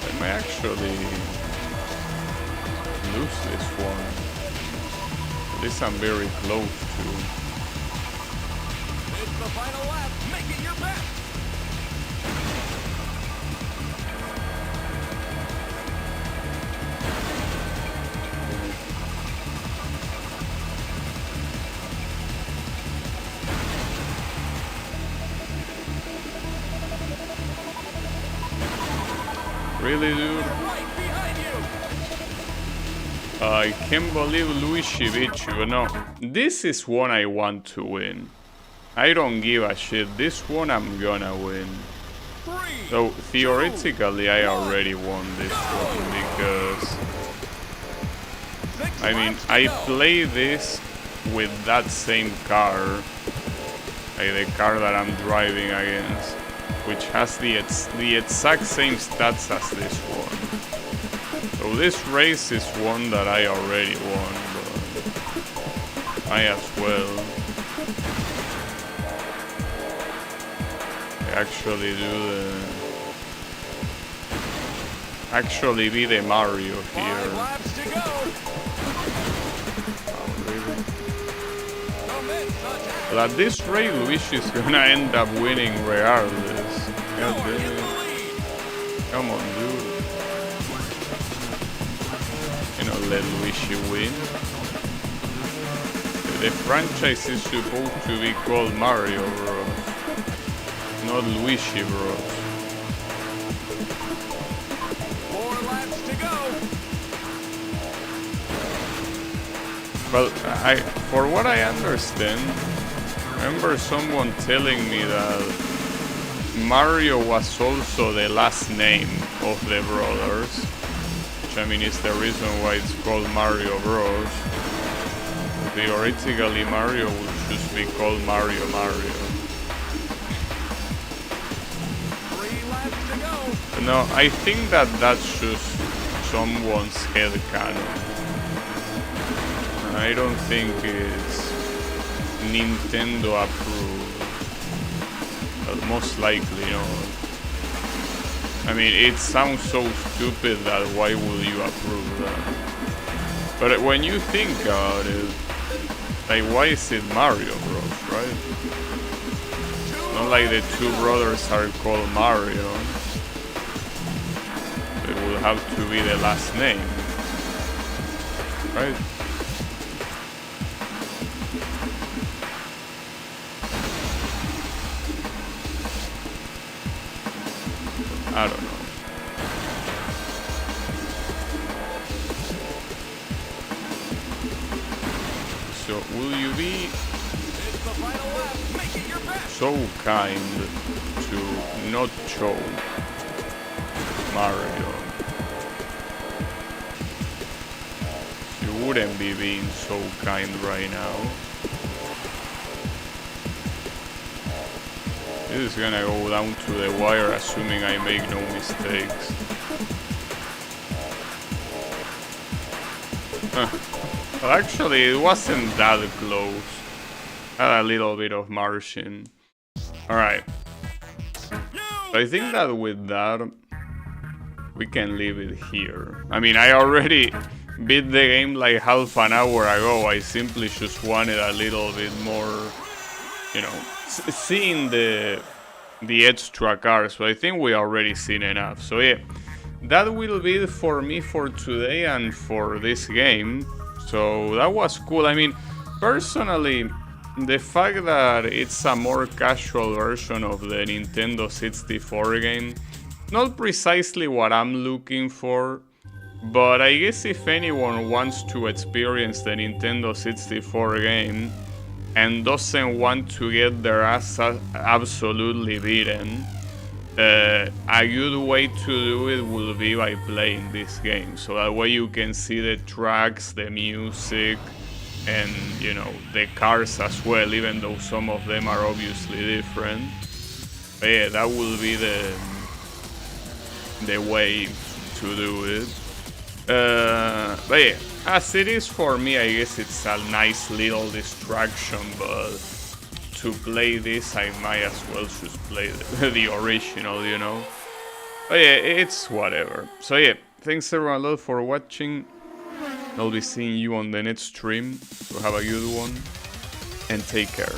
Speaker 1: I may actually lose this one. At least I'm very close to.
Speaker 2: It's the final lap. Make it your best.
Speaker 1: Really, dude?
Speaker 2: Right behind you.
Speaker 1: I can't believe Luigi beat you. No, this is one I want to win. I don't give a shit. This one I'm gonna win.
Speaker 2: 3,
Speaker 1: So theoretically I already won this one because
Speaker 2: 6
Speaker 1: I mean
Speaker 2: laps to
Speaker 1: I
Speaker 2: go.
Speaker 1: play this with that same car, like the car that I'm driving against, which has the exact same stats as this one. So this race is one that I already won, but I as well. Actually be the Mario
Speaker 2: 5
Speaker 1: here.
Speaker 2: laps to go.
Speaker 1: Oh, really?
Speaker 2: Commit attack.
Speaker 1: But at this rate, Luigi's gonna end up winning regardless. God
Speaker 2: You're
Speaker 1: damn
Speaker 2: in
Speaker 1: it.
Speaker 2: the lead.
Speaker 1: Come on, dude. You know, let Luigi win. The franchise is supposed to be called Mario Bros. Not Luigi Bros.
Speaker 2: 4 laps to go.
Speaker 1: Well, for what I understand, I remember someone telling me that Mario was also the last name of the brothers, which I mean is the reason why it's called Mario Bros. Theoretically, Mario would just be called Mario Mario.
Speaker 2: 3 laps to go.
Speaker 1: No, I think that that's just someone's headcanon. I don't think it's Nintendo approved. But most likely, you know. I mean, it sounds so stupid that why would you approve that? But when you think about it, like, why is it Mario Bros, right? It's not like the two brothers are called Mario. It will have to be the last name, right? I don't know. So, will you be
Speaker 2: It's the final lap. Make it your best.
Speaker 1: so kind to not show Mario? You wouldn't be being so kind right now. This is gonna go down to the wire, assuming I make no mistakes. Well, actually, it wasn't that close. Had a little bit of margin. Alright. I think that with that, we can leave it here. I mean, I already beat the game like half an hour ago. I simply just wanted a little bit more, you know, seeing the extra cars. But I think we already seen enough. So yeah, that will be it for me for today and for this game. So that was cool. I mean, personally, the fact that it's a more casual version of the Nintendo 64 game, not precisely what I'm looking for, but I guess if anyone wants to experience the Nintendo 64 game and doesn't want to get their ass absolutely beaten, a good way to do it will be by playing this game. So that way you can see the tracks, the music, and you know, the cars as well, even though some of them are obviously different. But yeah, that will be the way to do it. But yeah, as it is for me, I guess it's a nice little distraction, but to play this, I might as well just play the original, you know? But yeah, it's whatever. So yeah, thanks everyone a lot for watching. I'll be seeing you on the next stream, so have a good one, and take care.